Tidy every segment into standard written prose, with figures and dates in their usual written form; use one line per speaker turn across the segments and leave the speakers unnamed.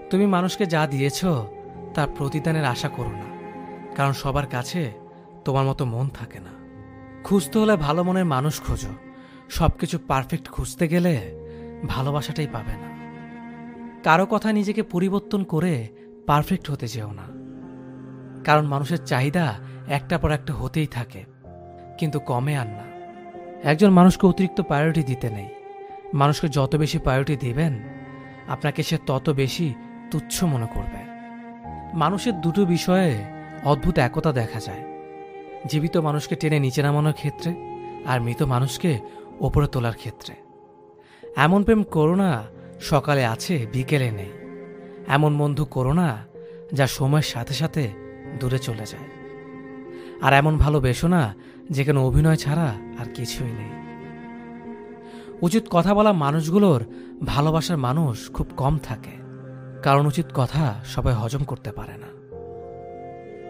তুমি মানুষকে যা দিয়েছ তার প্রতিদানের আশা করো না, কারণ সবার কাছে তোমার মতো মন থাকে না। খুঁজতে হলে ভালো মনের মানুষ খোঁজো। সবকিছু পারফেক্ট খুঁজতে গেলে ভালোবাসাটাই পাবে না। কারো কথা নিজেকে পরিবর্তন করে পারফেক্ট হতে যেও না, কারণ মানুষের চাহিদা একটা পর একটা হতেই থাকে, কিন্তু কমে আর না। একজন মানুষকে অতিরিক্ত প্রায়োরিটি দিতে নেই। মানুষকে যত বেশি প্রায়োরিটি দিবেন, আপনাকে সে তত বেশি তুচ্ছ মনে করবে। মানুষের দুটো বিষয়ে অদ্ভুত একতা দেখা যায়, জীবিত মানুষকে টেনে নিচে নামানোর ক্ষেত্রে আর মৃত মানুষকে ওপরে তোলার ক্ষেত্রে। এমন প্রেম করো না সকালে আছে বিকেলে নেই। এমন বন্ধু করো না যা সময়ের সাথে সাথে দূরে চলে যায়। আর এমন ভালোবেসো না যেখানে অভিনয় ছাড়া আর কিছুই নেই। উচিত কথা বলা মানুষগুলোর ভালোবাসার মানুষ খুব কম থাকে, কারণ উচিত কথা সবাই হজম করতে পারে না।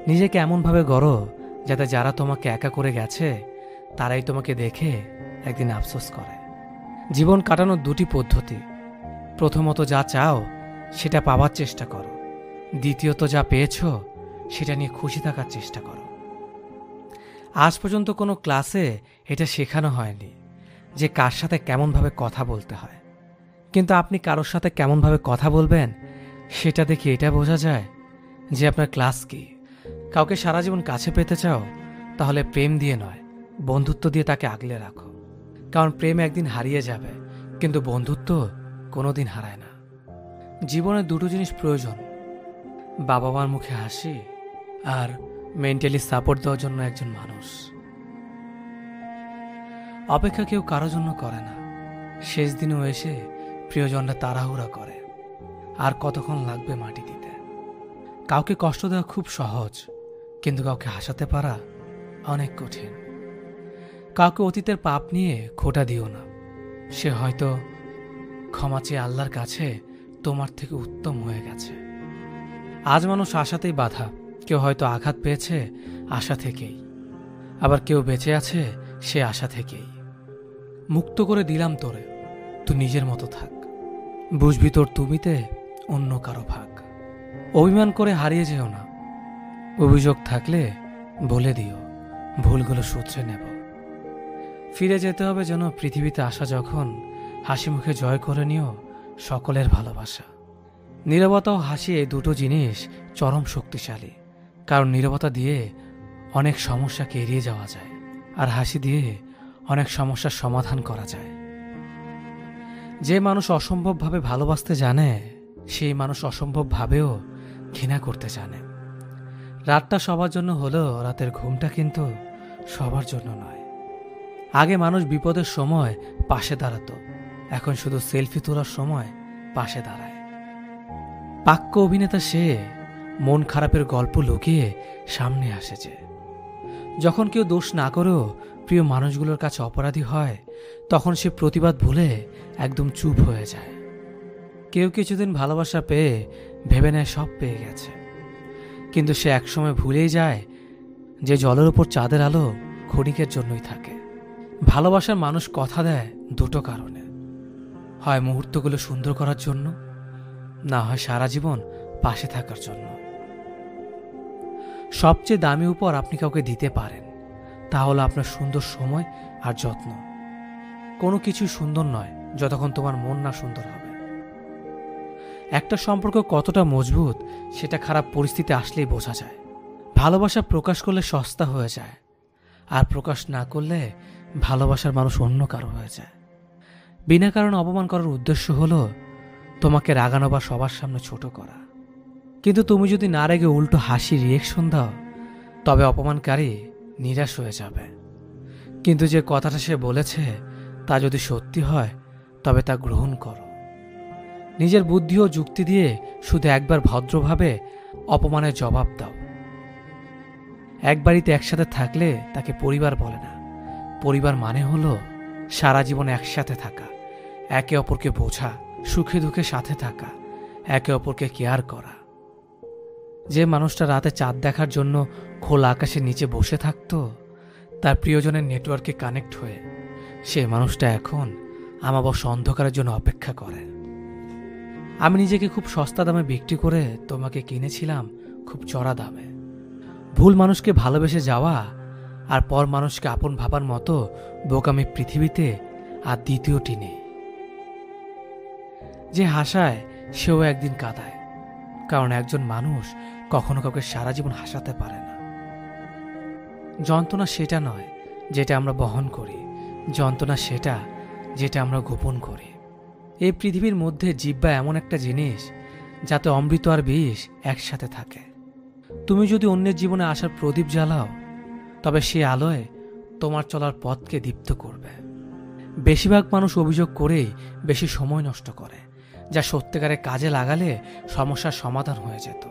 নিজেকে এমনভাবে গড়ো যাতে যারা তোমাকে একা করে গেছে তারাই তোমাকে দেখে একদিন আফসোস করে। জীবন কাটানোর দুটি পদ্ধতি। প্রথমত যা চাও সেটা পাওয়ার চেষ্টা করো, দ্বিতীয়ত যা পেয়েছ সেটা নিয়ে খুশি থাকার চেষ্টা করো। আজ পর্যন্ত কোনো ক্লাসে এটা শেখানো হয়নি যে কার সাথে কেমনভাবে কথা বলতে হয়, কিন্তু আপনি কারোর সাথে কেমনভাবে কথা বলবেন সেটা দেখে এটা বোঝা যায় যে আপনার ক্লাস কি। কাউকে সারা জীবন কাছে পেতে চাও, তাহলে প্রেম দিয়ে নয়, বন্ধুত্ব দিয়ে তাকে আগলে রাখো। কারণ প্রেম একদিন হারিয়ে যাবে, কিন্তু বন্ধুত্ব কোনোদিন হারায় না। জীবনে দুটো জিনিস প্রয়োজন, বাবা মার মুখে হাসি আর মেন্টালি সাপোর্ট দেওয়ার জন্য একজন মানুষ। অপেক্ষা কেউ কারো জন্য করে না। শেষ দিনেও এসে প্রিয়জনরা তাড়াহুড়া করে, আর কতক্ষণ লাগবে মাটি দিতে। কাউকে কষ্ট দেওয়া খুব সহজ, কিন্তু কাউকে হাসাতে পারা অনেক কঠিন। কাউকে অতীতের পাপ নিয়ে খোঁটা দিও না। সে হয়তো ক্ষমা চেয়ে আল্লাহর কাছে তোমার থেকে উত্তম হয়ে গেছে। আজ মানুষ আশাতেই বাঁধা। কেউ হয়তো আঘাত পেয়েছে আশা থেকেই, আবার কেউ বেঁচে আছে সে আশা থেকেই। মুক্ত করে দিলাম তোরে, তুই নিজের মতো থাক। বুঝবি তোর তুমিতে অন্য কারো ভাগ। অভিমান করে হারিয়ে যেও না। অভিযোগ থাকলে বলে দিও, ভুলগুলো শুধরে নেব। ফিরে যেতে হবে যেন পৃথিবীতে আসা যখন হাসি মুখে জয় করে নিও সকলের ভালোবাসা। নীরবতা ও হাসি এই দুটো জিনিস চরম শক্তিশালী, কারণ নীরবতা দিয়ে অনেক সমস্যাকে এড়িয়ে যাওয়া যায়, আর হাসি দিয়ে অনেক সমস্যার সমাধান করা যায়। যে মানুষ অসম্ভবভাবে ভালোবাসতে জানে, সেই মানুষ অসম্ভবভাবেও ঘৃণা করতে জানে। রাতটা সবার জন্য হলেও রাতের ঘুমটা কিন্তু সবার জন্য নয়। আগে মানুষ বিপদের সময় পাশে দাঁড়াতো, এখন শুধু সেলফি তোলার সময় পাশে দাঁড়ায়। পাক্য অভিনেতা সে, মন খারাপের গল্প লুকিয়ে সামনে আসে যে। যখন কেউ দোষ না করেও প্রিয় মানুষগুলোর কাছে অপরাধী হয়, তখন সে প্রতিবাদ ভুলে একদম চুপ হয়ে যায়। কেউ কিছুদিন ভালোবাসা পেয়ে ভেবে নেয় সব পেয়ে গেছে, কিন্তু সে একসময় ভুলেই যায় যে জলের উপর চাঁদের আলো ক্ষণিকের জন্যই থাকে। ভালোবাসার মানুষ কথা দেয় দুটো কারণে, হয় মুহূর্তগুলো সুন্দর করার জন্য, না হয় সারা জীবন পাশে থাকার জন্য। সবচেয়ে দামি উপহার আপনি কাউকে দিতে পারেন, তা হলো আপনার সুন্দর সময় আর যত্ন। কোনো কিছুই সুন্দর নয় যতক্ষণ তোমার মন না সুন্দর হবে। একটা সম্পর্ক কতটা মজবুত সেটা খারাপ পরিস্থিতি আসলেই বোঝা যায়। ভালোবাসা প্রকাশ করলে সস্তা হয়ে যায়, আর প্রকাশ না করলে ভালোবাসার মানুষ অন্য কারো হয়ে যায়। বিনা কারণে অপমান করার উদ্দেশ্য হলো তোমাকে রাগানো বা সবার সামনে ছোট করা। কিন্তু তুমি যদি না রেগে উল্টো হাসি রিয়েকশন দাও, তবে অপমানকারী নিরাশ হয়ে যাবে। কিন্তু যে কথাটা সে বলেছে তা যদি সত্যি হয়, তবে তা গ্রহণ করো। নিজের বুদ্ধি ও যুক্তি দিয়ে শুধু একবার ভদ্রভাবে অপমানের জবাব দাও। এক বাড়িতে একসাথে থাকলে তাকে পরিবার বলে না। পরিবার মানে হলো সারা জীবন একসাথে থাকা, একে অপরকে বোঝা, সুখে দুঃখে সাথে থাকা, একে অপরকে কেয়ার করা। যে মানুষটা রাতে চাঁদ দেখার জন্য খোলা আকাশের নিচে বসে থাকতো, তার প্রিয়জনের নেটওয়ার্কে কানেক্ট হয়ে, সে মানুষটা এখন আমাবস্যা অন্ধকারের জন্য অপেক্ষা করে। আমি নিজেকে খুব সস্তা দামে বিক্রি করে তোমাকে কিনেছিলাম খুব চড়া দামে। ভুল মানুষকে ভালোবেসে যাওয়া আর পর মানুষকে আপন ভাবার মতো বোকামি পৃথিবীতে আর দ্বিতীয়টি নেই। যে হাসায় সেও একদিন কাঁদায়, কারণ একজন মানুষ কখনো কাউকে সারা জীবন হাসাতে পারে না। যন্ত্রণা সেটা নয় যেটা আমরা বহন করি, যন্ত্রণা সেটা যেটা আমরা গোপন করি। এই পৃথিবীর মধ্যে জিহ্বা এমন একটা জিনিস যাতে অমৃত আর বিষ একসাথে থাকে। তুমি যদি অন্যের জীবনে আসার প্রদীপ জ্বালাও, তবে সে আলোয় তোমার চলার পথকে দীপ্ত করবে। বেশিরভাগ মানুষ অভিযোগ করেই বেশি সময় নষ্ট করে, যা সত্যিকারে কাজে লাগালে সমস্যার সমাধান হয়ে যেত।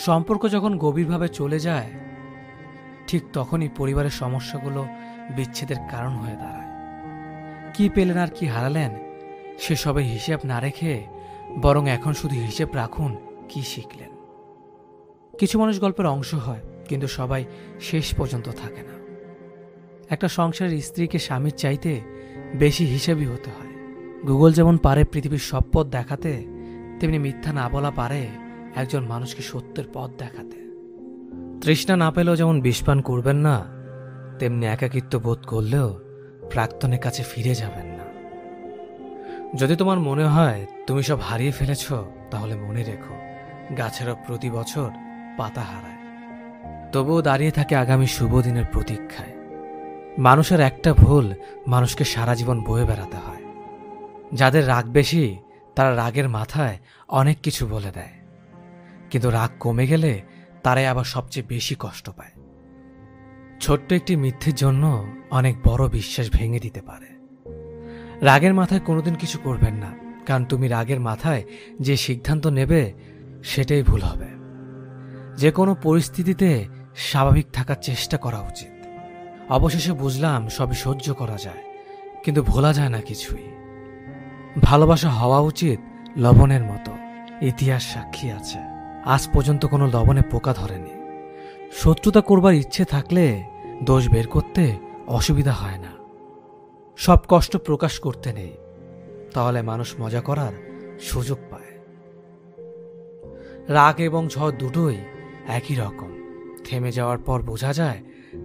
সম্পর্ক যখন গভীরভাবে চলে যায়, ঠিক তখনই পরিবারের সমস্যাগুলো বিচ্ছেদের কারণ হয়ে দাঁড়ায়। কি পেলেন আর কি হারালেন সেসবের হিসেব না রেখে বরং এখন শুধু হিসেব রাখুন কি শিখলেন। কিছু মানুষ গল্পের অংশ হয়, কিন্তু সবাই শেষ পর্যন্ত থাকে না। একটা সংসারের স্ত্রীকে স্বামীর চাইতে বেশি হিসেবই হতে হয়। গুগল যেমন পারে পৃথিবীর সব পথ দেখাতে, তেমনি মিথ্যা না বলা পারে একজন মানুষকে সত্যের পথ দেখাতে। তৃষ্ণা না পেলেও যেমন বিষপান করবেন না, তেমনি একাকিত্ব বোধ করলেও প্রাক্তনের কাছে ফিরে যাবেন না। যদি তোমার মনে হয় তুমি সব হারিয়ে ফেলেছ, তাহলে মনে রেখো গাছেরও প্রতি বছর পাতা হারায়, তবুও দাঁড়িয়ে থাকে আগামী শুভ দিনের প্রতীক্ষায়। মানুষের একটা ভুল মানুষকে সারা জীবন বয়ে বেড়াতে হয়। যাদের রাগ বেশি তারা রাগের মাথায় অনেক কিছু বলে দেয়, কিন্তু রাগ কমে গেলে তারাই আবার সবচেয়ে বেশি কষ্ট পায়। ছোট্ট একটি মিথ্যের জন্য অনেক বড় বিশ্বাস ভেঙে দিতে পারে। রাগের মাথায় কোনোদিন কিছু করবেন না, কারণ তুমি রাগের মাথায় যে সিদ্ধান্ত নেবে সেটাই ভুল হবে। যে কোনো পরিস্থিতিতে স্বাভাবিক থাকার চেষ্টা করা উচিত। অবশেষে বুঝলাম সবই সহ্য করা যায়, কিন্তু ভোলা যায় না কিছুই। ভালোবাসা হওয়া উচিত লবণের মতো, ইতিহাস সাক্ষী আছে আজ পর্যন্ত কোনো লবণে পোকা ধরেনি। শত্রুতা করবার ইচ্ছে থাকলে দোষ বের করতে অসুবিধা হয় না। সব কষ্ট প্রকাশ করতে নেই, তাহলে মানুষ মজা করার সুযোগ পায়। রাগ এবং ঝড় দুটোই একই রকম, থেমে যাওয়ার পর বোঝা যায়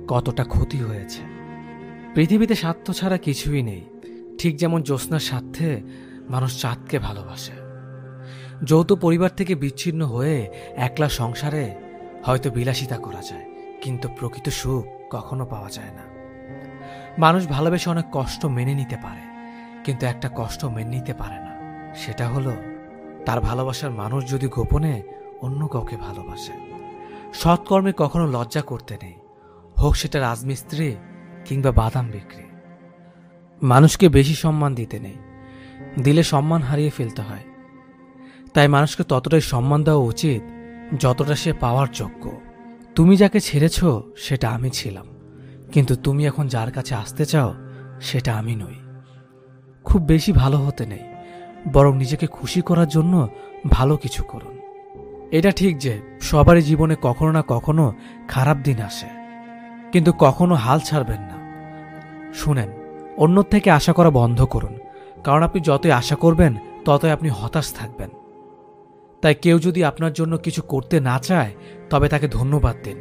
কতটা ক্ষতি হয়েছে। পৃথিবীতে স্বার্থ ছাড়া কিছুই নেই, ঠিক যেমন জ্যোৎস্নার স্বার্থে মানুষ চাঁদকে ভালোবাসে। যৌথ পরিবার থেকে বিচ্ছিন্ন হয়ে একলা সংসারে হয়তো বিলাসিতা করা যায়, কিন্তু প্রকৃত সুখ কখনো পাওয়া যায় না। মানুষ ভালোবেসে অনেক কষ্ট মেনে নিতে পারে, কিন্তু একটা কষ্ট মেনে নিতে পারে না, সেটা হলো তার ভালোবাসার মানুষ যদি গোপনে অন্য কাউকে ভালোবাসে। সৎকর্মে কখনো লজ্জা করতে নেই, হোক সেটা রাজমিস্ত্রি কিংবা বাদাম বিক্রি। মানুষকে বেশি সম্মান দিতে নেই, দিলে সম্মান হারিয়ে ফেলতে হয়। তাই মানুষকে ততটাই সম্মান দেওয়া উচিত যতটা সে পাওয়ার যোগ্য। তুমি যাকে ছেড়েছ সেটা আমি ছিলাম, কিন্তু তুমি এখন যার কাছে আসতে চাও সেটা আমি নই। খুব বেশি ভালো হতে নেই, বরং নিজেকে খুশি করার জন্য ভালো কিছু করুন। এটা ঠিক যে সবারই জীবনে কখনো না কখনো খারাপ দিন আসে, কিন্তু কখনো হাল ছাড়বেন না। শুনেন, অন্যর থেকে আশা করা বন্ধ করুন, কারণ আপনি যতই আশা করবেন ততই আপনি হতাশ থাকবেন। তাই কেউ যদি আপনার জন্য কিছু করতে না চায়, তবে তাকে ধন্যবাদ দিন।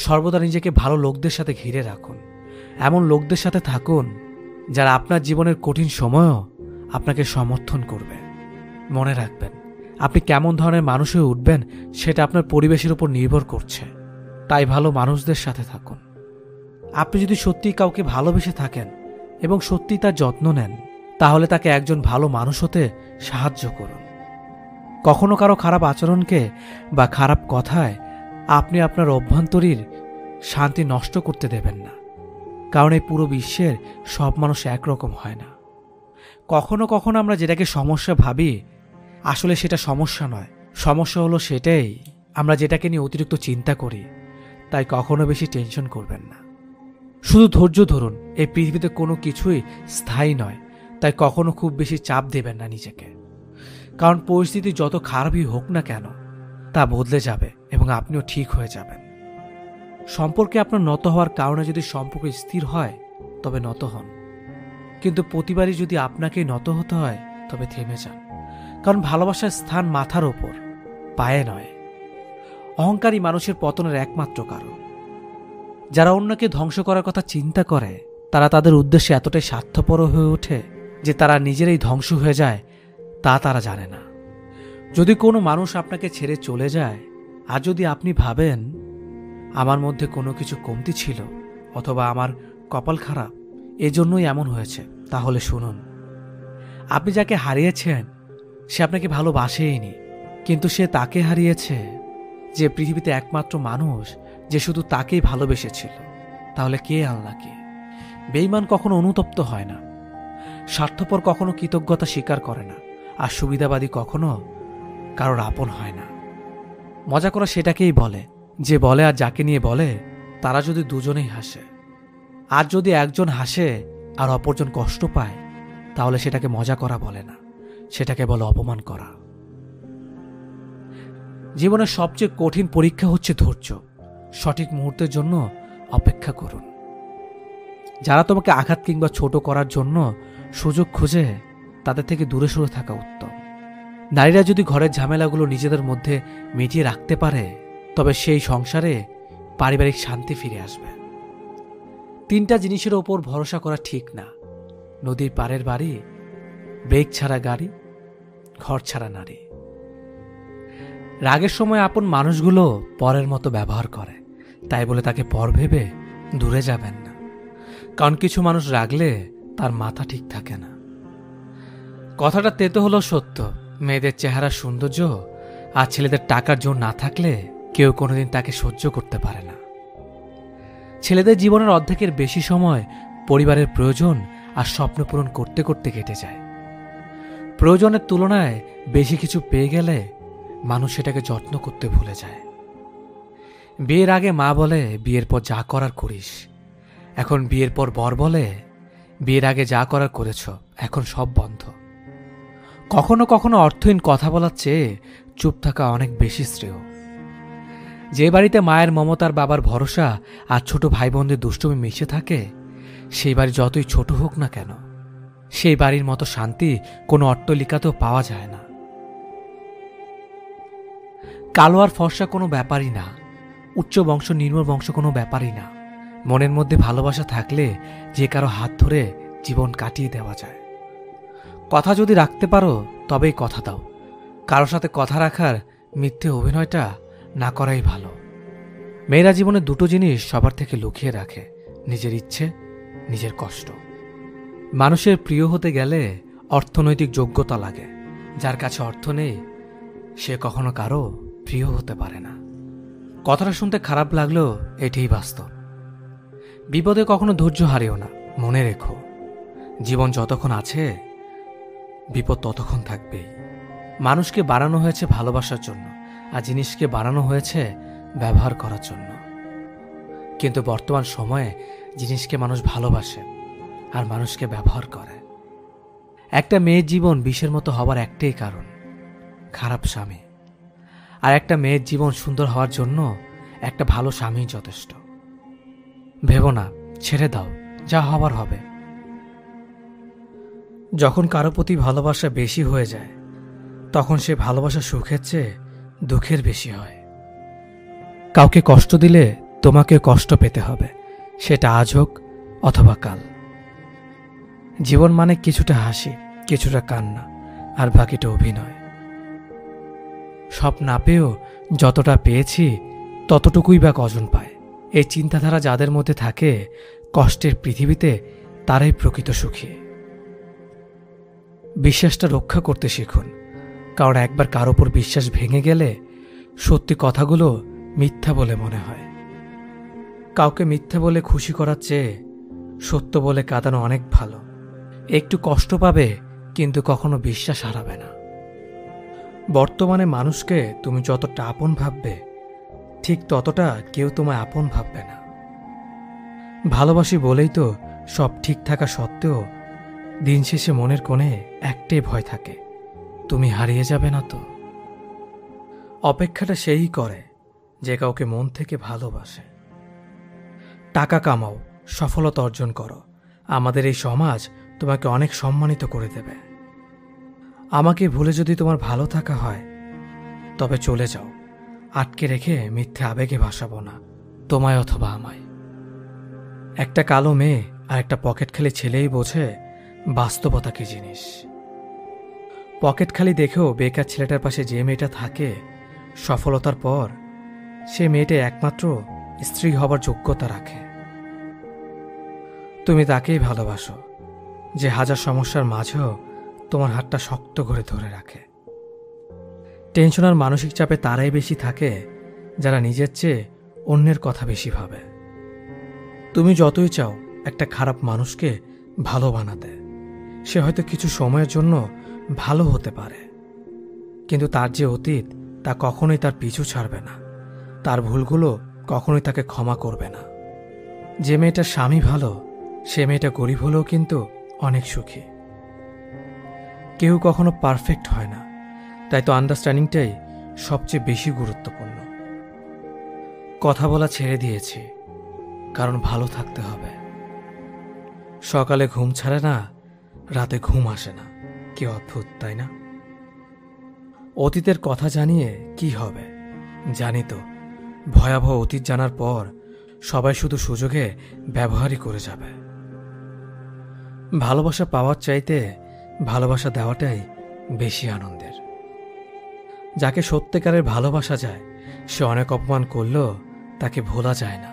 সর্বদা নিজেকে ভালো লোকদের সাথে ঘিরে রাখুন, এমন লোকদের সাথে থাকুন যারা আপনার জীবনের কঠিন সময়ও আপনাকে সমর্থন করবে। মনে রাখবেন, আপনি কেমন ধরনের মানুষ হয়ে উঠবেন সেটা আপনার পরিবেশের উপর নির্ভর করছে। তাই ভালো মানুষদের সাথে থাকুন। আপনি যদি সত্যিই কাউকে ভালোবেসে থাকেন এবং সত্যিই তার যত্ন নেন, তাহলে তাকে একজন ভালো মানুষ হতে সাহায্য করুন। কখনো কারো খারাপ আচরণকে বা খারাপ কথায় আপনি আপনার অভ্যন্তরীণ শান্তি নষ্ট করতে দেবেন না, কারণ এই পুরো বিশ্বের সব মানুষ একরকম হয় না। কখনো কখনো আমরা যেটাকে সমস্যা ভাবি, আসলে সেটা সমস্যা নয়। সমস্যা হলো সেটাই আমরা যেটাকে নিয়ে অতিরিক্ত চিন্তা করি। তাই কখনো বেশি টেনশন করবেন না, শুধু ধৈর্য ধরুন। এই পৃথিবীতে কোনো কিছুই স্থায়ী নয়, তাই কখনো খুব বেশি চাপ দেবেন না নিজেকে, কারণ পরিস্থিতি যত খারাপই হোক না কেন তা বদলে যাবে এবং আপনিও ঠিক হয়ে যাবেন। সম্পর্কে আপনার নত হওয়ার কারণে যদি সম্পর্ক স্থির হয় তবে নত হন, কিন্তু প্রতিবারই যদি আপনাকেই নত হতে হয় তবে থেমে যান, কারণ ভালোবাসার স্থান মাথার ওপর, পায়ে নয়। অহংকারী মানুষের পতনের একমাত্র কারণ। যারা অন্যকে ধ্বংস করার কথা চিন্তা করে তারা তাদের উদ্দেশ্যে এতটাই স্বার্থপর হয়ে ওঠে যে তারা নিজেরাই ধ্বংস হয়ে যায় তা তারা জানে না। যদি কোনো মানুষ আপনাকে ছেড়ে চলে যায় আর যদি আপনি ভাবেন আমার মধ্যে কোনো কিছু কমতি ছিল অথবা আমার কপাল খারাপ এজন্যই এমন হয়েছে, তাহলে শুনুন, আপনি যাকে হারিয়েছেন সে আপনাকে ভালোবাসেইনি, কিন্তু সে তাকে হারিয়েছে যে পৃথিবীতে একমাত্র মানুষ যে শুধু তাকেই ভালোবেসেছিল। তাহলে কে আল্লাহকে? বেঈমান কখনো অনুতপ্ত হয় না, স্বার্থপর কখনো কৃতজ্ঞতা স্বীকার করে না, আর সুবিধাবাদী কখনো কারোর আপন হয় না। মজা করা সেটাকেই বলে যে বলে আর যাকে নিয়ে বলে তারা যদি দুজনেই হাসে। আর যদি একজন হাসে আর অপরজন কষ্ট পায় তাহলে সেটাকে মজা করা বলে না, সেটাকে বলে অপমান করা। জীবনের সবচেয়ে কঠিন পরীক্ষা হচ্ছে ধৈর্য। সঠিক মুহূর্তের জন্য অপেক্ষা করুন। যারা তোমাকে আঘাত কিংবা ছোট করার জন্য সুযোগ খুঁজে তাদের থেকে দূরে সরে থাকা উত্তম। নারীরা যদি ঘরের ঝামেলাগুলো নিজেদের মধ্যে মিটিয়ে রাখতে পারে তবে সেই সংসারে পারিবারিক শান্তি ফিরে আসবে। 3টা জিনিসের ওপর ভরসা করা ঠিক না: নদীর পাড়ের বাড়ি, ব্রেক ছাড়া গাড়ি, ঘর ছাড়া নারী। রাগের সময় আপন মানুষগুলো পরের মতো ব্যবহার করে, তাই বলে তাকে পর ভেবে দূরে যাবেন না, কারণ কিছু মানুষ রাগলে তার মাথা ঠিক থাকে না। কথাটা তেতো হলো সত্য। মেয়েদের চেহারা সৌন্দর্য আর ছেলেদের টাকার জোর না থাকলে কেউ কোনোদিন তাকে সহ্য করতে পারে না। ছেলেদের জীবনের অর্ধেকের বেশি সময় পরিবারের প্রয়োজন আর স্বপ্ন পূরণ করতে করতে কেটে যায়। প্রয়োজনের তুলনায় বেশি কিছু পেয়ে গেলে মানুষ সেটাকে যত্ন করতে ভুলে যায়। বিয়ের আগে মা বলে বিয়ের পর যা করার করিস, এখন বিয়ের পর বর বলে বিয়ের আগে যা করার করেছ, এখন সব বন্ধ। কখনো কখনো অর্থহীন কথা বলার চেয়ে চুপ থাকা অনেক বেশি শ্রেয়। যে বাড়িতে মায়ের মমতার বাবার ভরসা আর ছোট ভাই বোনদের দুষ্টুমি মিশে থাকে সেই বাড়ি যতই ছোট হোক না কেন সেই বাড়ির মতো শান্তি কোনো অট্টালিকাতেও পাওয়া যায় না। কালো আর ফর্সা কোনো ব্যাপারই না, উচ্চ বংশ নিম্ন বংশ কোনো ব্যাপারই না। মনের মধ্যে ভালোবাসা থাকলে যে কারো হাত ধরে জীবন কাটিয়ে দেওয়া যায়। কথা যদি রাখতে পারো তবেই কথা দাও। কারো সাথে কথা রাখার মিথ্যে অভিনয়টা না করাই ভালো। মেয়েরা জীবনে 2টো জিনিস সবার থেকে লুকিয়ে রাখে: নিজের ইচ্ছে, নিজের কষ্ট। মানুষের প্রিয় হতে গেলে অর্থনৈতিক যোগ্যতা লাগে। যার কাছে অর্থ নেই সে কখনো কারো প্রিয় হতে পারে না। কথাটা শুনতে খারাপ লাগলেও এটাই বাস্তব। বিপদে কখনো ধৈর্য হারিও না। মনে রেখো, জীবন যতক্ষণ আছে বিপদ ততক্ষণ থাকবেই। মানুষকে বানানো হয়েছে ভালোবাসার জন্য, আর জিনিসকে বানানো হয়েছে ব্যবহার করার জন্য। কিন্তু বর্তমান সময়ে জিনিসকে মানুষ ভালোবাসে আর মানুষকে ব্যবহার করে। একটা মেয়ের জীবন বিষের মতো হবার একটাই কারণ: খারাপ স্বামী। আর একটা মেয়ের জীবন সুন্দর হওয়ার জন্য একটা ভালো স্বামী যথেষ্ট। ভেবো না, ছেড়ে দাও, যা হবার হবে। যখন কারো প্রতি ভালোবাসা বেশি হয়ে যায় তখন সে ভালোবাসা সুখের চেয়ে দুঃখের বেশি হয়। কাউকে কষ্ট দিলে তোমাকে কষ্ট পেতে হবে, সেটা আজ হোক অথবা কাল। জীবন মানে কিছুটা হাসি, কিছুটা কান্না, আর বাকিটা অভিনয়। সব না পেয়েও যতটা পেয়েছি ততটুকুই বা কজন পায়। এই চিন্তাধারা যাদের মধ্যে থাকে কষ্টের পৃথিবীতে তারাই প্রকৃত সুখী। বিশ্বাসটা রক্ষা করতে শিখুন, কারণ একবার কারো উপর বিশ্বাস ভেঙে গেলে সত্যি কথাগুলো মিথ্যা বলে মনে হয়। কাউকে মিথ্যা বলে খুশি করার চেয়ে সত্য বলে কাঁদানো অনেক ভালো। একটু কষ্ট পাবে কিন্তু কখনো বিশ্বাস হারাবে না। বর্তমানে মানুষকে তুমি যতটা আপন ভাববে ঠিক ততটা কেউ তোমায় আপন ভাববে না। ভালোবাসি বলেই তো সব ঠিক থাকা সত্ত্বেও দিন শেষে মনের কোণে একটাই ভয় থাকে, তুমি হারিয়ে যাবে না তো। অপেক্ষাটা সেই করে যে কাউকে মন থেকে ভালোবাসে। টাকা কামাও, সফলতা অর্জন করো, আমাদের এই সমাজ তোমাকে অনেক সম্মানিত করে দেবে। আমাকে ভুলে যদি তোমার ভালো থাকা হয় তবে চলে যাও, আটকে রেখে মিথ্যে আবেগে ভাসাবো না তোমায় অথবা আমায়। একটা কালো মেয়ে আর একটা পকেট খালি ছেলেই বোঝে বাস্তবতা কি জিনিস। পকেট খালি দেখেও বেকার ছেলেটার পাশে যে মেয়েটা থাকে সফলতার পর, সে মেয়েটা একমাত্র স্ত্রী হবার যোগ্যতা রাখে। তুমি তাকেই ভালোবাসো যে হাজার সমস্যার মাঝেও তোমার হাতটা শক্ত করে ধরে রাখে। টেনশন আর মানসিক চাপে তারাই বেশি থাকে যারা নিজের চেয়ে অন্যের কথা বেশি ভাবে। তুমি যতই চাও একটা খারাপ মানুষকে ভালো বানাতে, সে হয়তো কিছু সময়ের জন্য ভালো হতে পারে, কিন্তু তার যে অতীত তা কখনোই তার পিছু ছাড়বে না, তার ভুলগুলো কখনোই তাকে ক্ষমা করবে না। যে মেয়েটার স্বামী ভালো সে মেয়েটা গরিব হলেও কিন্তু অনেক সুখী। কেউ কখনো পারফেক্ট হয় না, তাই তো আন্ডারস্ট্যান্ডিংটাই সবচেয়ে বেশি গুরুত্বপূর্ণ। কথা বলা ছেড়ে দিয়েছি, কারণ ভালো থাকতে হবে। সকালে ঘুম ছাড়ে না, রাতে ঘুম আসে না। কি অদ্ভুত, তাই না? অতীতের কথা জানিয়ে কি হবে? জানি তো, ভয়াবহ অতীত জানার পর সবাই শুধু সুযোগে ব্যবহারই করে যাবে। ভালোবাসা পাওয়ার চাইতে ভালোবাসা দেওয়াটাই বেশি আনন্দের। যাকে সত্যিকারের ভালোবাসা যায় সে অনেক অপমান করলেও তাকে ভোলা যায় না,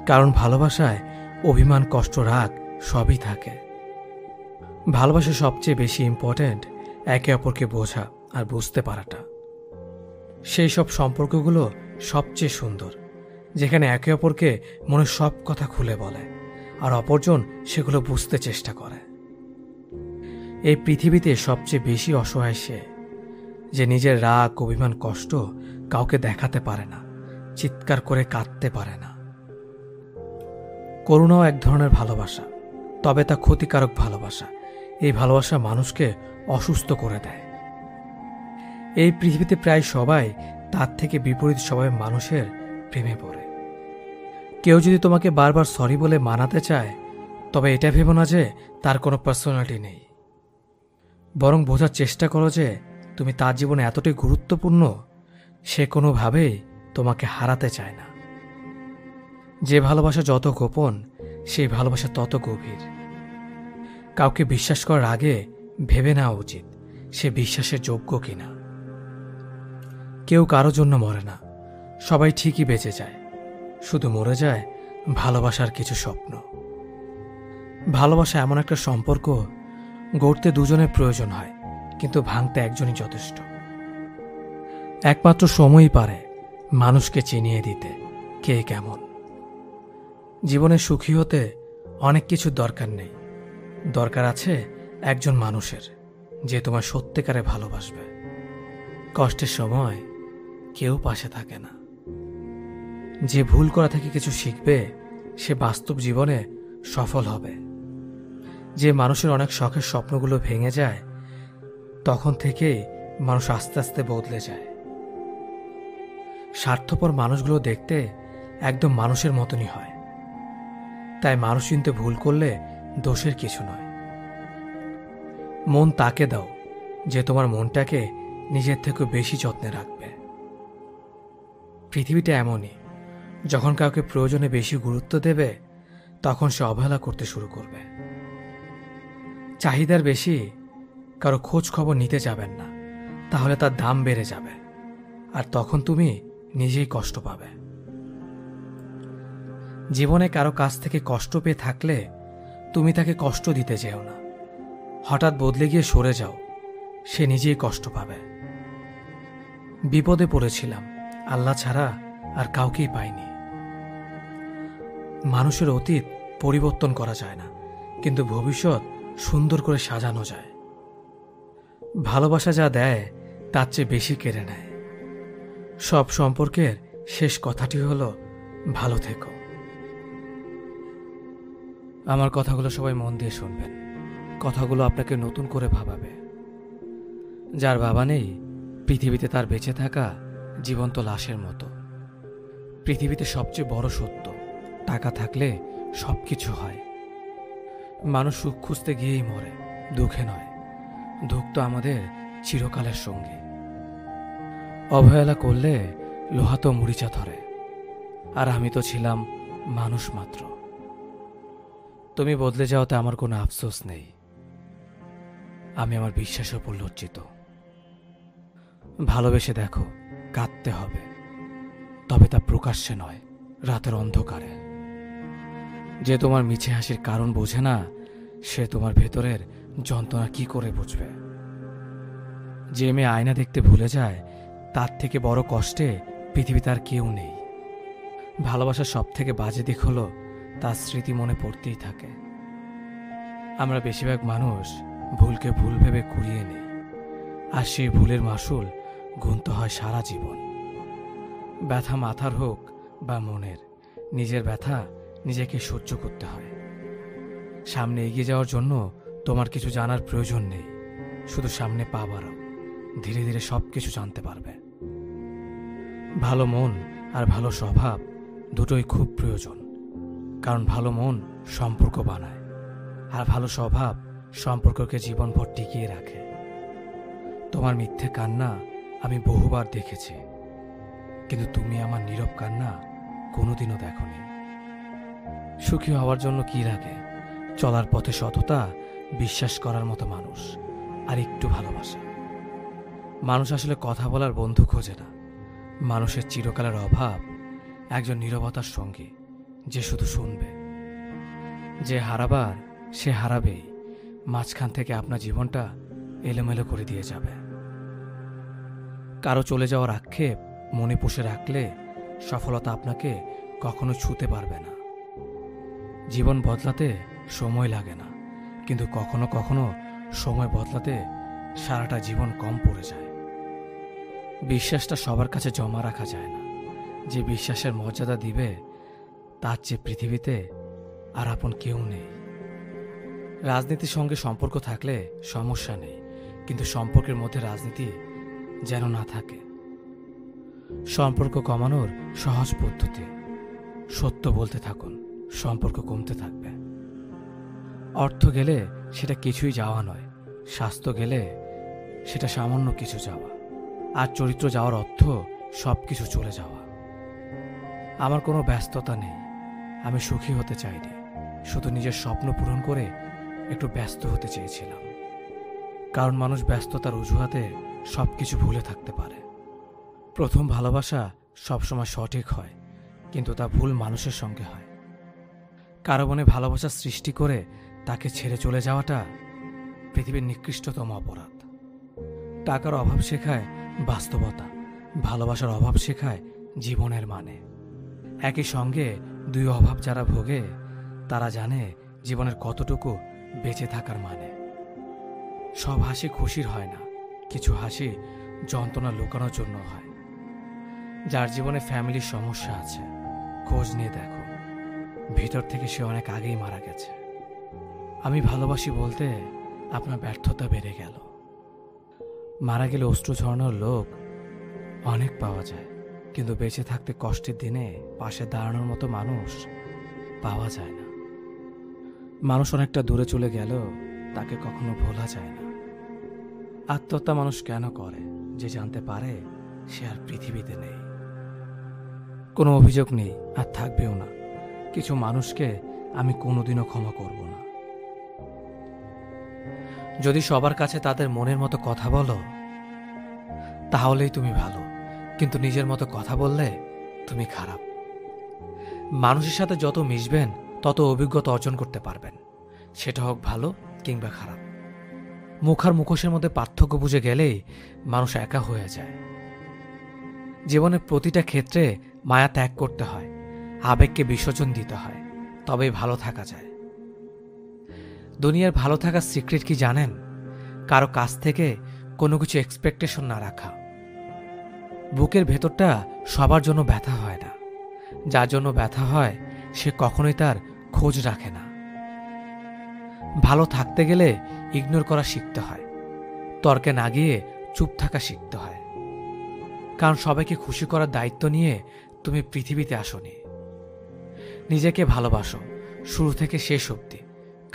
কারণ ভালোবাসায় অভিমান, কষ্ট, রাগ সবই থাকে। ভালোবাসা সবচেয়ে বেশি ইম্পর্ট্যান্ট একে অপরকে বোঝা আর বুঝতে পারাটা। সেই সব সম্পর্কগুলো সবচেয়ে সুন্দর যেখানে একে অপরকে মনের সব কথা খুলে বলে আর অপরজন সেগুলো বুঝতে চেষ্টা করে। এই পৃথিবীতে সবচেয়ে বেশি অসহায় সে যে নিজের রাগ, অভিমান, কষ্ট কাউকে দেখাতে পারে না, চিৎকার করে কাঁদতে পারে না। করুণাও এক ধরনের ভালোবাসা, তবে তা ক্ষতিকারক ভালোবাসা। এই ভালোবাসা মানুষকে অসুস্থ করে দেয়। এই পৃথিবীতে প্রায় সবাই তার থেকে বিপরীত স্বভাবের মানুষের প্রেমে পড়ে। কেউ যদি তোমাকে বারবার সরি বলে মানাতে চায় তবে এটা ভেবো না যে তার কোনো পার্সোনালিটি নেই, বরং বোঝার চেষ্টা করো যে তুমি তার জীবনে এতটাই গুরুত্বপূর্ণ সে কোনোভাবেই তোমাকে হারাতে চায় না। যে ভালোবাসা যত গোপন সেই ভালোবাসা তত গভীর। কাউকে বিশ্বাস করার আগে ভেবে নেওয়া উচিত সে বিশ্বাসের যোগ্য কিনা। কেউ কারো জন্য মরে না, সবাই ঠিকই বেঁচে যায়, শুধু মরে যায় ভালোবাসার কিছু স্বপ্ন। ভালোবাসা এমন একটা সম্পর্ক গড়তে দুজনের প্রয়োজন হয়, কিন্তু ভাঙতে একজনই যথেষ্ট। একমাত্র সময়ই পারে মানুষকে চিনিয়ে দিতে কে কেমন। জীবনে সুখী হতে অনেক কিছুর দরকার নেই, দরকার আছে একজন মানুষের যে তোমার সত্যিকারে ভালোবাসবে। কষ্টের সময় কেউ পাশে থাকে না। যে ভুল করা থেকে কিছু শিখবে সে বাস্তব জীবনে সফল হবে। যে মানুষের অনেক শখের স্বপ্নগুলো ভেঙে যায় তখন থেকেই মানুষ আস্তে আস্তে বদলে যায়। স্বার্থপর মানুষগুলো দেখতে একদম মানুষের মতনই হয়, তাই মানুষ চিনতে ভুল করলে দোষের কিছু নয়। মন তাকে দাও যে তোমার মনটাকে নিজের থেকে বেশি যত্নে রাখবে। পৃথিবীটা এমনই, যখন কাউকে প্রয়োজনে বেশি গুরুত্ব দেবে তখন সে অবহেলা করতে শুরু করবে। চাহিদার বেশি কারো খোঁজ খবর নিতে যাবেন না, তাহলে তার দাম বেড়ে যাবে আর তখন তুমি নিজেই কষ্ট পাবে। জীবনে কারো কাছ থেকে কষ্ট পেয়ে থাকলে তুমি তাকে কষ্ট দিতে যেও না। হঠাৎ বদলে গিয়ে সরে যাও, সে নিজেই কষ্ট পাবে। বিপদে পড়েছিলাম, আল্লাহ ছাড়া আর কাউকেই পাইনি। মানুষের অতীত পরিবর্তন করা যায় না, কিন্তু ভবিষ্যৎ সুন্দর করে সাজানো যায়। ভালোবাসা যা দেয় তার চেয়ে বেশি কেড়ে নেয়। সব সম্পর্কের শেষ কথাটি হলো ভালো থেকো। আমার কথাগুলো সবাই মন দিয়ে শুনবেন। কথাগুলো আপনাকে নতুন করে ভাবাবে। যার বাবা নেই পৃথিবীতে তার বেঁচে থাকা জীবন্ত লাশের মতো। পৃথিবীতে সবচেয়ে বড় সত্য, টাকা থাকলে সবকিছু হয়। মানুষ সুখ খুঁজতে গিয়েই মরে, দুঃখে নয়। দুঃখ তো আমাদের চিরকালের সঙ্গী। অবহেলা করলে লোহা তো মরিচা ধরে, আর আমি তো ছিলাম মানুষ মাত্র। তুমি বদলে যাওয়াতে আমার কোনো আফসোস নেই। আমি আমার বিশ্বাসের উপর লজ্জিত। ভালোবেসে দেখো, কাঁদতে হবে, তবে তা প্রকাশ্যে নয়, রাতের অন্ধকারে। যে তোমার মিছে হাসির কারণ বোঝে না, সে তোমার ভেতরের যন্ত্রণা কি করে বুঝবে? যে মেয়ে আয়না দেখতে ভুলে যায়, তার থেকে বড় কষ্টে পৃথিবীতে আর কেউ নেই। ভালোবাসার সব থেকে বাজে দিক হলো তার স্মৃতি মনে পড়তেই থাকে। আমরা বেশিরভাগ মানুষ ভুলকে ভুল ভেবে কুড়িয়ে নিই, আর সেই ভুলের মাসুল গুনতে হয় সারা জীবন। ব্যথা মাথার হোক বা মনের, নিজের ব্যথা নিজেকে সহ্য করতে হয়। সামনে এগিয়ে যাওয়ার জন্য তোমার কিছু জানার প্রয়োজন নেই, শুধু সামনে পা বাড়াও, ধীরে ধীরে সব কিছু জানতে পারবে। ভালো মন আর ভালো স্বভাব দুটোই খুব প্রয়োজন, কারণ ভালো মন সম্পর্ক বানায়, আর ভালো স্বভাব সম্পর্ককে জীবনভর টিকিয়ে রাখে। তোমার মিথ্যে কান্না আমি বহুবার দেখেছি, কিন্তু তুমি আমার নীরব কান্না কোনোদিনও দেখোনি। সুখী হওয়ার জন্য কি লাগে? চলার পথে সততা, বিশ্বাস করার মতো মানুষ, আর একটু ভালোবাসা। মানুষ আসলে কথা বলার বন্ধু খোঁজে না, মানুষের চিরকালের অভাব একজন নীরবতার সঙ্গী, যে শুধু শুনবে। যে হারাবার সে হারাবেই, মাঝখান থেকে আপনার জীবনটা এলোমেলো করে দিয়ে যাবে। কারো চলে যাওয়ার আক্ষেপ মনে পুষে রাখলে সফলতা আপনাকে কখনো ছুঁতে পারবে না। জীবন বদলাতে সময় লাগে না, কিন্তু কখনো কখনো সময় বদলাতে সারাটা জীবন কম পড়ে যায়। বিশ্বাসটা সবার কাছে জমা রাখা যায় না। যে বিশ্বাসের মর্যাদা দিবে, তার চেয়ে পৃথিবীতে আর আপন কেউ নেই। রাজনীতির সঙ্গে সম্পর্ক থাকলে সমস্যা নেই, কিন্তু সম্পর্কের মধ্যে রাজনীতি যেন না থাকে। সম্পর্ক কমানোর সহজ পদ্ধতি: সত্য বলতে থাকুন, সম্পর্ক কমতে থাকবে। অর্থ গেলে সেটা কিছুই যাওয়া নয়, স্বাস্থ্য গেলে সেটা সামান্য কিছু যাওয়া, আর চরিত্র যাওয়ার অর্থ সব কিছু চলে যাওয়া। আমার কোনো ব্যস্ততা নেই, আমি সুখী হতে চাইনি, শুধু নিজের স্বপ্ন পূরণ করে একটু ব্যস্ত হতে চেয়েছিলাম। কারণ মানুষ ব্যস্ততার অজুহাতে সব কিছু ভুলে থাকতে পারে। প্রথম ভালোবাসা সবসময় সঠিক হয়, কিন্তু তা ভুল মানুষের সঙ্গে হয়। কারো মনে ভালোবাসা সৃষ্টি করে তাকে ছেড়ে চলে যাওয়াটা পৃথিবীর নিকৃষ্টতম অপরাধ। টাকার অভাব শেখায় বাস্তবতা, ভালোবাসার অভাব শেখায় জীবনের মানে। একই সঙ্গে দুই অভাব যারা ভোগে, তারা জানে জীবনের কতটুকু বেঁচে থাকার মানে। সব হাসি খুশির হয় না, কিছু হাসি যন্ত্রণা লুকানোর জন্য হয়। যার জীবনে ফ্যামিলির সমস্যা আছে, খোঁজ নিয়ে দেখো, ভিতর থেকে সে অনেক আগেই মারা গেছে। আমি ভালোবাসি বলতে আপনার ব্যর্থতা বেড়ে গেল। মারা গেলে অশ্রু ঝরানোর লোক অনেক পাওয়া যায়, কিন্তু বেঁচে থাকতে কষ্টের দিনে পাশে দাঁড়ানোর মতো মানুষ পাওয়া যায় না। মানুষ অনেকটা দূরে চলে গেল, তাকে কখনো ভোলা যায় না। আত্মহত্যা মানুষ কেন করে? যে জানতে পারে সে আর পৃথিবীতে নেই। কোনো অভিযোগ নেই, আর থাকবেও না। কিছু মানুষকে আমি কোনোদিনও ক্ষমা করব না। যদি সবার কাছে তাদের মনের মতো কথা বলো, তাহলেই তুমি ভালো, কিন্তু নিজের মতো কথা বললে তুমি খারাপ। মানুষের সাথে যত মিশবেন, তত অভিজ্ঞতা অর্জন করতে পারবেন, সেটা হোক ভালো কিংবা খারাপ। মুখ আর মুখোশের মধ্যে পার্থক্য বুঝে গেলেই মানুষ একা হয়ে যায়। জীবনের প্রতিটা ক্ষেত্রে মায়া ত্যাগ করতে হয়, আবেগকে বিসর্জন দিতে হয়, তবেই ভালো থাকা যায়। দুনিয়ার ভালো থাকার সিক্রেট কি জানেন? কারো কাছ থেকে কোনো কিছু এক্সপেকটেশন না রাখা। বুকের ভেতরটা সবার জন্য ব্যথা হয় না, যার জন্য ব্যথা হয় সে কখনোই তার খোঁজ রাখে না। ভালো থাকতে গেলে ইগনোর করা শিখতে হয়, তর্কে না গিয়ে চুপ থাকা শিখতে হয়। কারণ সবাইকে খুশি করার দায়িত্ব নিয়ে তুমি পৃথিবীতে আসোনি। নিজেকে ভালোবাসো শুরু থেকে শেষ অবধি,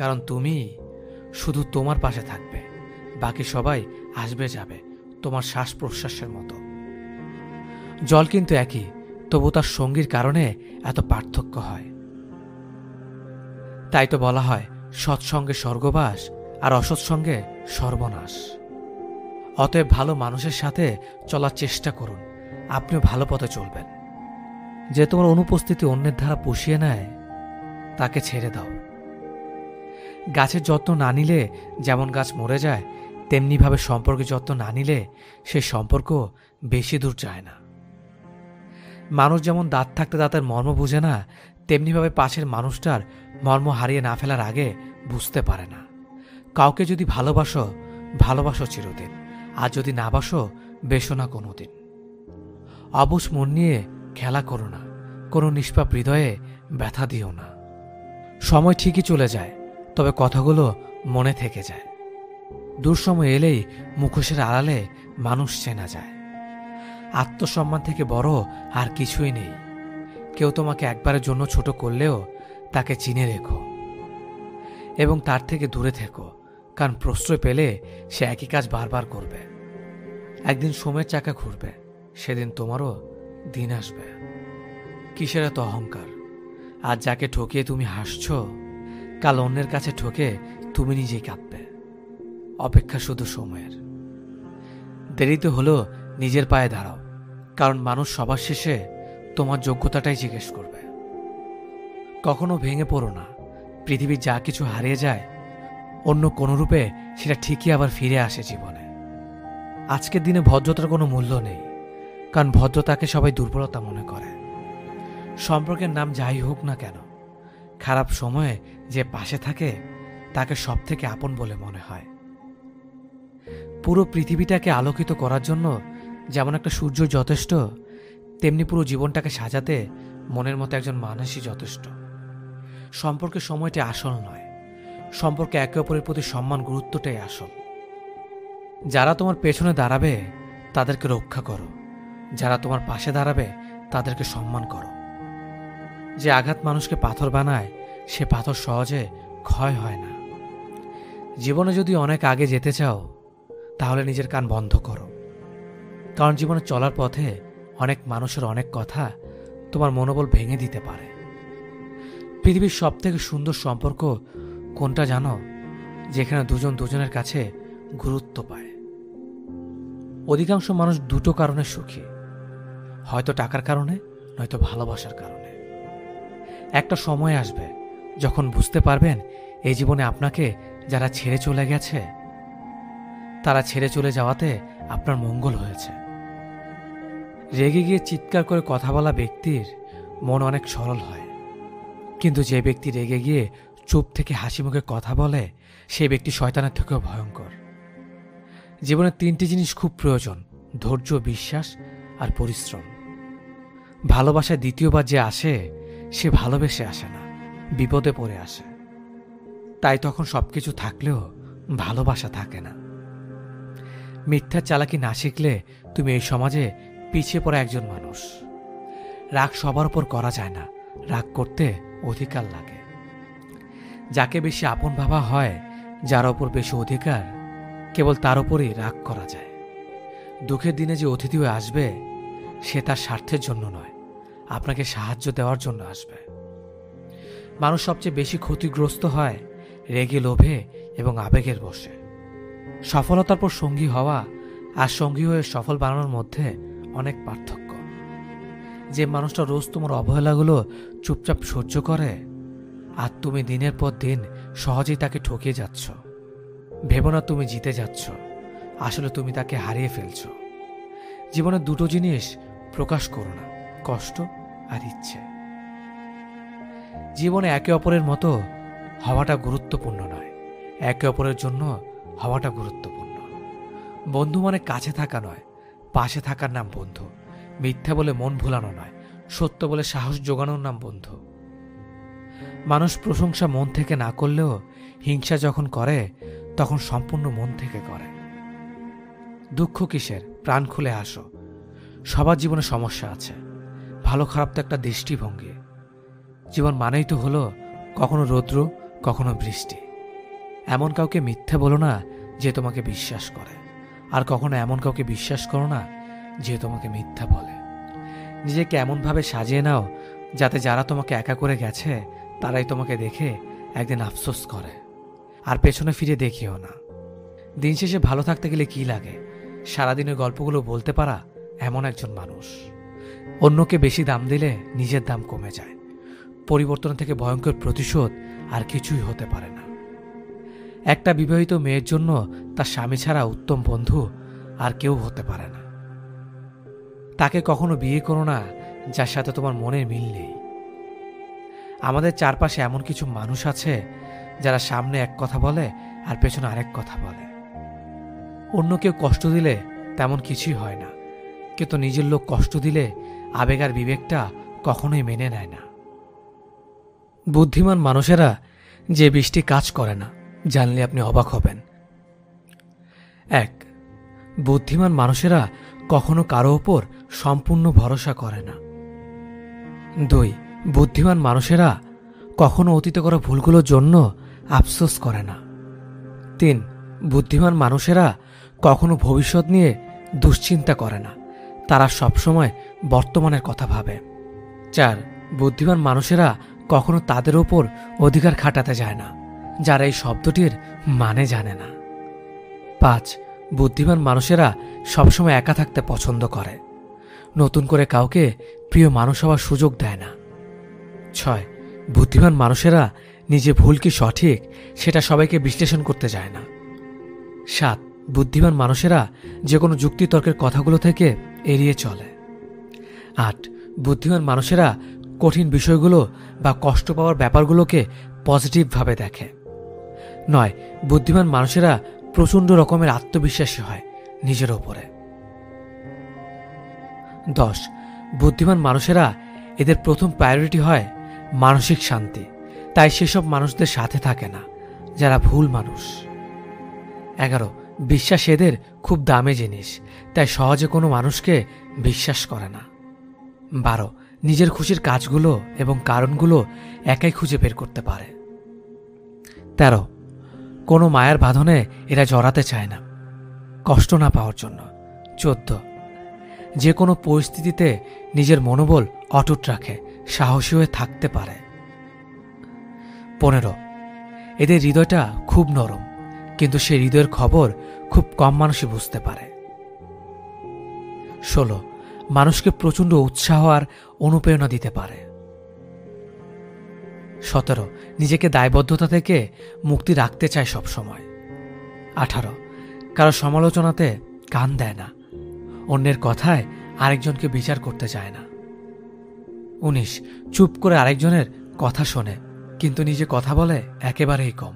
কারণ তুমি শুধু তোমার পাশে থাকবে, বাকি সবাই আসবে যাবে, তোমার শ্বাস প্রশ্বাসের মতো। জল কিন্তু একই, তবু তার সঙ্গীর কারণে এত পার্থক্য হয়। তাই তো বলা হয় সৎসঙ্গে স্বর্গবাস আর অসৎসঙ্গে সর্বনাশ। অতএব ভালো মানুষের সাথে চলার চেষ্টা করুন, আপনিও ভালো পথে চলবেন। যে তোমার অনুপস্থিতি অন্যের দ্বারা পুষিয়ে নেয়, তাকে ছেড়ে দাও। গাছের যত্ন না নিলে যেমন গাছ মরে যায়, তেমনিভাবে সম্পর্কের যত্ন না নিলে সে সম্পর্ক বেশি দূর যায় না। মানুষ যেমন দাঁত থাকতে দাঁতের মর্ম বুঝে না, তেমনিভাবে পাশের মানুষটার মর্ম হারিয়ে না ফেলার আগে বুঝতে পারে না। কাউকে যদি ভালোবাসো, ভালোবাসো চিরদিন, আর যদি না বাসো, বেসো না কোনোদিন। অবুঝ মন নিয়ে খেলা করো না, কোনো নিষ্পাপ হৃদয়ে ব্যথা দিও না। সময় ঠিকই চলে যায়, তবে কথাগুলো মনে থেকে যায়। দুঃসময় এলেই মুখোশের আড়ালে মানুষ চেনা যায়। আত্মসম্মান থেকে বড় আর কিছুই নেই। কেউ তোমাকে একবারের জন্য ছোট করলেও তাকে চিনে রেখো এবং তার থেকে দূরে থেকো, কারণ প্রশ্রয় পেলে সে একই কাজ বারবার করবে। একদিন সময়ের চাকা ঘুরবে, সেদিন তোমারও দিন আসবে। কিসের এত অহংকার? আজ যাকে ঠকিয়ে তুমি হাসছ, কাল অন্যের কাছে ঠকে তুমি নিজেই কাঁদবে। অপেক্ষা শুধু সময়ের। দেরিতে হলেও নিজের পায়ে দাঁড়াও, কারণ মানুষ সবার শেষে তোমার যোগ্যতাটাই জিজ্ঞেস করবে। কখনো ভেঙে পড়ো না। পৃথিবীর যা কিছু হারিয়ে যায়, অন্য কোনো রূপে সেটা ঠিকই আবার ফিরে আসে জীবনে। আজকের দিনে ভদ্রতার কোনো মূল্য নেই, কারণ ভদ্রতাকে সবাই দুর্বলতা মনে করে। সম্পর্কের নাম যাই হোক না কেন, খারাপ সময়ে যে পাশে থাকে তাকে সব থেকে আপন বলে মনে হয়। পুরো পৃথিবীটাকে আলোকিত করার জন্য যেমন একটা সূর্য যথেষ্ট, তেমনি পুরো জীবনটাকে সাজাতে মনের মতো একজন মানুষই যথেষ্ট। সম্পর্কের সময়টি আসল নয়, সম্পর্কে একে অপরের প্রতি সম্মান গুরুত্বটাই আসল। যারা তোমার পেছনে দাঁড়াবে তাদেরকে রক্ষা করো, যারা তোমার পাশে দাঁড়াবে তাদেরকে সম্মান করো। যে আঘাত মানুষকে পাথর বানায়, সে পাথর সহজে ক্ষয় হয় না। জীবনে যদি অনেক আগে যেতে চাও, তাহলে নিজের কান বন্ধ করো, কারণ জীবনে চলার পথে অনেক মানুষের অনেক কথা তোমার মনোবল ভেঙে দিতে পারে। পৃথিবীর সব থেকে সুন্দর সম্পর্ক কোনটা জানো? যেখানে দুজন দুজনের কাছে গুরুত্ব পায়। অধিকাংশ মানুষ দুটো কারণে সুখী, হয়তো টাকার কারণে, নয়তো ভালোবাসার কারণে। একটা সময় আসবে যখন বুঝতে পারবেন এই জীবনে আপনাকে যারা ছেড়ে চলে গেছে, তারা ছেড়ে চলে যাওয়াতে আপনার মঙ্গল হয়েছে। রেগে গিয়ে চিৎকার করে কথা বলা ব্যক্তির মন অনেক সরল হয়, কিন্তু যে ব্যক্তি রেগে গিয়ে চুপ থেকে হাসি মুখে কথা বলে, সে ব্যক্তি শয়তানের থেকেও ভয়ঙ্কর। জীবনে তিনটি জিনিস খুব প্রয়োজন: ধৈর্য, বিশ্বাস আর পরিশ্রম। ভালোবাসায় দ্বিতীয়বার যে আসে, সে ভালোবেসে আসে না, বিপদে পড়ে আসে। তাই তখন সবকিছু থাকলেও ভালোবাসা থাকে না। মিথ্যা চালাকি না শিখলে তুমি এই সমাজে পিছিয়ে পড়া একজন মানুষ। রাগ সবার উপর করা যায় না, রাগ করতে অধিকার লাগে। যাকে বেশি আপন ভাবা হয়, যার ওপর বেশি অধিকার, কেবল তার উপরই রাগ করা যায়। দুঃখের দিনে যে অতিথি হয়ে আসবে, সে তার স্বার্থের জন্য নয়, আপনাকে সাহায্য দেওয়ার জন্য আসবে। মানুষ সবচেয়ে বেশি ক্ষতিগ্রস্ত হয় রেগে, লোভে এবং আবেগের বশে। সফলতার পর সঙ্গী হওয়া আর সঙ্গী হয়ে সফল বানানোর মধ্যে অনেক পার্থক্য। যে মানুষটা রোজ তোমার অবহেলাগুলো চুপচাপ সহ্য করে, আর তুমি দিনের পর দিন সহজেই তাকে ঠকিয়ে যাচ্ছ। ভেবো না তুমি জিতে যাচ্ছ, আসলে তুমি তাকে হারিয়ে ফেলছ। জীবনে দুটো জিনিস প্রকাশ করো না: কষ্ট আর ইচ্ছে। জীবনে একে অপরের মতো হওয়াটা গুরুত্বপূর্ণ নয়, একে অপরের জন্য হওয়াটা গুরুত্বপূর্ণ। বন্ধু মানে কাছে থাকা নয়, পাশে থাকার নাম বন্ধু। মিথ্যা বলে মন ভোলানো নয়, সত্য বলে সাহস জোগানোর নাম বন্ধু। মানুষ প্রশংসা মন থেকে না করলেও হিংসা যখন করে, তখন সম্পূর্ণ মন থেকে করে। দুঃখ কিসের? প্রাণ খুলে হাসো। সবার জীবনে সমস্যা আছে, ভালো খারাপ তো একটা দৃষ্টিভঙ্গি। জীবন মানেই তো হলো কখনো রৌদ্র, কখনো বৃষ্টি। এমন কাউকে মিথ্যে বলো না যে তোমাকে বিশ্বাস করে, আর কখনো এমন কাউকে বিশ্বাস করো না যে তোমাকে মিথ্যা বলে। নিজেকে এমনভাবে সাজিয়ে নাও যাতে যারা তোমাকে একা করে গেছে তারাই তোমাকে দেখে একদিন আফসোস করে, আর পেছনে ফিরে দেখিও না। দিন শেষে ভালো থাকতে গেলে কি লাগে? সারাদিনের গল্পগুলো বলতে পারা এমন একজন মানুষ। অন্যকে বেশি দাম দিলে নিজের দাম কমে যায়। পরিবর্তন থেকে ভয়ঙ্কর প্রতিশোধ আর কিছুই হতে পারে না। একটা বিবাহিত মেয়ের জন্য তার স্বামী ছাড়া উত্তম বন্ধু আর কেউ হতে পারে না। তাকে কখনো বিয়ে করো না যার সাথে তোমার মনের মিল নেই। আমাদের চারপাশে এমন কিছু মানুষ আছে যারা সামনে এক কথা বলে আর পেছনে আরেক কথা বলে। অন্য কেউ কষ্ট দিলে তেমন কিছুই হয় না, কিন্তু নিজের লোক কষ্ট দিলে আবেগ আর বিবেকটা কখনোই মেনে নেয় না। বুদ্ধিমান মানুষেরা যে বৃষ্টি কাজ করে না, জানলে আপনি অবাক হবেন। 1. বুদ্ধিমান মানুষেরা কখনো কারো ওপর সম্পূর্ণ ভরসা করে না। 2. বুদ্ধিমান মানুষেরা কখনো অতীতে করা ভুলগুলোর জন্য আফসোস করে না। 3. বুদ্ধিমান মানুষেরা কখনো ভবিষ্যৎ নিয়ে দুশ্চিন্তা করে না, তারা সবসময় বর্তমানের কথা ভাবে। 4. বুদ্ধিমান মানুষেরা কখনো তাদের ওপর অধিকার খাটাতে যায় না, যারা এই শব্দটির মানে জানে না। 5. বুদ্ধিমান মানুষেরা সবসময় একা থাকতে পছন্দ করে, নতুন করে কাউকে প্রিয় মানুষ হওয়ার সুযোগ দেয় না। 6. বুদ্ধিমান মানুষেরা নিজে ভুল কি সঠিক সেটা সবাইকে বিশ্লেষণ করতে যায় না। 7. বুদ্ধিমান মানুষেরা যে কোনো যুক্তিতর্কের কথাগুলো থেকে এড়িয়ে চলে। 8. বুদ্ধিমান মানুষেরা কঠিন বিষয়গুলো বা কষ্ট পাওয়ার ব্যাপারগুলোকে পজিটিভভাবে দেখে। 9. বুদ্ধিমান মানুষেরা প্রচণ্ড রকমের আত্মবিশ্বাসী হয় নিজের ওপরে। 10. বুদ্ধিমান মানুষেরা এদের প্রথম প্রায়োরিটি হয় মানসিক শান্তি, তাই সেসব মানুষদের সাথে থাকে না যারা ভুল মানুষ। 11. বিশ্বাস এদের খুব দামি জিনিস, তাই সহজে কোনো মানুষকে বিশ্বাস করে না। 12. নিজের খুশির কাজগুলো এবং কারণগুলো একাই খুঁজে বের করতে পারে। 13. কোনো মায়ার বাঁধনে এরা জড়াতে চায় না, কষ্ট না পাওয়ার জন্য। 14. যে কোনো পরিস্থিতিতে নিজের মনোবল অটুট রাখে, সাহসী হয়ে থাকতে পারে। 15. এদের হৃদয়টা খুব নরম, কিন্তু সে হৃদয়ের খবর খুব কম মানুষই বুঝতে পারে। 16. মানুষকে প্রচণ্ড উৎসাহ আর অনুপ্রেরণা দিতে পারে। 17. নিজেকে দায়বদ্ধতা থেকে মুক্তি রাখতে চায় সবসময়। 18. কারো সমালোচনাতে কান দেয় না, অন্যের কথায় আরেকজনকে বিচার করতে চায় না। 19. চুপ করে আরেকজনের কথা শোনে, কিন্তু নিজে কথা বলে একেবারেই কম।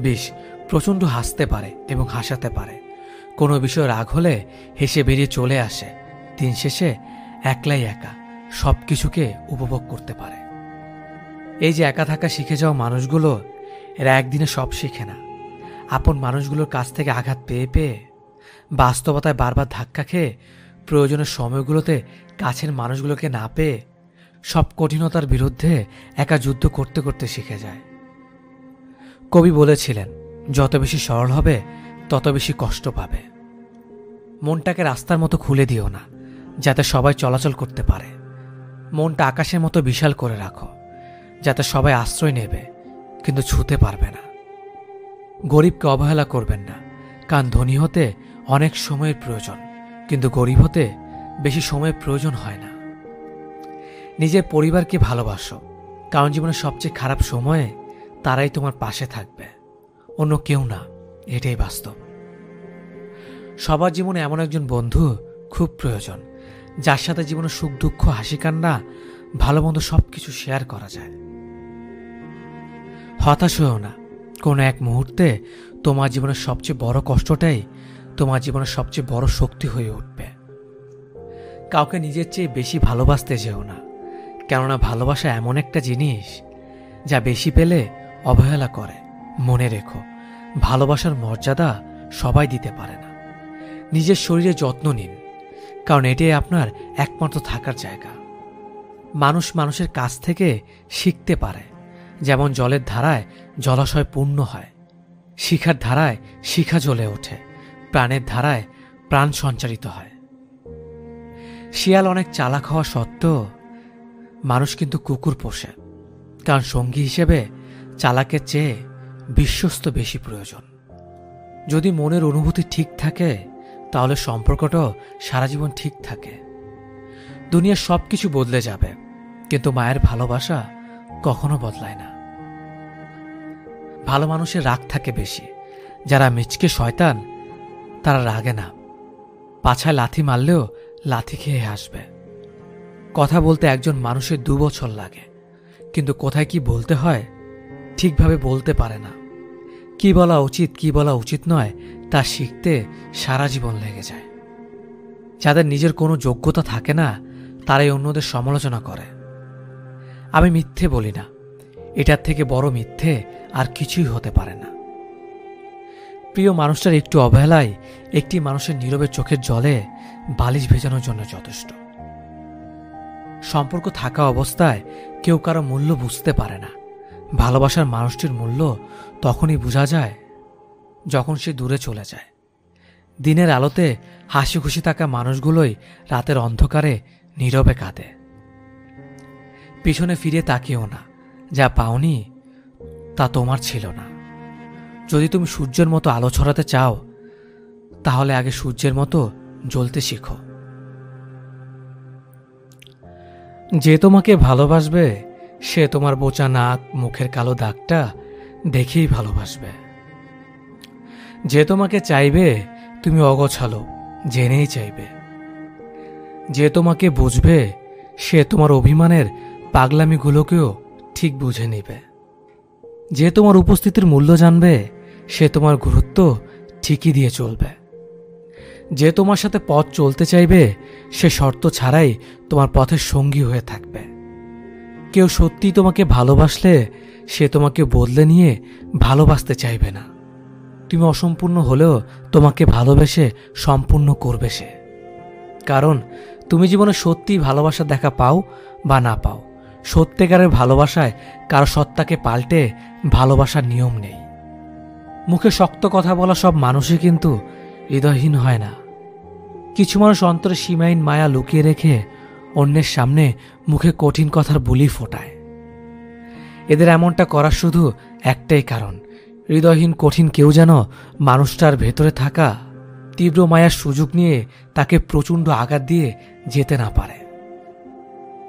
20. প্রচণ্ড হাসতে পারে এবং হাসাতে পারে, কোনো বিষয় রাগ হলে হেসে বেরিয়ে চলে আসে, দিন শেষে একলাই একা সব কিছুকে উপভোগ করতে পারে। এই যে একা থাকা শিখে যাওয়া মানুষগুলো, এরা একদিনে সব শিখে না। আপন মানুষগুলোর কাছ থেকে আঘাত পেয়ে পেয়ে, বাস্তবতায় বারবার ধাক্কা খেয়ে, প্রয়োজনের সময়গুলোতে কাছের মানুষগুলোকে না পেয়ে, সব কঠিনতার বিরুদ্ধে একা যুদ্ধ করতে করতে শিখে যায়। কবি বলেছিলেন, যত বেশি সরল হবে তত বেশি কষ্ট পাবে। মনটাকে রাস্তার মতো খুলে দিও না, যাতে সবাই চলাচল করতে পারে। মনটা আকাশের মতো বিশাল করে রাখো, যাতে সবাই আশ্রয় নেবে কিন্তু ছুঁতে পারবে না। গরিবকে অবহেলা করবেন না, কারণ ধনী হতে অনেক সময়ের প্রয়োজন, কিন্তু গরিব হতে বেশি সময়ের প্রয়োজন হয় না। নিজের পরিবারকে ভালোবাসো, কারণ জীবনের সবচেয়ে খারাপ সময়ে তারাই তোমার পাশে থাকবে, অন্য কেউ না। এটাই বাস্তব। সবার জীবনে এমন একজন বন্ধু খুব প্রয়োজন, যার সাথে জীবনের সুখ দুঃখ হাসি কান্না ভালো মন্দ সবকিছু শেয়ার করা যায়। হতাশ হও না, কোনো এক মুহূর্তে তোমার জীবনের সবচেয়ে বড় কষ্টটাই তোমার জীবনের সবচেয়ে বড় শক্তি হয়ে উঠবে। কাউকে নিজের চেয়ে বেশি ভালোবাসতে যেও না, কেননা ভালোবাসা এমন একটা জিনিস যা বেশি পেলে অবহেলা করে। মনে রেখো, ভালোবাসার মর্যাদা সবাই দিতে পারে না। নিজের শরীরে যত্ন নিন, কারণ এটাই আপনার একমাত্র থাকার জায়গা। মানুষ মানুষের কাছ থেকে শিখতে পারে, যেমন জলের ধারায় জলাশয় পূর্ণ হয়, শিখার ধারায় শিখা জ্বলে ওঠে, প্রাণের ধারায় প্রাণ সঞ্চারিত হয়। শিয়াল অনেক চালাক হওয়া সত্ত্বেও মানুষ কিন্তু কুকুর পোষে, কারণ সঙ্গী হিসেবে চালাকের চেয়ে বিশ্বস্ত বেশি প্রয়োজন। যদি মনের অনুভূতি ঠিক থাকে তাহলে সম্পর্কটাও সারা জীবন ঠিক থাকে। দুনিয়ার সব কিছু বদলে যাবে, কিন্তু মায়ের ভালোবাসা কখনো বদলায় না। ভালো মানুষের রাগ থাকে বেশি, যারা মিচকে শয়তান তারা রাগে না, পাছায় লাথি মারলেও লাথি খেয়ে হাসবে। কথা বলতে একজন মানুষের 2 বছর লাগে, কিন্তু কোথায় কি বলতে হয় ঠিকভাবে বলতে পারে না। কি বলা উচিত কি বলা উচিত নয় তা শিখতে সারা জীবন লেগে যায়। যাদের নিজের কোনো যোগ্যতা থাকে না তারাই অন্যদের সমালোচনা করে। আমি মিথ্যে বলি না, এটার থেকে বড় মিথ্যে আর কিছুই হতে পারে না। প্রিয় মানুষটার একটু অবহেলায় একটি মানুষের নীরবে চোখের জলে বালিশ ভেজানোর জন্য যথেষ্ট। সম্পর্ক থাকা অবস্থায় কেউ কারো মূল্য বুঝতে পারে না। ভালোবাসার মানুষটির মূল্য তখনই বোঝা যায় যখন সে দূরে চলে যায়। দিনের আলোতে হাসি খুশি থাকা মানুষগুলোই রাতের অন্ধকারে নীরবে কাঁদে। পিছনে ফিরে তাকিও না, যা পাওনি তা তোমার ছিল না। যদি তুমি সূর্যের মতো আলো ছড়াতে চাও তাহলে আগে সূর্যের মতো জ্বলতে শিখো। যে তোমাকে ভালোবাসবে সে তোমার বোচা নাক মুখের কালো দাগটা দেখেই ভালোবাসবে। যে তোমাকে চাইবে তুমি অগোছালো জেনেই চাইবে। যে তোমাকে বুঝবে সে তোমার অভিমানের পাগলামিগুলোকেও ঠিক বুঝে নেবে। যে তোমার উপস্থিতির মূল্য জানবে সে তোমার গুরুত্ব ঠিকই দিয়ে চলবে। যে তোমার সাথে পথ চলতে চাইবে সে শর্ত ছাড়াই তোমার পথের সঙ্গী হয়ে থাকবে। কেউ সত্যি তোমাকে ভালোবাসলে সে তোমাকে বদলে নিয়ে ভালোবাসতে চাইবে না। তুমি অসম্পূর্ণ হলেও তোমাকে ভালোবেসে সম্পূর্ণ করবে সে। কারণ তুমি জীবনে সত্যিই ভালোবাসা দেখা পাও বা না পাও, সত্যিকারের ভালোবাসায় কারো সত্তাকে পাল্টে ভালোবাসার নিয়ম নেই। মুখে শক্ত কথা বলা সব মানুষই কিন্তু হৃদয়হীন হয় না। কিছু মানুষ অন্তরে সীমাহীন মায়া লুকিয়ে রেখে অন্যের সামনে মুখে কঠিন কথার বুলি ফোটায়। এদের এমনটা করার শুধু একটাই কারণ, হৃদয়হীন কঠিন কেউ যেন মানুষটার ভেতরে থাকা তীব্র মায়ার সুযোগ নিয়ে তাকে প্রচণ্ড আঘাত দিয়ে যেতে না পারে।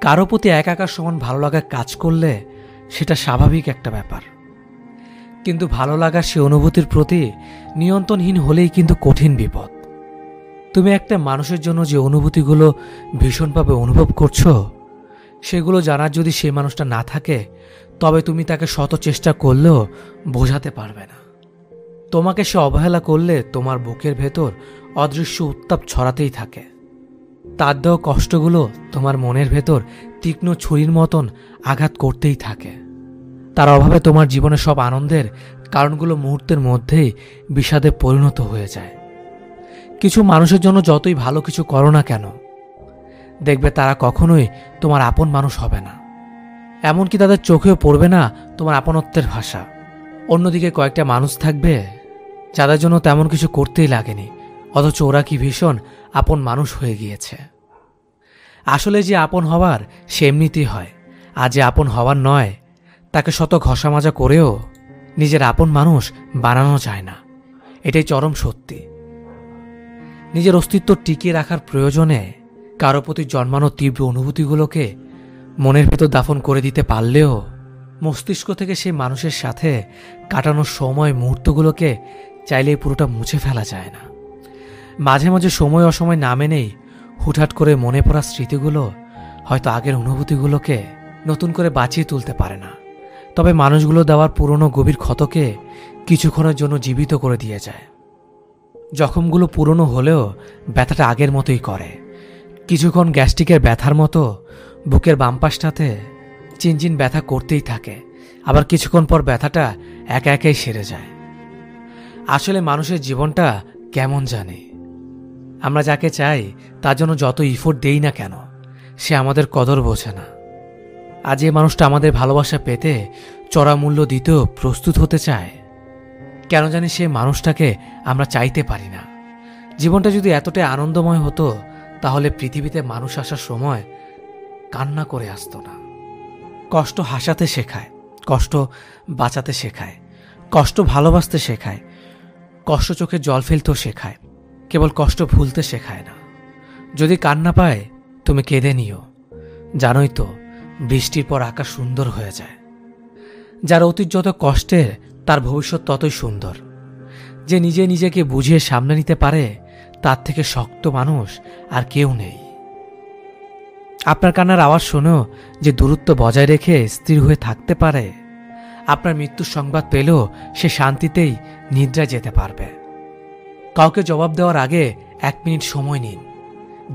কারো প্রতি একাকার সমান ভালো লাগা কাজ করলে সেটা স্বাভাবিক একটা ব্যাপার, কিন্তু ভালো লাগার সে অনুভূতির প্রতি নিয়ন্ত্রণহীন হলেই কিন্তু কঠিন বিপদ। তুমি একটা মানুষের জন্য যে অনুভূতিগুলো ভীষণভাবে অনুভব করছো সেগুলো জানার যদি সেই মানুষটা না থাকে তবে তুমি তাকে শত চেষ্টা করলেও বোঝাতে পারবে না। তোমাকে সে অবহেলা করলে তোমার বুকের ভেতর অদৃশ্য উত্তাপ ছড়াতেই থাকে। তার দেওয়া কষ্টগুলো তোমার মনের ভেতর তীক্ষ্ণ ছুরির মতন আঘাত করতেই থাকে। তার অভাবে তোমার জীবনে সব আনন্দের কারণগুলো মুহূর্তের মধ্যেই বিষাদে পরিণত হয়ে যায়। কিছু মানুষের জন্য যতই ভালো কিছু করো না কেন, দেখবে তারা কখনোই তোমার আপন মানুষ হবে না। এমনকি তাদের চোখেও পড়বে না তোমার আপনত্বের ভাষা। অন্যদিকে কয়েকটা মানুষ থাকবে যাদের জন্য তেমন কিছু করতেই লাগেনি, অথচ ওরা কি ভীষণ আপন মানুষ হয়ে গিয়েছে। আসলে যে আপন হওয়ার সে এমনিতেই হয়, আর যে আপন হওয়ার নয় তাকে শত ঘষা মাজা করেও নিজের আপন মানুষ বানানো যায় না। এটাই চরম সত্যি। নিজের অস্তিত্ব টিকিয়ে রাখার প্রয়োজনে কারো প্রতি জন্মানো তীব্র অনুভূতিগুলোকে মনের ভেতর দাফন করে দিতে পারলেও মস্তিষ্ক থেকে সেই মানুষের সাথে কাটানোর সময় মুহূর্তগুলোকে চাইলেই পুরোটা মুছে ফেলা যায় না। মাঝে মাঝে সময় অসময় না মেনেই হুটহাট করে মনে পড়া স্মৃতিগুলো হয়তো আগের অনুভূতিগুলোকে নতুন করে বাঁচিয়ে তুলতে পারে না, তবে মানুষগুলো দেওয়ার পুরনো গভীর ক্ষতকে কিছুক্ষণের জন্য জীবিত করে দিয়ে যায়। জখমগুলো পুরনো হলেও ব্যথাটা আগের মতোই করে। কিছুক্ষণ গ্যাস্ট্রিকের ব্যথার মতো বুকের বাম পাশটাতে চিনচিন ব্যথা করতেই থাকে, আবার কিছুক্ষণ পর ব্যথাটা একা একাই সেরে যায়। আসলে মানুষের জীবনটা কেমন জানে, আমরা যাকে চাই তার জন্য যত ইফোর্ট দেই না কেন সে আমাদের কদর বোঝে না। আজ যে মানুষটা আমাদের ভালোবাসা পেতে চড়া মূল্য দিতেও প্রস্তুত হতে চায় কেন জানি সেই মানুষটাকে আমরা চাইতে পারি না। জীবনটা যদি এতটাই আনন্দময় হতো তাহলে পৃথিবীতে মানুষ আসার সময় কান্না করে আসতো না। কষ্ট হাসাতে শেখায়, কষ্ট বাঁচাতে শেখায়, কষ্ট ভালোবাসতে শেখায়, কষ্ট চোখে জল ফেলতেও শেখায়, কেবল কষ্ট ভুলতে শেখায় না। যদি কান্না পায় তুমি কেঁদে নিও, জানোই তো বৃষ্টির পর আকাশ সুন্দর হয়ে যায়। যার অতীত যত কষ্টের তার ভবিষ্যৎ ততই সুন্দর। যে নিজে নিজেকে বুঝিয়ে সামনে নিতে পারে তার থেকে শক্ত মানুষ আর কেউ নেই। আপনার কান্নার আওয়াজ শুনেও যে দূরত্ব বজায় রেখে স্থির হয়ে থাকতে পারে, আপনার মৃত্যুর সংবাদ পেলেও সে শান্তিতেই নিদ্রায় যেতে পারবে। কাউকে জবাব দেওয়ার আগে 1 মিনিট সময় নিন,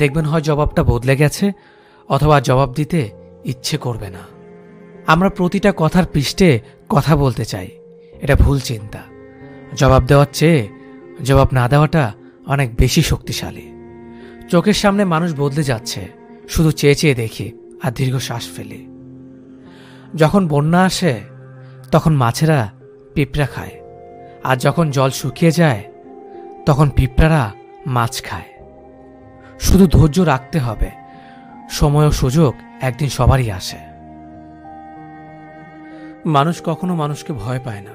দেখবেন হয় জবাবটা বদলে গেছে অথবা জবাব দিতে ইচ্ছে করবে না। আমরা প্রতিটা কথার পৃষ্ঠে কথা বলতে চাই, এটা ভুল চিন্তা। জবাব দেওয়ার চেয়ে জবাব না দেওয়াটা অনেক বেশি শক্তিশালী। চোখের সামনে মানুষ বদলে যাচ্ছে, শুধু চেয়ে চেয়ে দেখি আর দীর্ঘ শ্বাস ফেলি। যখন বন্যা আসে তখন মাছেরা পিঁপড়া খায়, আর যখন জল শুকিয়ে যায় তখন পিঁপড়ারা মাছ খায়। শুধু ধৈর্য রাখতে হবে, সময় ও সুযোগ একদিন সবারই আসে। মানুষ কখনো মানুষকে ভয় পায় না,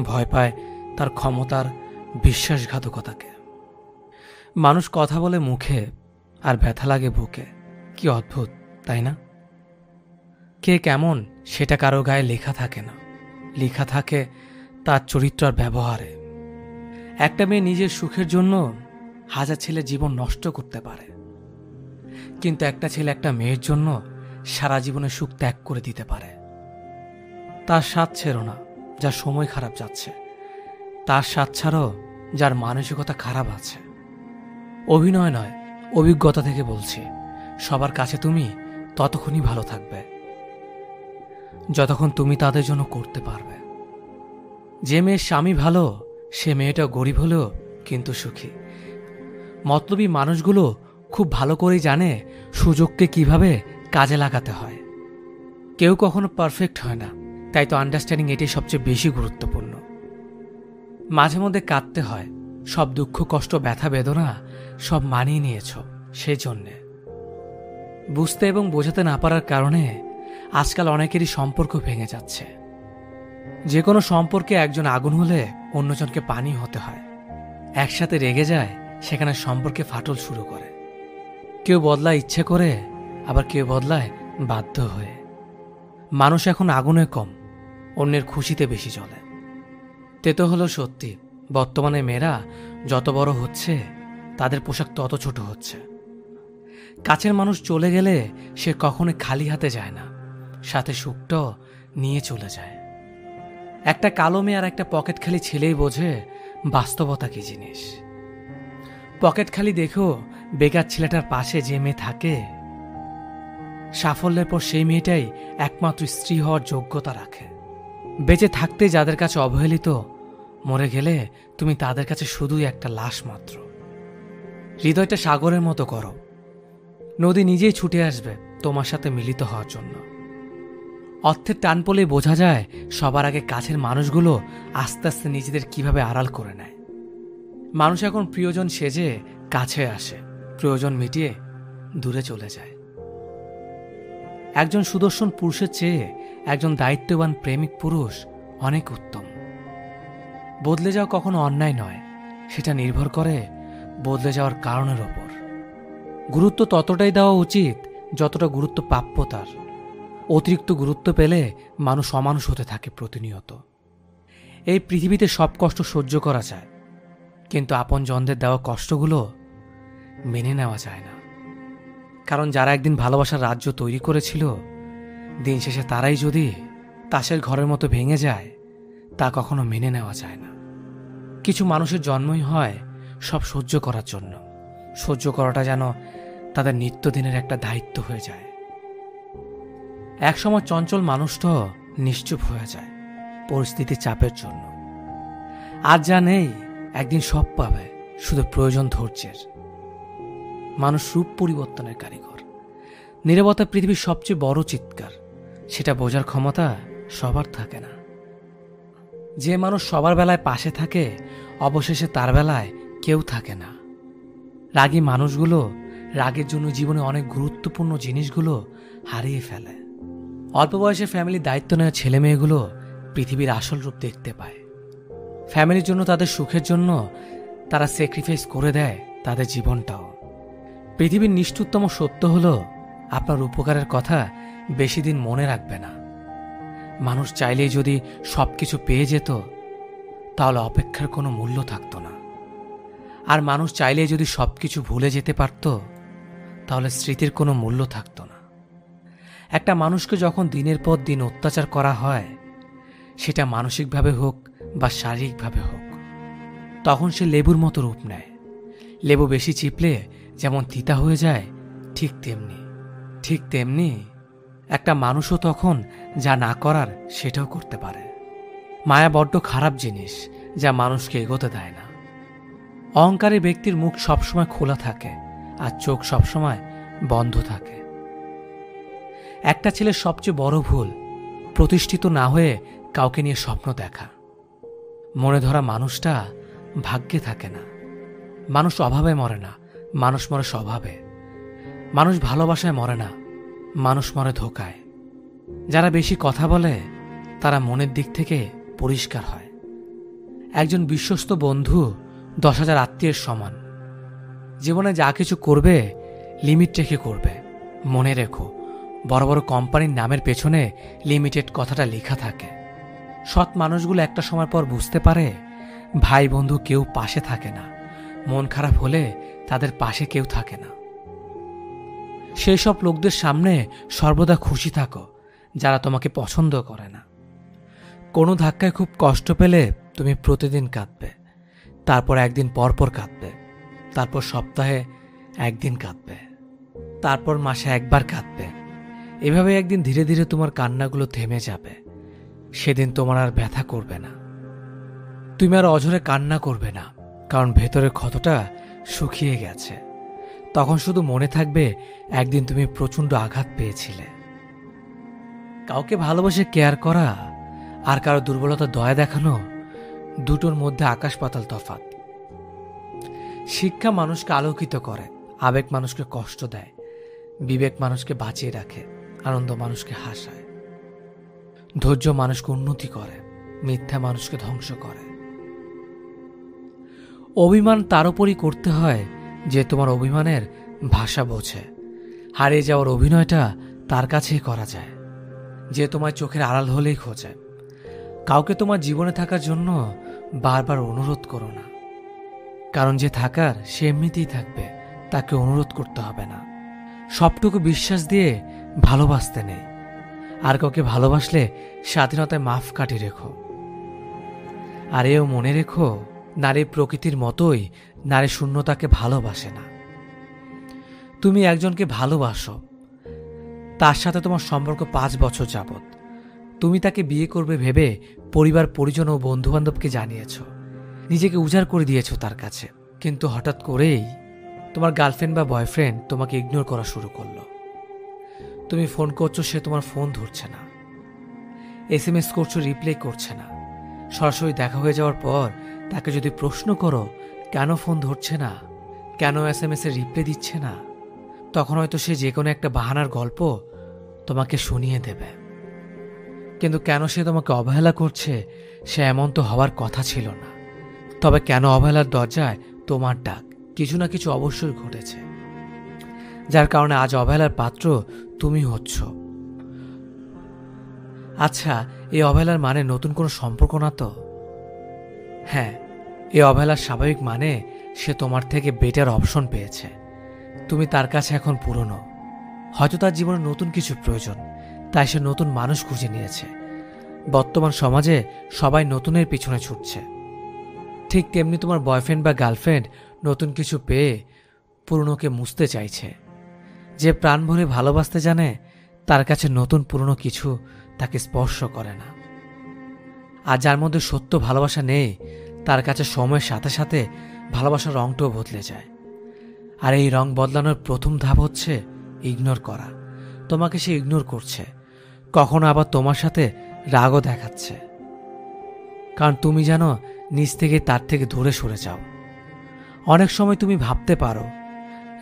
ভয় পায় তার ক্ষমতার বিশ্বাসঘাতকতাকে। মানুষ কথা বলে মুখে আর ব্যথা লাগে বুকে। কি অদ্ভুত, তাই না? কে কেমন সেটা কারো গায়ে লেখা থাকে না, লেখা থাকে তার চরিত্র আর ব্যবহারে। একটা মেয়ে নিজের সুখের জন্য 1000 ছেলে জীবন নষ্ট করতে পারে, কিন্তু একটা ছেলে একটা মেয়ের জন্য সারা জীবনের সুখ ত্যাগ করে দিতে পারে। তার স্বাদ ছেড়ো না যার সময় খারাপ যাচ্ছে, তার স্বাদ ছাড়ো যার মানসিকতা খারাপ আছে। অভিনয় নয়, অভিজ্ঞতা থেকে বলছি, সবার কাছে তুমি ততক্ষণই ভালো থাকবে যতক্ষণ তুমি তাদের জন্য করতে পারবে। যে মেয়ের স্বামী ভালো সে মেয়েটা গরিব হলেও কিন্তু সুখী। মতলবী মানুষগুলো খুব ভালো করেই জানে সুযোগকে কিভাবে কাজে লাগাতে হয়। কেউ কখনো পারফেক্ট হয় না, তাই তো আন্ডারস্ট্যান্ডিং এটাই সবচেয়ে বেশি গুরুত্বপূর্ণ। মাঝে মধ্যে কাঁদতে হয়, সব দুঃখ কষ্ট ব্যথা বেদনা সব মানিয়ে নিয়েছ সেই জন্যে। বুঝতে এবং বোঝাতে না পারার কারণে আজকাল অনেকেরই সম্পর্ক ভেঙে যাচ্ছে। যে কোনো সম্পর্কে একজন আগুন হলে অন্যজনকে পানি হতে হয়। একসাথে রেগে যায়, সেখানে সম্পর্কে ফাটল শুরু করে। কেউ বদলায় ইচ্ছে করে, আবার কেউ বদলায় বাধ্য হয়ে। মানুষ এখন আগুনে কম, অন্যের খুশিতে বেশি চলে। তেতো হলো সত্যি, বর্তমানে মেয়েরা যত বড় হচ্ছে তাদের পোশাক তত ছোট হচ্ছে। কাছের মানুষ চলে গেলে সে কখনোই খালি হাতে যায় না, সাথে সুখটাও নিয়ে চলে যায়। একটা কালো মেয়ে আর একটা পকেট খালি ছেলেই বোঝে বাস্তবতা কি জিনিস। পকেট খালি দেখো বেকার ছেলেটার পাশে যে মেয়ে থাকে, সাফল্যের পর সেই মেয়েটাই একমাত্র স্ত্রী হওয়ার যোগ্যতা রাখে। বেঁচে থাকতে যাদের কাছে অবহেলিত, মরে গেলে তুমি তাদের কাছে শুধুই একটা লাশ মাত্র। হৃদয়টা সাগরের মতো করো, নদী নিজেই ছুটে আসবে তোমার সাথে মিলিত হওয়ার জন্য। অর্থের টান পড়লেই বোঝা যায় সবার আগে কাছের মানুষগুলো আস্তে আস্তে নিজেদের কিভাবে আড়াল করে নেয়। মানুষ এখন প্রিয়জন সেজে কাছে আসে, প্রয়োজন মিটিয়ে দূরে চলে যায়। একজন সুদর্শন পুরুষের চেয়ে একজন দায়িত্ববান প্রেমিক পুরুষ অনেক উত্তম। বদলে যাওয়া কখনো অন্যায় নয়, সেটা নির্ভর করে বদলে যাওয়ার কারণের ওপর। গুরুত্ব ততটাই দেওয়া উচিত যতটা গুরুত্ব প্রাপ্য তার। অতিরিক্ত গুরুত্ব পেলে মানুষ অমানুষ হতে থাকে প্রতিনিয়ত। এই পৃথিবীতে সব কষ্ট সহ্য করা যায়, কিন্তু আপনজনদের দেওয়া কষ্টগুলো মেনে নেওয়া যায় না। কারণ যারা একদিন ভালোবাসার রাজ্য তৈরি করেছিল, দিন শেষে তারাই যদি তাসের ঘরের মতো ভেঙে যায়, তা কখনো মেনে নেওয়া যায় না। কিছু মানুষের জন্মই হয় সব সহ্য করার জন্য। সহ্য করাটা যেন তাদের নিত্যদিনের একটা দায়িত্ব হয়ে যায়। একসময় চঞ্চল মানুষটাও নিশ্চুপ হয়ে যায় পরিস্থিতির চাপের জন্য। আজ যা নেই একদিন সব পাবে, শুধু প্রয়োজন ধৈর্যের। মানুষ রূপ পরিবর্তনের কারিগর। নীরবতা পৃথিবীর সবচেয়ে বড় চিৎকার, সেটা বোঝার ক্ষমতা সবার থাকে না। যে মানুষ সবার বেলায় পাশে থাকে অবশেষে তার বেলায় কেউ থাকে না। রাগী মানুষগুলো রাগের জন্য জীবনে অনেক গুরুত্বপূর্ণ জিনিসগুলো হারিয়ে ফেলে। অল্প বয়সে ফ্যামিলির দায়িত্ব নেওয়া ছেলে মেয়েগুলো পৃথিবীর আসল রূপ দেখতে পায়। ফ্যামিলির জন্য, তাদের সুখের জন্য তারা স্যাক্রিফাইস করে দেয় তাদের জীবনটাও। পৃথিবীর নিষ্ঠুরতম সত্য হলো, আপনার উপকারের কথা বেশি দিন মনে রাখবে না। মানুষ চাইলেই যদি সবকিছু পেয়ে যেত তাহলে অপেক্ষার কোনো মূল্য থাকতো না। আর মানুষ চাইলেই যদি সবকিছু ভুলে যেতে পারত তাহলে স্মৃতির কোনো মূল্য থাকতো না। একটা মানুষকে যখন দিনের পর দিন অত্যাচার করা হয়, সেটা মানসিকভাবে হোক বা শারীরিকভাবে হোক, তখন সে লেবুর মতো রূপ নেয়। লেবু বেশি চিপলে যেমন তিতা হয়ে যায়, ঠিক তেমনি একটা মানুষও তখন যা না করার সেটাও করতে পারে। মায়া বড্ড খারাপ জিনিস, যা মানুষকে এগোতে দেয় না। অহংকারী ব্যক্তির মুখ সবসময় খোলা থাকে আর চোখ সবসময় বন্ধ থাকে। একটা ছেলের সবচেয়ে বড় ভুল প্রতিষ্ঠিত না হয়ে কাউকে নিয়ে স্বপ্ন দেখা। মনে ধরা মানুষটা ভাগ্যে থাকে না। মানুষ অভাবে মরে না, মানুষ মরে স্বভাবে। মানুষ ভালোবাসায় মরে না, মানুষ মরে ধোঁকায়। যারা বেশি কথা বলে তারা মনের দিক থেকে পরিষ্কার হয়। একজন বিশ্বস্ত বন্ধু 10,000 আত্মীয়ের সমান। জীবনে যা কিছু করবে লিমিট রেখে করবে। মনে রেখো, বড় বড় কোম্পানির নামের পেছনে লিমিটেড কথাটা লেখা থাকে। সৎ মানুষগুলো একটা সময় পর বুঝতে পারে ভাই বন্ধু কেউ পাশে থাকে না। মন খারাপ হলে তাদের পাশে কেউ থাকে না। সেই সব লোকদের সামনে সর্বদা খুশি থাকো যারা তোমাকে পছন্দ করে না। কোনো ধাক্কায় খুব কষ্ট পেলে তুমি প্রতিদিন কাঁদবে, তারপর একদিন পর পর কাঁদবে, তারপর সপ্তাহে একদিন কাঁদবে, তারপর মাসে একবার কাঁদবে। এভাবে একদিন ধীরে ধীরে তোমার কান্নাগুলো থেমে যাবে। সেদিন তোমার আর ব্যথা করবে না। তুমি আর অঝরে কান্না করবে না, কারণ ভেতরের ক্ষতটা শুকিয়ে গেছে। তখন শুধু মনে থাকবে একদিন তুমি প্রচণ্ড আঘাত পেয়েছিলে। কাউকে ভালোবাসে কেয়ার করা আর কারো দুর্বলতা দয়া দেখানো, দুটোর মধ্যে আকাশ পাতাল তফাৎ। শিক্ষা মানুষকে আলোকিত করে, আবেগ মানুষকে কষ্ট দেয়, বিবেক মানুষকে বাঁচিয়ে রাখে, আনন্দ মানুষকে হাসায়, ধৈর্য মানুষকে উন্নতি করে, মিথ্যা মানুষকে ধ্বংস করে। অভিমান তার উপরই করতে হয় যে তোমার অভিমানের ভাষা বোঝে। হারিয়ে যাওয়ার অভিনয়টা তার কাছেই করা যায় যে তোমার চোখের আড়াল হলেই খোঁজে। কাউকে তোমার জীবনে থাকার জন্য বারবার অনুরোধ করো না, কারণ যে থাকার সে এমনিতেই থাকবে, তাকে অনুরোধ করতে হবে না। সবটুকু বিশ্বাস দিয়ে ভালোবাসতে নেই। আর কাউকে ভালোবাসলে স্বাধীনতায় মাফ কাটি রেখো। আর এও মনে রেখো, নারী প্রকৃতির মতোই নারী শূন্যতাকে ভালোবাসে না। তুমি একজনকে ভালোবাসো, তার সাথে তোমার সম্পর্ক 5 বছর যাবত। তুমি তাকে বিয়ে করবে ভেবে পরিবার পরিজন ও বন্ধুবান্ধবকে জানিয়েছ, নিজেকে উজাড় করে দিয়েছ তার কাছে। কিন্তু হঠাৎ করেই তোমার গার্লফ্রেন্ড বা বয়ফ্রেন্ড তোমাকে ইগনোর করা শুরু করলো। তুমি ফোন করছো, সে তোমার ফোন ধরছে না। SMS করছো, রিপ্লাই করছে না। সরাসরি দেখা হয়ে যাওয়ার পর তাকে যদি প্রশ্ন করো কেন ফোন ধরছে না, কেন SMS এর রিপ্লাই দিচ্ছে না, তখন হয়তো সে যে কোনো একটা বাহানার গল্প তোমাকে শুনিয়ে দেবে। কিন্তু কেন সে তোমাকে অবহেলা করছে, সে এমন তো হওয়ার কথা ছিল না। তবে কেন অবহেলার দরজায় তোমার ডাক? কিছু না কিছু অবশ্যই ঘটেছে, যার কারণে আজ অবহেলার পাত্র তুমি হচ্ছ। আচ্ছা, এই অবহেলার মানে নতুন কোনো সম্পর্ক না তো? হ্যাঁ, এই অবহেলার স্বাভাবিক মানে সে তোমার থেকে বেটার অপশন পেয়েছে। তুমি তার কাছে এখন পুরনো। হয়তো তার জীবনে নতুন কিছু প্রয়োজন, তাই সে নতুন মানুষ খুঁজে নিয়েছে। বর্তমান সমাজে সবাই নতুনের পিছনে ছুটছে। ঠিক তেমনি তোমার বয়ফ্রেন্ড বা গার্লফ্রেন্ড নতুন কিছু পেয়ে পুরনোকে মুছতে চাইছে। যে প্রাণ ভরে ভালোবাসতে জানে তার কাছে নতুন পুরনো কিছু তাকে স্পর্শ করে না। আর যার মধ্যে সত্য ভালোবাসা নেই, তার কাছে সময়ের সাথে সাথে ভালোবাসার রংটাও বদলে যায়। আর এই রং বদলানোর প্রথম ধাপ হচ্ছে ইগনোর করা। তোমাকে সে ইগনোর করছে, কখনো আবার তোমার সাথে রাগও দেখাচ্ছে। কারণ তুমি যেন নিজ থেকে তার থেকে দূরে সরে যাও। অনেক সময় তুমি ভাবতে পারো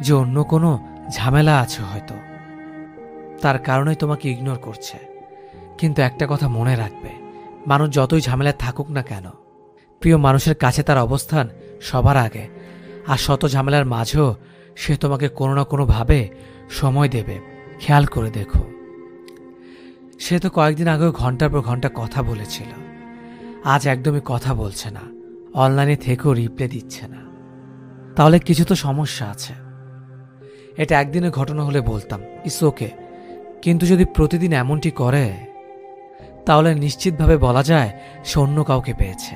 যে অন্য কোনো ঝামেলা আছে হয়তো, তার কারণেই তোমাকে ইগনোর করছে। কিন্তু একটা কথা মনে রাখবে, মানুষ যতই ঝামেলায় থাকুক না কেন, প্রিয় মানুষের কাছে তার অবস্থান সবার আগে। আর শত ঝামেলার মাঝেও সে তোমাকে কোনো না কোনোভাবে সময় দেবে। খেয়াল করে দেখো, সে তো কয়েকদিন আগেও ঘন্টার পর ঘন্টা কথা বলেছিল, আজ একদমই কথা বলছে না, অনলাইনে থেকেও রিপ্লাই দিচ্ছে না। তাহলে কিছু তো সমস্যা আছে। এটা একদিনের ঘটনা হলে বলতাম ইটস ওকে, কিন্তু যদি প্রতিদিন এমনটি করে তাহলে নিশ্চিতভাবে বলা যায় সে অন্য কাউকে পেয়েছে।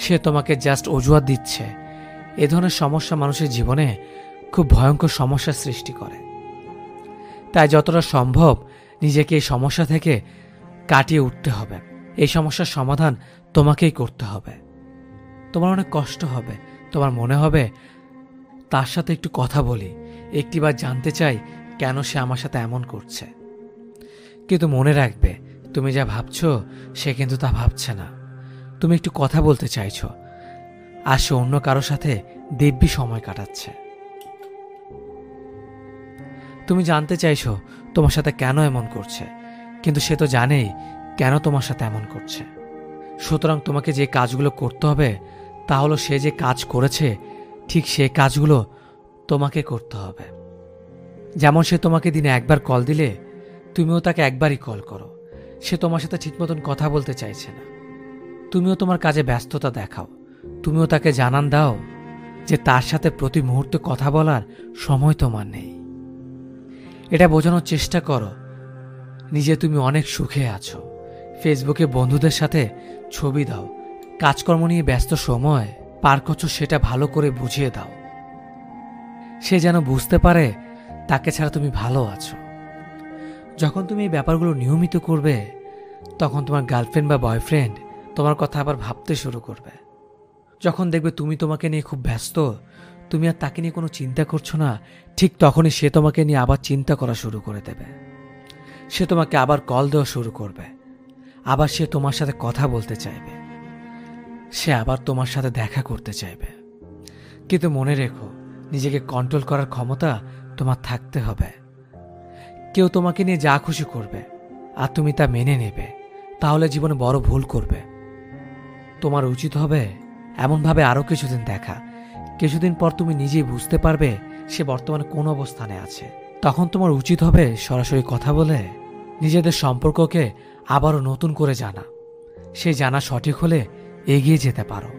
সে তোমাকে জাস্ট অজুহাত দিচ্ছে। এ ধরনের সমস্যা মানুষের জীবনে খুব ভয়ঙ্কর সমস্যার সৃষ্টি করে। তাই যতটা সম্ভব নিজেকে এই সমস্যা থেকে কাটিয়ে উঠতে হবে। এই সমস্যার সমাধান তোমাকেই করতে হবে। তোমার অনেক কষ্ট হবে, তোমার মনে হবে তার সাথে একটু কথা বলি, একটিবার জানতে চাই কেন সে আমার সাথে এমন করছে। কিন্তু মনে রাখবে, তুমি যা ভাবছো সে কিন্তু তা ভাবছে না। তুমি একটু কথা বলতে চাইছো, আর সে অন্য কারোর সাথে দিব্যি সময় কাটাচ্ছে। তুমি জানতে চাইছো তোমার সাথে কেন এমন করছে, কিন্তু সে তো জানেই কেন তোমার সাথে এমন করছে। সুতরাং তোমাকে যে কাজগুলো করতে হবে তা হলো সে যে কাজ করেছে ঠিক সে কাজগুলো তোমাকে করতে হবে। যেমন সে তোমাকে দিনে একবার কল দিলে তুমিও তাকে একবারই কল করো। সে তোমার সাথে ঠিক মতন কথা বলতে চাইছে না, তুমিও তোমার কাজে ব্যস্ততা দেখাও। তুমিও তাকে জানান দাও যে তার সাথে প্রতি মুহূর্তে কথা বলার সময় তোমার নেই। এটা বোঝানোর চেষ্টা করো নিজে তুমি অনেক সুখে আছো। ফেসবুকে বন্ধুদের সাথে ছবি দাও, কাজকর্ম নিয়ে ব্যস্ত সময় পার করছো সেটা ভালো করে বুঝিয়ে দাও। সে যেন বুঝতে পারে তাকে ছাড়া তুমি ভালো আছো। যখন তুমি এই ব্যাপারগুলো নিয়মিত করবে তখন তোমার গার্লফ্রেন্ড বা বয়ফ্রেন্ড তোমার কথা আবার ভাবতে শুরু করবে। যখন দেখবে তুমি তোমাকে নিয়ে খুব ব্যস্ত, তুমি আর তাকে নিয়ে কোনো চিন্তা করছো না, ঠিক তখনই সে তোমাকে নিয়ে আবার চিন্তা করা শুরু করে দেবে। সে তোমাকে আবার কল দেওয়া শুরু করবে, আবার সে তোমার সাথে কথা বলতে চাইবে, সে আবার তোমার সাথে দেখা করতে চাইবে। কিন্তু মনে রেখো, নিজেকে কন্ট্রোল করার ক্ষমতা তোমার থাকতে হবে। কেউ তোমাকে নিয়ে যা খুশি করবে আর তুমি তা মেনে নেবে, তাহলে জীবনে বড় ভুল করবে। তোমার উচিত হবে এমনভাবে আরও কিছুদিন দেখা। কিছুদিন পর তুমি নিজেই বুঝতে পারবে সে বর্তমানে কোন অবস্থানে আছে। তখন তোমার উচিত হবে সরাসরি কথা বলে নিজেদের সম্পর্ককে আবারও নতুন করে জানা। সেই জানা সঠিক হলে এগিয়ে যেতে পারো।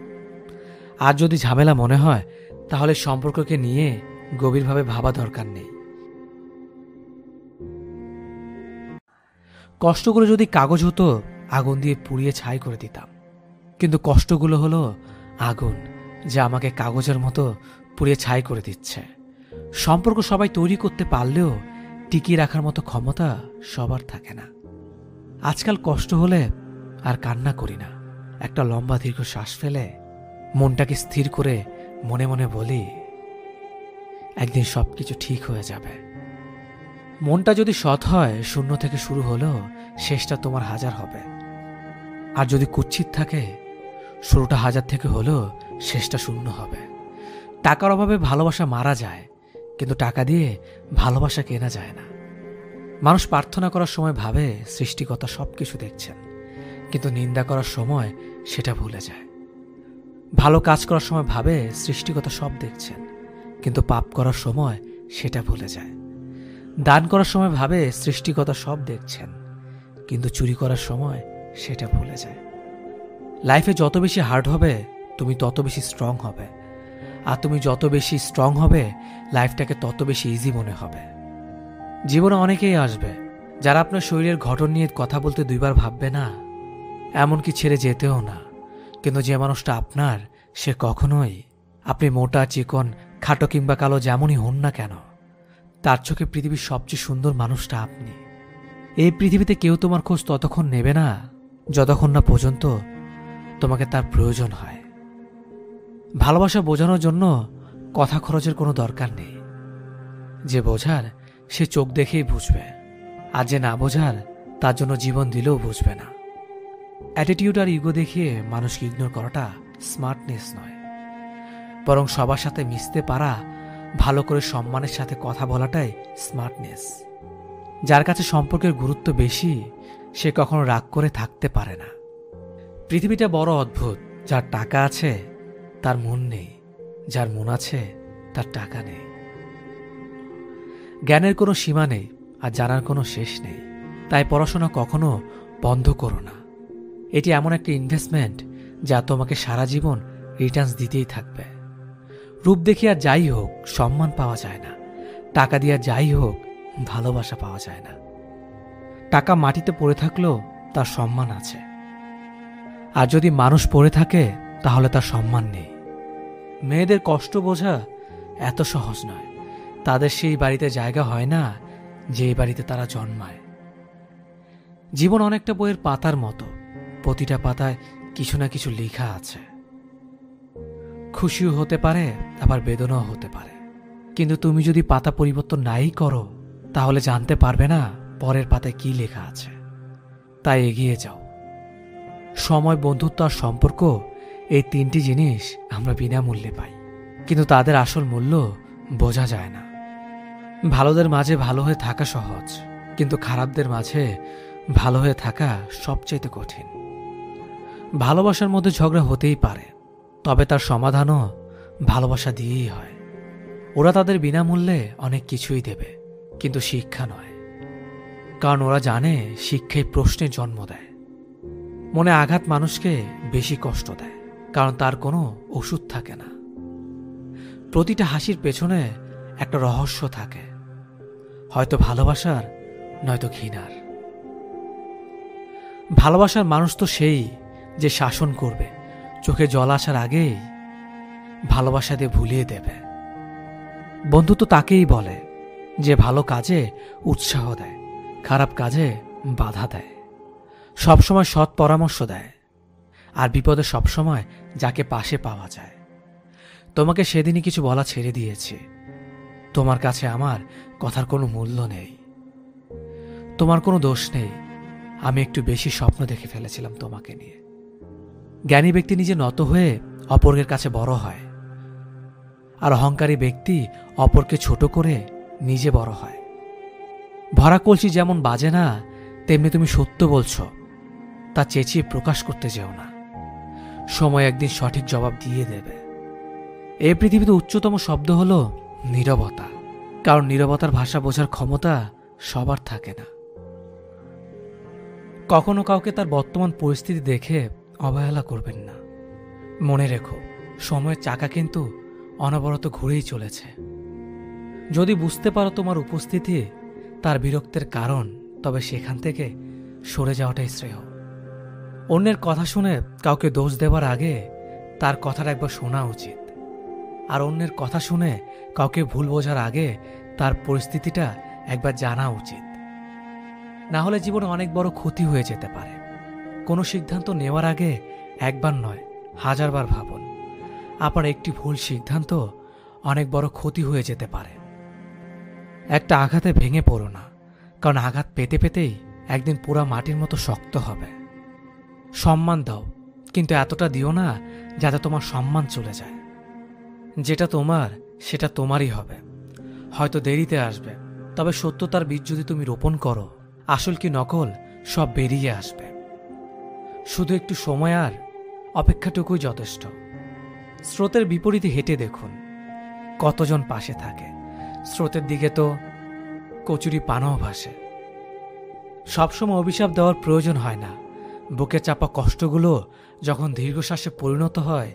আর যদি ঝামেলা মনে হয় তাহলে সম্পর্ককে নিয়ে গভীরভাবে ভাবা দরকার নেই। কষ্টগুলো যদি কাগজ হতো আগুন দিয়ে পুড়িয়ে ছাই করে দিতাম, কিন্তু কষ্টগুলো হলো আগুন যা আমাকে কাগজের মতো পুড়িয়ে ছাই করে দিচ্ছে। সম্পর্ক সবাই তৈরি করতে পারলেও টিকিয়ে রাখার মতো ক্ষমতা সবার থাকে না। আজকাল কষ্ট হলে আর কান্না করি না, একটা লম্বা দীর্ঘ শ্বাস ফেলে মনটাকে স্থির করে মনে মনে বলি একদিন সবকিছু ঠিক হয়ে যাবে। মনটা যদি সৎ হয়, শূন্য থেকে শুরু হলেও শেষটা তোমার হাজার হবে। আর যদি কুৎসিত থাকে, শুরুটা হাজার থেকে হলেও শেষটা শূন্য হবে। টাকার অভাবে ভালোবাসা মারা যায়, কিন্তু টাকা দিয়ে ভালোবাসা কেনা যায় না। মানুষ প্রার্থনা করার সময় ভাবে সৃষ্টিকর্তা সবকিছু দেখছেন, কিন্তু নিন্দা করার সময় সেটা ভুলে যায়। ভালো কাজ করার সময় ভাবে সৃষ্টিকর্তা সব দেখছেন, কিন্তু পাপ করার সময় সেটা ভুলে যায়। দান করার সময় ভাবে সৃষ্টিকর্তা সব দেখছেন, কিন্তু চুরি করার সময় সেটা ভুলে যায়। লাইফে যত বেশি হার্ড হবে তুমি তত বেশি স্ট্রং হবে, আর তুমি যত বেশি স্ট্রং হবে লাইফটাকে তত বেশি ইজি মনে হবে। জীবনে অনেকেই আসবে যারা আপনার শরীরের গঠন নিয়ে কথা বলতে দুইবার ভাববে না, এমনকি ছেড়ে যেতেও না। কিন্তু যে মানুষটা আপনার, সে কখনোই, আপনি মোটা চিকন খাটো কিংবা কালো যেমনই হন না কেন, তার চোখে পৃথিবীর সবচেয়ে সুন্দর মানুষটা আপনি। এই পৃথিবীতে কেউ তোমার খোঁজ ততক্ষণ নেবে না যতক্ষণ না পর্যন্ত তোমাকে তার প্রয়োজন হয়। ভালোবাসা বোঝানোর জন্য কথা খরচের কোনো দরকার নেই। যে বোঝার সে চোখ দেখেই বুঝবে, আর যে না বোঝার তার জন্য জীবন দিলেও বুঝবে না। অ্যাটিটিউড আর ইগো দেখিয়ে মানুষকে ইগনোর করাটা স্মার্টনেস নয়, বরং সবার সাথে মিশতে পারা, ভালো করে সম্মানের সাথে কথা বলাটাই স্মার্টনেস। যার কাছে সম্পর্কের গুরুত্ব বেশি, সে কখনো রাগ করে থাকতে পারে না। পৃথিবীটা বড় অদ্ভুত। যার টাকা আছে তার মন নেই, যার মন আছে তার টাকা নেই। জ্ঞানের কোনো সীমা নেই আর জানার কোনো শেষ নেই। তাই পড়াশোনা কখনো বন্ধ করো না। এটি এমন একটা ইনভেস্টমেন্ট যা তোমাকে সারা জীবন রিটার্নস দিতেই থাকবে। রূপ দেখিয়ে আর যাই হোক সম্মান পাওয়া যায় না, টাকা দিয়ে যাই হোক ভালোবাসা পাওয়া যায় না। টাকা মাটিতে পড়ে থাকলেও তার সম্মান আছে, আর যদি মানুষ পড়ে থাকে তাহলে তার সম্মান নেই। মেয়েদের কষ্ট বোঝা এত সহজ নয়। তাদের সেই বাড়িতে জায়গা হয় না যে বাড়িতে তারা জন্মায়। জীবন অনেকটা বইয়ের পাতার মতো, প্রতিটা পাতায় কিছু না কিছু লেখা আছে। খুশিও হতে পারে, আবার বেদনাও হতে পারে। কিন্তু তুমি যদি পাতা পরিবর্তন নাই করো, তাহলে জানতে পারবে না পরের পাতায় কি লেখা আছে। তাই এগিয়ে যাও। সময়, বন্ধুত্ব আর সম্পর্ক, এই তিনটি জিনিস আমরা বিনামূল্যে পাই, কিন্তু তাদের আসল মূল্য বোঝা যায় না। ভালোদের মাঝে ভালো হয়ে থাকা সহজ, কিন্তু খারাপদের মাঝে ভালো হয়ে থাকা সবচেয়ে কঠিন। ভালোবাসার মধ্যে ঝগড়া হতেই পারে, তবে তার সমাধানও ভালোবাসা দিয়েই হয়। ওরা তাদের বিনামূল্যে অনেক কিছুই দেবে, কিন্তু শিক্ষা নয়। কারণ ওরা জানে শিক্ষাই প্রশ্নের জন্ম দেয়। মনে আঘাত মানুষকে বেশি কষ্ট দেয়, কারণ তার কোনো ওষুধ থাকে না। প্রতিটা হাসির পেছনে একটা রহস্য থাকে, হয়তো ভালোবাসার, নয়তো ঘৃণার। ভালোবাসার মানুষ তো সেই যে শাসন করবে, চোখে জল আসার আগেই ভালোবাসা দিয়ে ভুলিয়ে দেবে। বন্ধুত্ব তাকেই বলে যে ভালো কাজে উৎসাহ দেয়, খারাপ কাজে বাধা দেয়, সবসময় সৎ পরামর্শ দেয়, আর বিপদে সবসময় যাকে পাশে পাওয়া যায়। তোমাকে সেদিনই কিছু বলা ছেড়ে দিয়েছি। তোমার কাছে আমার কথার কোনো মূল্য নেই। তোমার কোনো দোষ নেই, আমি একটু বেশি স্বপ্ন দেখে ফেলেছিলাম তোমাকে নিয়ে। জ্ঞানী ব্যক্তি নিজে নত হয়ে অপরের কাছে বড় হয়, আর অহংকারী ব্যক্তি অপরকে ছোট করে নিজে বড় হয়। ভরা কলসি যেমন বাজে না, তেমনি তুমি সত্য বলছ তা চেঁচিয়ে প্রকাশ করতে যেও না। সময় একদিন সঠিক জবাব দিয়ে দেবে। এই পৃথিবীতে উচ্চতম শব্দ হলো নীরবতা, কারণ নীরবতার ভাষা বোঝার ক্ষমতা সবার থাকে না। কখনো কাউকে তার বর্তমান পরিস্থিতি দেখে অবহেলা করবেন না। মনে রেখো, সময়ের চাকা কিন্তু অনবরত ঘুরেই চলেছে। যদি বুঝতে পারো তোমার উপস্থিতি তার বিরক্তের কারণ, তবে সেখান থেকে সরে যাওয়াটাই শ্রেয়। অন্যের কথা শুনে কাউকে দোষ দেওয়ার আগে তার কথাটা একবার শোনা উচিত, আর অন্যের কথা শুনে কাউকে ভুল বোঝার আগে তার পরিস্থিতিটা একবার জানা উচিত। না হলে জীবনে অনেক বড় ক্ষতি হয়ে যেতে পারে। কোনো সিদ্ধান্ত নেওয়ার আগে একবার নয়, হাজারবার ভাবুন। আপনার একটি ভুল সিদ্ধান্ত অনেক বড় ক্ষতি হয়ে যেতে পারে। একটা আঘাতে ভেঙে পড়ো না, কারণ আঘাত পেতে পেতেই একদিন পুরা মাটির মতো শক্ত হবে। সম্মান দাও, কিন্তু এতটা দিও না যাতে তোমার সম্মান চলে যায়। যেটা তোমার সেটা তোমারই হবে, হয়তো দেরিতে আসবে, তবে সত্যতার বীজ যদি তুমি রোপণ করো, আসল কি নকল সব বেরিয়ে আসবে। শুধু একটু সময় আর অপেক্ষাটুকুই যথেষ্ট। স্রোতের বিপরীতে হেঁটে দেখুন কতজন পাশে থাকে। স্রোতের দিকে তো কচুরি পানাও ভাসে। সবসময় অভিশাপ দেওয়ার প্রয়োজন হয় না। বুকে চাপা কষ্টগুলো যখন দীর্ঘশ্বাসে পরিণত হয়,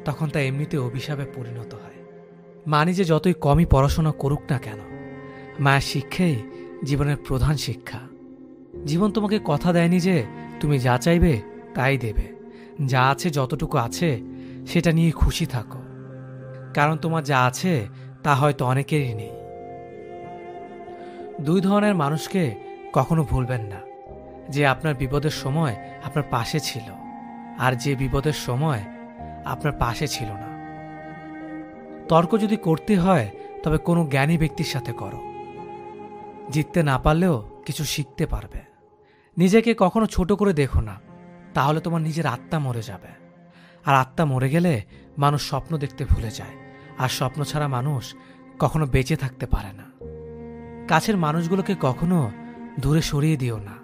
তখন তা এমনিতে অভিশাপে পরিণত হয়। মানি যে যতই কমই পড়াশোনা করুক না কেন, মায়ের শিক্ষাই জীবনের প্রধান শিক্ষা। জীবন তোমাকে কথা দেয়নি যে তুমি যা চাইবে তাই দেবে। যা আছে, যতটুকু আছে সেটা নিয়ে খুশি থাকো, কারণ তোমার যা আছে তা হয়তো অনেকেরই নেই। দুই ধরনের মানুষকে কখনো ভুলবেন না, যে আপনার বিপদের সময় আপনার পাশে ছিল, আর যে বিপদের সময় আপনার পাশে ছিল না। তর্ক যদি করতে হয় তবে কোনো জ্ঞানী ব্যক্তির সাথে করো। জিততে না পারলেও কিছু শিখতে পারবে। নিজেকে কখনো ছোট করে দেখো না, তাহলে তোমার নিজের আত্মা মরে যাবে। আর আত্মা মরে গেলে মানুষ স্বপ্ন দেখতে ভুলে যায়, আর স্বপ্ন ছাড়া মানুষ কখনো বেঁচে থাকতে পারে না। কাছের মানুষগুলোকে কখনো দূরে সরিয়ে দিও না।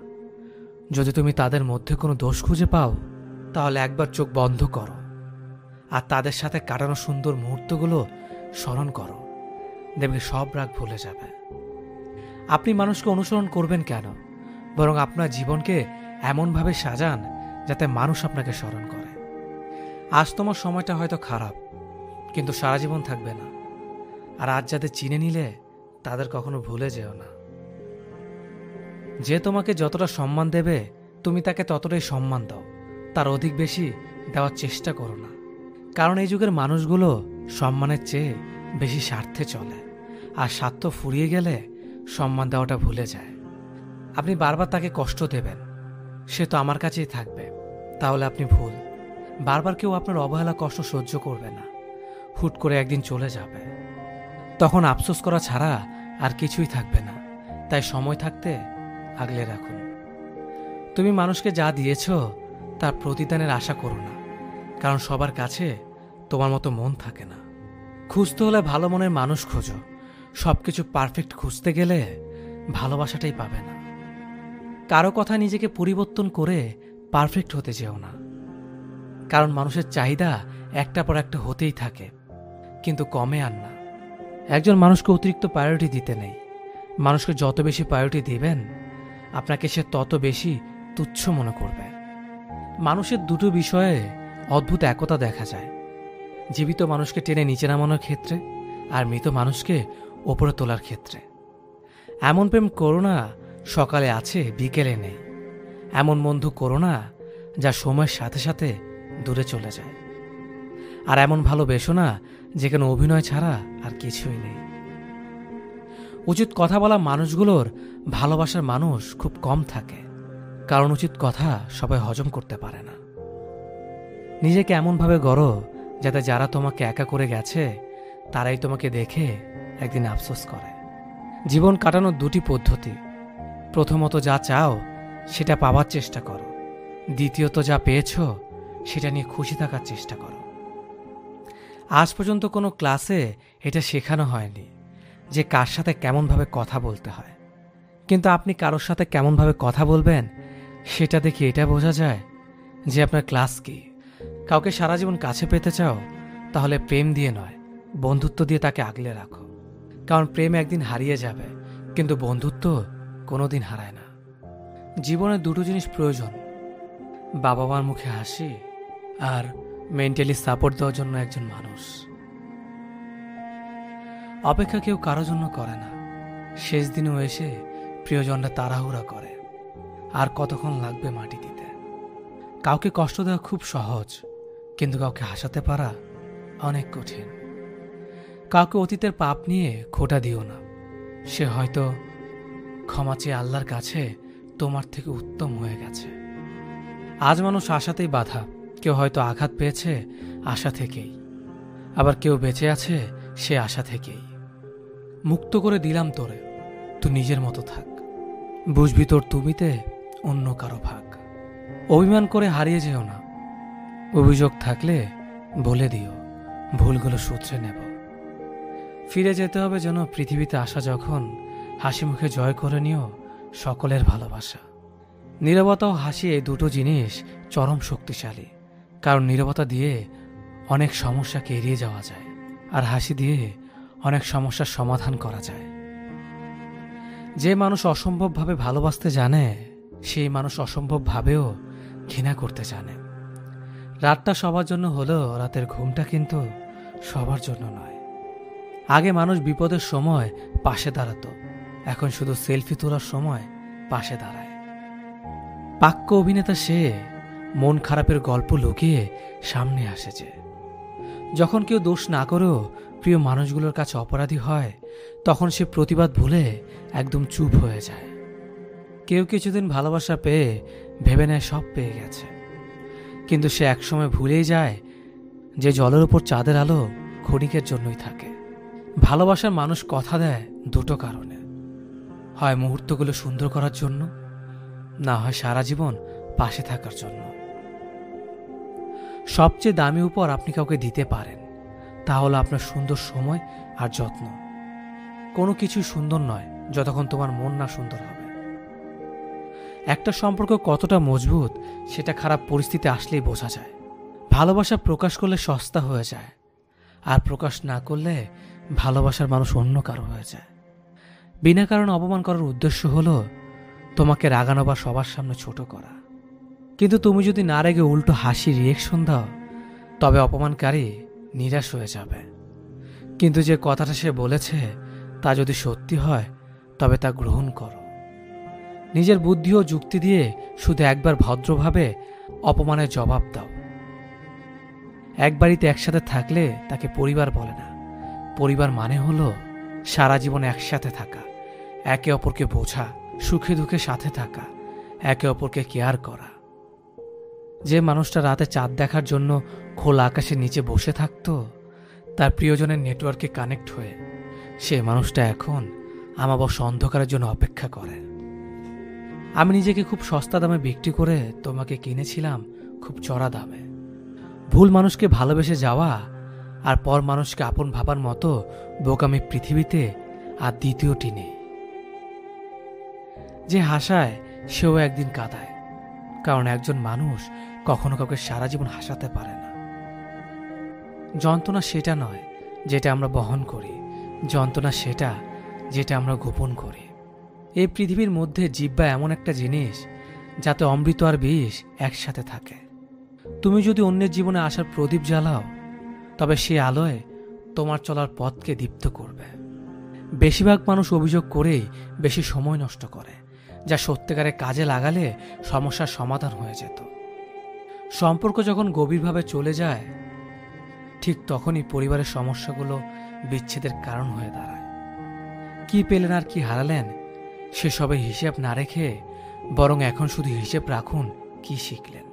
যদি তুমি তাদের মধ্যে কোনো দোষ খুঁজে পাও, তাহলে একবার চোখ বন্ধ করো আর তাদের সাথে কাটানো সুন্দর মুহূর্তগুলো স্মরণ করো। দেখবে সব রাগ ভুলে যাবে। আপনি মানুষকে অনুসরণ করবেন কেন? বরং আপনার জীবনকে এমনভাবে সাজান যাতে মানুষ আপনাকে স্মরণ করে। আজ তোমার সময়টা হয়তো খারাপ, কিন্তু সারা জীবন থাকবে না। আর আজ যাদের চিনে নিলে তাদের কখনো ভুলে যেও না। যে তোমাকে যতটা সম্মান দেবে তুমি তাকে ততটাই সম্মান দাও, তার অধিক বেশি দেওয়ার চেষ্টা করো না। কারণ এই যুগের মানুষগুলো সম্মানের চেয়ে বেশি স্বার্থে চলে, আর স্বার্থ ফুরিয়ে গেলে সম্মান দেওয়াটা ভুলে যায়। আপনি বারবার তাকে কষ্ট দেবেন, সে তো আমার কাছেই থাকবে, তাহলে আপনি ভুল। বারবার কেউ আপনার অবহেলা কষ্ট সহ্য করবে না, হুট করে একদিন চলে যাবে। তখন আফসোস করা ছাড়া আর কিছুই থাকবে না। তাই সময় থাকতে আগলে রাখুন। তুমি মানুষকে যা দিয়েছ তার প্রতিদানের আশা করো না, কারণ সবার কাছে তোমার মতো মন থাকে না। খুঁজতে হলে ভালো মনের মানুষ খোঁজো। সবকিছু পারফেক্ট খুঁজতে গেলে ভালোবাসাটাই পাবে না। কারো কথা নিজেকে পরিবর্তন করে পারফেক্ট হতে যেও না, কারণ মানুষের চাহিদা একটা পর একটা হতেই থাকে, কিন্তু কমে আর না। একজন মানুষকে অতিরিক্ত প্রায়োরিটি দিতে নেই। মানুষকে যত বেশি প্রায়োরিটি দিবেন, আপনাকে সে তত বেশি তুচ্ছ মনে করবে। মানুষের দুটো বিষয়ে অদ্ভুত একতা দেখা যায়: জীবিত মানুষকে টেনে নিচে নামানোর ক্ষেত্রে, আর মৃত মানুষকে ওপরে তোলার ক্ষেত্রে। এমন প্রেম করো না সকালে আছে বিকেলে নেই। এমন বন্ধু করো না যা সময়ের সাথে সাথে দূরে চলে যায়। আর এমন ভালোবেসো না যেখানে অভিনয় ছাড়া আর কিছুই নেই। উচিত কথা বলা মানুষগুলোর ভালোবাসার মানুষ খুব কম থাকে, কারণ উচিত কথা সবাই হজম করতে পারে না। নিজেকে এমনভাবে গড়ো যাতে যারা তোমাকে একা করে গেছে তারাই তোমাকে দেখে একদিন আফসোস করে। জীবন কাটানোর দুটি পদ্ধতি: প্রথমত যা চাও সেটা পাওয়ার চেষ্টা করো, দ্বিতীয়ত যা পেয়েছ সেটা নিয়ে খুশি থাকার চেষ্টা করো। আজ পর্যন্ত কোনো ক্লাসে এটা শেখানো হয়নি যে কার সাথে কেমনভাবে কথা বলতে হয়, কিন্তু আপনি কারোর সাথে কেমনভাবে কথা বলবেন সেটা দেখে এটা বোঝা যায় যে আপনার ক্লাস কি। কাউকে সারা জীবন কাছে পেতে চাও, তাহলে প্রেম দিয়ে নয়, বন্ধুত্ব দিয়ে তাকে আগলে রাখো। কারণ প্রেম একদিন হারিয়ে যাবে, কিন্তু বন্ধুত্ব কোনোদিন হারায় না। জীবনে দুটো জিনিস প্রয়োজন: বাবা মার মুখে হাসি, আর মেন্টালি সাপোর্ট দেওয়ার জন্য একজন মানুষ। অপেক্ষা কেউ কারো জন্য করে না। শেষ দিনেও এসে প্রিয়জনরা তাড়াহুড়া করে। আর কতক্ষণ লাগবে মাটি দিতে? কাউকে কষ্ট দেওয়া খুব সহজ, কিন্তু কাউকে হাসাতে পারা অনেক কঠিন। কাউকে অতীতের পাপ নিয়ে খোঁটা দিও না। সে হয়তো ক্ষমা চেয়ে আল্লাহর কাছে তোমার থেকে উত্তম হয়ে গেছে। আজ মানুষ আশাতেই বাঁধা। কেউ হয়তো আঘাত পেয়েছে আশা থেকেই, আবার কেউ বেঁচে আছে সে আশা থেকেই। মুক্ত করে দিলাম তোরে, তুই নিজের মতো থাক। বুঝবি তোর তুমিতে অন্য কারো ভাগ। অভিমান করে হারিয়ে যেও না। অভিযোগ থাকলে বলে দিও, ভুলগুলো শুধরে নেব। ফিরে যেতে হবে যেন পৃথিবীতে আসা যখন হাসি মুখে জয় করে নিও সকলের ভালোবাসা। নীরবতা ও হাসি, এই দুটো জিনিস চরম শক্তিশালী। কারণ নীরবতা দিয়ে অনেক সমস্যাকে এড়িয়ে যাওয়া যায়, আর হাসি দিয়ে অনেক সমস্যার সমাধান করা যায়। যে মানুষ অসম্ভবভাবে ভালোবাসতে জানে, সেই মানুষ অসম্ভবভাবেও ঘৃণা করতে জানে। রাতটা সবার জন্য হলেও রাতের ঘুমটা কিন্তু সবার জন্য নয়। আগে মানুষ বিপদের সময় পাশে দাঁড়াতো, এখন শুধু সেলফি তোলার সময় পাশে দাঁড়ায়। পাক্য অভিনেতা সে, মন খারাপের গল্প লুকিয়ে সামনে আসেছে। যখন কেউ দোষ না করেও প্রিয় মানুষগুলোর কাছে অপরাধী হয়, তখন সে প্রতিবাদ ভুলে একদম চুপ হয়ে যায়। কেউ কিছুদিন ভালোবাসা পেয়ে ভেবে নেয় সব পেয়ে গেছে, কিন্তু সে একসময় ভুলেই যায় যে জলের উপর চাঁদের আলো ক্ষণিকের জন্যই থাকে। ভালোবাসার মানুষ কথা দেয় দুটো কারণে: হয় মুহূর্তগুলো সুন্দর করার জন্য, না হয় সারা জীবন পাশে থাকার জন্য। সবচেয়ে দামি উপহার আপনি কাউকে দিতে পারেন, তা হলো আপনার সুন্দর সময় আর যত্ন। কোনো কিছু সুন্দর নয় যতক্ষণ তোমার মন না সুন্দর হবে। একটা সম্পর্ক কতটা মজবুত সেটা খারাপ পরিস্থিতি আসলেই বোঝা যায়। ভালোবাসা প্রকাশ করলে সস্তা হয়ে যায়, আর প্রকাশ না করলে ভালোবাসার মানুষ অন্য কারো হয়ে যায়। বিনা কারণে অপমান করার উদ্দেশ্য হলো তোমাকে রাগানো বা সবার সামনে ছোট করা। কিন্তু তুমি যদি না রেগে উল্টো হাসি রিয়েকশন দাও, তবে অপমানকারী নিরাশ হয়ে যাবে। কিন্তু যে কথাটা সে বলেছে তা যদি সত্যি হয়, তবে তা গ্রহণ করো। নিজের বুদ্ধি ও যুক্তি দিয়ে শুধু একবার ভদ্রভাবে অপমানের জবাব দাও। এক বাড়িতে একসাথে থাকলে তাকে পরিবার বলে না। পরিবার মানে হলো সারা জীবন একসাথে থাকা, একে অপরকে বোঝা, সুখে দুঃখে সাথে থাকা, একে অপরকে কেয়ার করা। যে মানুষটা রাতে চাঁদ দেখার জন্য খোলা আকাশের নিচে বসে থাকতো, তার প্রিয়জনের নেটওয়ার্কে কানেক্ট হয়ে সে মানুষটা এখন আমাবস্যা অন্ধকারের জন্য অপেক্ষা করে। আমি নিজেকে খুব সস্তা দামে বিক্রি করে তোমাকে কিনেছিলাম খুব চড়া দামে। ভুল মানুষকে ভালোবেসে যাওয়া আর পর মানুষকে আপন ভাবার মতো বোকামি পৃথিবীতে আর দ্বিতীয়টি নেই। যে হাসায় সেও একদিন কাঁদায়, কারণ একজন মানুষ কখনো কাউকে সারা জীবন হাসাতে পারে না। যন্ত্রণা সেটা নয় যেটা আমরা বহন করি, যন্ত্রণা সেটা যেটা আমরা গোপন করি। এই পৃথিবীর মধ্যে জিহ্বা এমন একটা জিনিস যাতে অমৃত আর বিষ একসাথে থাকে। তুমি যদি অন্যের জীবনে আসার প্রদীপ জ্বালাও, তবে সে আলোয় তোমার চলার পথকে দীপ্ত করবে। বেশিরভাগ মানুষ অভিযোগ করেই বেশি সময় নষ্ট করে, যা সত্যিকারে কাজে লাগালে সমস্যার সমাধান হয়ে যেত। সম্পর্ক যখন গভীরভাবে চলে যায়, ঠিক তখনই পরিবারের সমস্যাগুলো বিচ্ছেদের কারণ হয়ে দাঁড়ায়। কি পেলেন আর কি হারালেন সেসবে হিসেব না রেখে বরং এখন শুধু হিসেব রাখুন কি শিখলেন।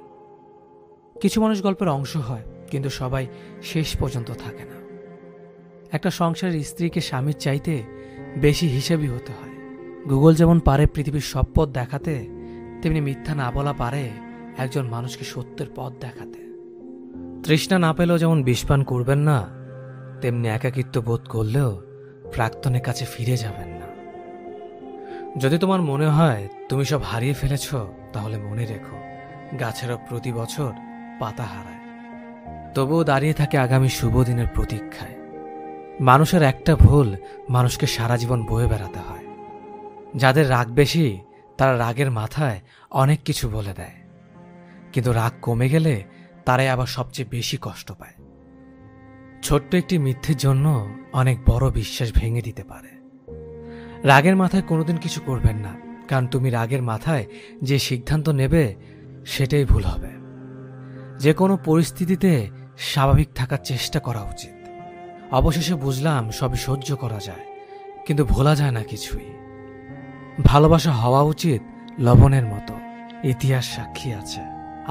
কিছু মানুষ গল্পের অংশ হয়, কিন্তু সবাই শেষ পর্যন্ত থাকে না। একটা সংসারের স্ত্রীকে স্বামীর চাইতে বেশি হিসেবই হতে হয়। গুগল যেমন পারে পৃথিবীর সব পথ দেখাতে, তেমনি মিথ্যা না বলা পারে একজন মানুষকে সত্যের পথ দেখাতে। তৃষ্ণা না পেলেও যেমন বিষপান করবেন না, তেমনি একাকিত্ব বোধ করলেও প্রাক্তনের কাছে ফিরে যাবেন না। যদি তোমার মনে হয় তুমি সব হারিয়ে ফেলেছ, তাহলে মনে রেখো গাছেরও প্রতি বছর পাতা হারায়, তবুও দাঁড়িয়ে থাকে আগামী শুভ দিনের প্রতীক্ষায়। মানুষের একটা ভুল মানুষকে সারা জীবন বয়ে বেড়াতে হয়। যাদের রাগ বেশি তারা রাগের মাথায় অনেক কিছু বলে দেয়, কিন্তু রাগ কমে গেলে তারাই আবার সবচেয়ে বেশি কষ্ট পায়। ছোট্ট একটি মিথ্যের জন্য অনেক বড় বিশ্বাস ভেঙে দিতে পারে। রাগের মাথায় কোনোদিন কিছু করবেন না, কারণ তুমি রাগের মাথায় যে সিদ্ধান্ত নেবে সেটাই ভুল হবে। যে কোনো পরিস্থিতিতে স্বাভাবিক থাকার চেষ্টা করা উচিত। অবশেষে বুঝলাম সবই সহ্য করা যায়, কিন্তু ভোলা যায় না কিছুই। ভালোবাসা হওয়া উচিত লবণের মতো। ইতিহাস সাক্ষী আছে,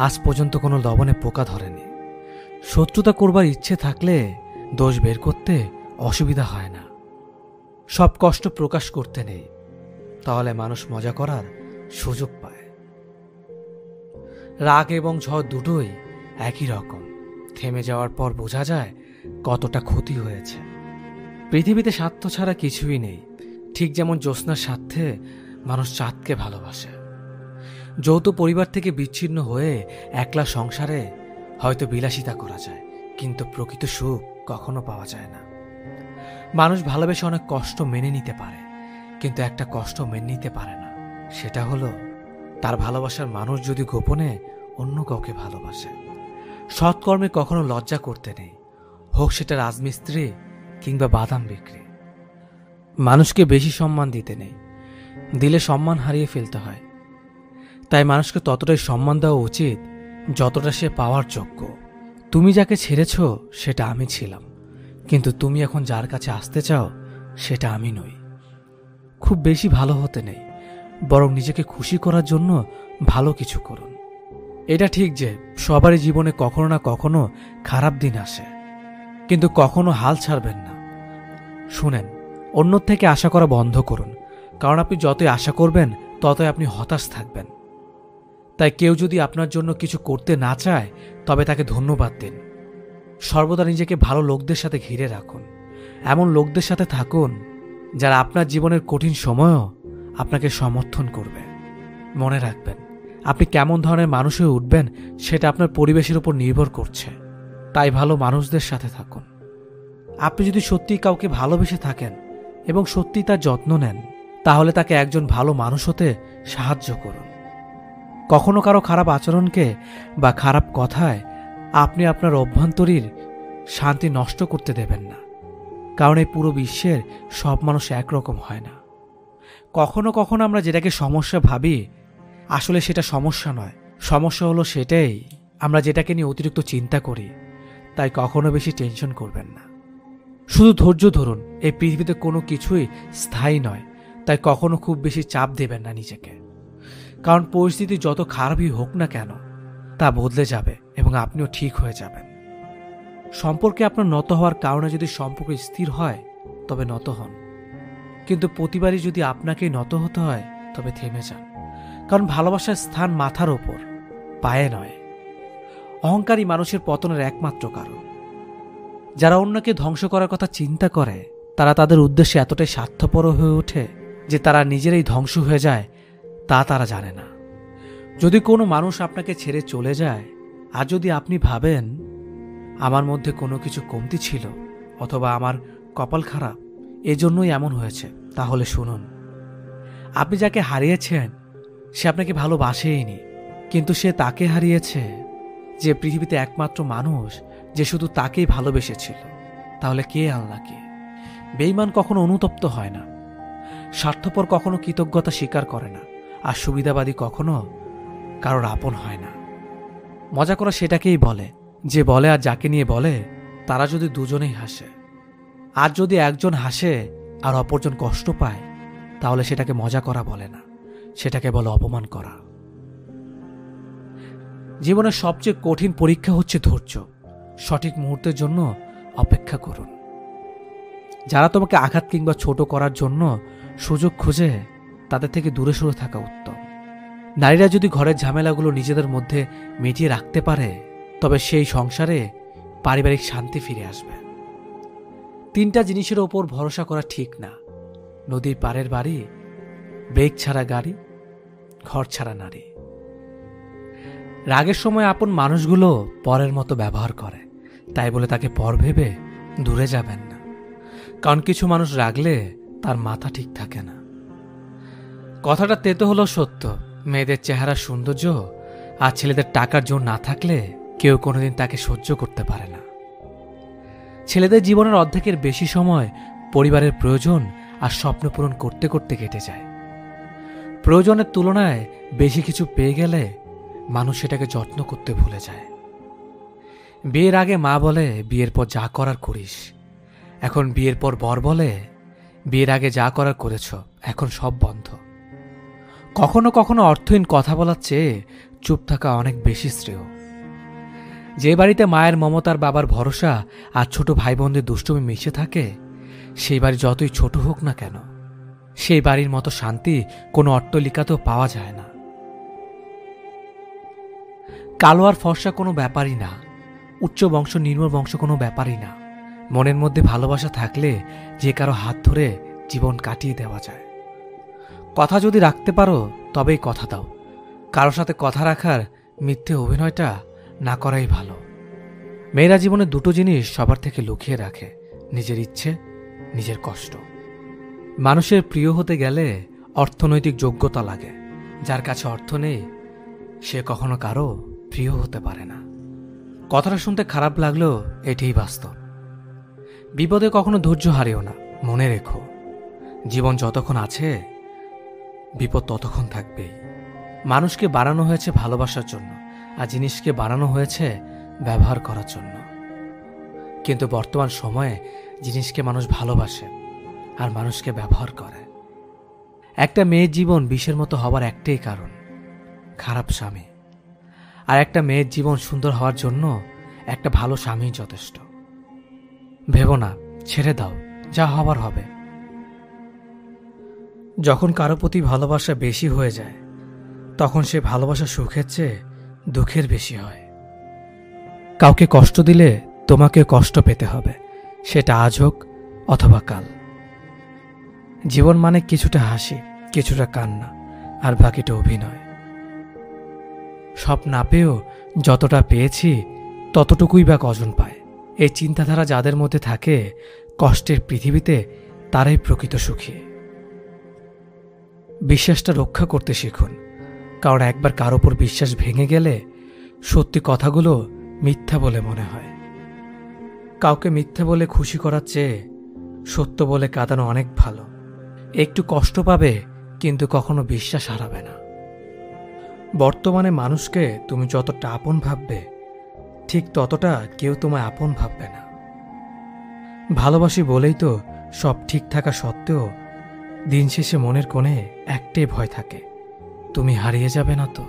আজ পর্যন্ত কোনো লবণে পোকা ধরেনি। শত্রুতা করবার ইচ্ছে থাকলে দোষ বের করতে অসুবিধা হয় না। সব কষ্ট প্রকাশ করতে নেই, তাহলে মানুষ মজা করার সুযোগ পায়। রাগ এবং ঝড় দুটোই একই রকম। থেমে যাওয়ার পর বোঝা যায় কতটা ক্ষতি হয়েছে। পৃথিবীতে স্বার্থ ছাড়া কিছুই নেই। ঠিক যেমন জ্যোৎস্নার স্বার্থে মানুষ চাঁদকে ভালোবাসে। যৌথ পরিবার থেকে বিচ্ছিন্ন হয়ে একলা সংসারে হয়তো বিলাসিতা করা যায়, কিন্তু প্রকৃত সুখ কখনো পাওয়া যায় না। মানুষ ভালোবেসে অনেক কষ্ট মেনে নিতে পারে, কিন্তু একটা কষ্ট মেনে নিতে পারে না, সেটা হলো তার ভালোবাসার মানুষ যদি গোপনে অন্য কাউকে ভালোবাসে। সৎকর্মে কখনো লজ্জা করতে নেই, হোক সেটা রাজমিস্ত্রি কিংবা বাদাম বিক্রি। মানুষকে বেশি সম্মান দিতে নেই, দিলে সম্মান হারিয়ে ফেলতে হয়। তাই মানুষকে ততটাই সম্মান দেওয়া উচিত যতটা সে পাওয়ার যোগ্য। তুমি যাকে ছেড়েছ সেটা আমি ছিলাম, কিন্তু তুমি এখন যার কাছে আসতে চাও সেটা আমি নই। খুব বেশি ভালো হতে নেই, বরং নিজেকে খুশি করার জন্য ভালো কিছু করুন। এটা ঠিক যে সবারই জীবনে কখনো না কখনো খারাপ দিন আসে, কিন্তু কখনো হাল ছাড়বেন না। শুনেন, অন্য থেকে আশা করা বন্ধ করুন, কারণ আপনি যতই আশা করবেন ততই আপনি হতাশ থাকবেন। তাই কেউ যদি আপনার জন্য কিছু করতে না চায় তবে তাকে ধন্যবাদ দিন। সর্বদা নিজেকে ভালো লোকদের সাথে ঘিরে রাখুন। এমন লোকদের সাথে থাকুন যারা আপনার জীবনের কঠিন সময়ও আপনাকে সমর্থন করবে। মনে রাখবেন, আপনি কেমন ধরনের মানুষ হয়ে উঠবেন সেটা আপনার পরিবেশের উপর নির্ভর করছে। তাই ভালো মানুষদের সাথে থাকুন। আপনি যদি সত্যিই কাউকে ভালোবেসে থাকেন এবং সত্যিই তার যত্ন নেন, তাহলে তাকে একজন ভালো মানুষ হতে সাহায্য করুন। কখনো কারো খারাপ আচরণকে বা খারাপ কথায় আপনি আপনার অভ্যন্তরীণ শান্তি নষ্ট করতে দেবেন না, কারণ এই পুরো বিশ্বের সব মানুষ একরকম হয় না। কখনো কখনো আমরা যেটাকে সমস্যা ভাবি, আসলে সেটা সমস্যা নয়। সমস্যা হলো সেটাই আমরা যেটাকে নিয়ে অতিরিক্ত চিন্তা করি। তাই কখনো বেশি টেনশন করবেন না, শুধু ধৈর্য ধরুন। এই পৃথিবীতে কোনো কিছুই স্থায়ী নয়, তাই কখনো খুব বেশি চাপ দেবেন না নিজেকে, কারণ পরিস্থিতি যত খারাপই হোক না কেন তা বদলে যাবে এবং আপনিও ঠিক হয়ে যাবেন। সম্পর্কে আপনার নত হওয়ার কারণে যদি সম্পর্ক স্থির হয় তবে নত হন, কিন্তু প্রতিবারই যদি আপনাকেই নত হতে হয় তবে থেমে যান, কারণ ভালোবাসার স্থান মাথার ওপর, পায়ে নয়। অহংকারী মানুষের পতনের একমাত্র কারণ। যারা অন্যকে ধ্বংস করার কথা চিন্তা করে তারা তাদের উদ্দেশ্যে এতটাই স্বার্থপর হয়ে ওঠে যে তারা নিজেরাই ধ্বংস হয়ে যায় তা তারা জানে না। যদি কোনো মানুষ আপনাকে ছেড়ে চলে যায় আর যদি আপনি ভাবেন আমার মধ্যে কোনো কিছু কমতি ছিল অথবা আমার কপাল খারাপ এজন্যই এমন হয়েছে, তাহলে শুনুন, আপনি যাকে হারিয়েছেন সে আপনাকে ভালোবাসেইনি, কিন্তু সে তাকে হারিয়েছে যে পৃথিবীতে একমাত্র মানুষ যে শুধু তাকেই ভালোবেসেছিল। তাহলে কে আল্লাহকে? বেঈমান কখনো অনুতপ্ত হয় না, স্বার্থপর কখনো কৃতজ্ঞতা স্বীকার করে না, আর সুবিধাবাদী কখনো কারোর আপন হয় না। মজা করা সেটাকেই বলে যে বলে আর যাকে নিয়ে বলে তারা যদি দুজনেই হাসে। আর যদি একজন হাসে আর অপরজন কষ্ট পায় তাহলে সেটাকে মজা করা বলে না, সেটাকে বলে অপমান করা। জীবনের সবচেয়ে কঠিন পরীক্ষা হচ্ছে ধৈর্য। সঠিক মুহূর্তের জন্য অপেক্ষা করুন। যারা তোমাকে আঘাত কিংবা ছোট করার জন্য সুযোগ খুঁজে তাদের থেকে দূরে সরে থাকা উত্তম। নারীরা যদি ঘরের ঝামেলাগুলো নিজেদের মধ্যে মিটিয়ে রাখতে পারে তবে সেই সংসারে পারিবারিক শান্তি ফিরে আসবে। 3টা জিনিসের ওপর ভরসা করা ঠিক না: নদীর পাড়ের বাড়ি, ব্রেক ছাড়া গাড়ি, ঘর ছাড়া নারী। রাগের সময় আপন মানুষগুলো পরের মতো ব্যবহার করে, তাই বলে তাকে পর ভেবে দূরে যাবেন না, কারণ কিছু মানুষ রাগলে তার মাথা ঠিক থাকে না। কথাটা তেতো হলো সত্য। মেয়েদের চেহারা সৌন্দর্য আর ছেলেদের টাকার জোর না থাকলে কেউ কোনোদিন তাকে সহ্য করতে পারে না। ছেলেদের জীবনের অর্ধেকের বেশি সময় পরিবারের প্রয়োজন আর স্বপ্ন পূরণ করতে করতে কেটে যায়। প্রয়োজনের তুলনায় বেশি কিছু পেয়ে গেলে মানুষ সেটাকে যত্ন করতে ভুলে যায়। বিয়ের আগে মা বলে বিয়ের পর যা করার করিস, এখন বিয়ের পর বর বলে বিয়ের আগে যা করার করেছ, এখন সব বন্ধ। কখনো কখনো অর্থহীন কথা বলার চেয়ে চুপ থাকা অনেক বেশি শ্রেয়। যে বাড়িতে মায়ের মমতার বাবার ভরসা আর ছোট ভাই বোনদের দুষ্টুমি মিশে থাকে, সেই বাড়ি যতই ছোট হোক না কেন, সেই বাড়ির মতো শান্তি কোনো অট্টালিকাতেও পাওয়া যায় না। কালো আর ফর্সা কোনো ব্যাপারই না, উচ্চ বংশ নিম্ন বংশ কোনো ব্যাপারই না। মনের মধ্যে ভালোবাসা থাকলে যে কারো হাত ধরে জীবন কাটিয়ে দেওয়া যায়। কথা যদি রাখতে পারো তবেই কথা দাও। কারো সাথে কথা রাখার মিথ্যে অভিনয়টা না করাই ভালো। মেয়েরা জীবনে 2টো জিনিস সবার থেকে লুকিয়ে রাখে: নিজের ইচ্ছে, নিজের কষ্ট। মানুষের প্রিয় হতে গেলে অর্থনৈতিক যোগ্যতা লাগে। যার কাছে অর্থ নেই সে কখনো কারো প্রিয় হতে পারে না। কথাটা শুনতে খারাপ লাগলেও এটাই বাস্তব। বিপদে কখনো ধৈর্য হারিও না। মনে রেখো, জীবন যতক্ষণ আছে বিপদ ততক্ষণ থাকবেই। মানুষকে বানানো হয়েছে ভালোবাসার জন্য, আর জিনিসকে বানানো হয়েছে ব্যবহার করার জন্য। কিন্তু বর্তমান সময়ে জিনিসকে মানুষ ভালোবাসে আর মানুষকে ব্যবহার করে। একটা মেয়ের জীবন বিষের মতো হবার একটাই কারণ: খারাপ স্বামী। আর একটা মেয়ের জীবন সুন্দর হওয়ার জন্য একটা ভালো স্বামী যথেষ্ট। ভেবো না, ছেড়ে দাও, যা হবার হবে। যখন কারো প্রতি ভালোবাসা বেশি হয়ে যায় তখন সে ভালোবাসা সুখের চেয়ে দুঃখের বেশি হয়। কাউকে কষ্ট দিলে তোমাকে কষ্ট পেতে হবে, সেটা আজ হোক অথবা কাল। জীবন মানে কিছুটা হাসি, কিছুটা কান্না, আর বাকিটা অভিনয়। সব না পেয়েও যতটা পেয়েছি ততটুকুই বা কজন পায়। এই চিন্তাধারা যাদের মধ্যে থাকে, কষ্টের পৃথিবীতে তারাই প্রকৃত সুখী। বিশ্বাসটা রক্ষা করতে শিখুন, কারণ একবার কারো ওপর বিশ্বাস ভেঙে গেলে সত্যি কথাগুলো মিথ্যা বলে মনে হয়। কাউকে মিথ্যা বলে খুশি করার চেয়ে সত্য বলে কাঁদানো অনেক ভালো। একটু কষ্ট পাবে, কিন্তু কখনো বিশ্বাস হারাবে না। বর্তমানে মানুষকে তুমি যতটা আপন ভাববে, ঠিক ততটা কেউ তোমায় আপন ভাববে না। ভালোবাসি বলেই তো সব ঠিক থাকা সত্ত্বেও দিন শেষে মনের কোণে একটাই ভয় থাকে, তুমি হারিয়ে যাবে না তো।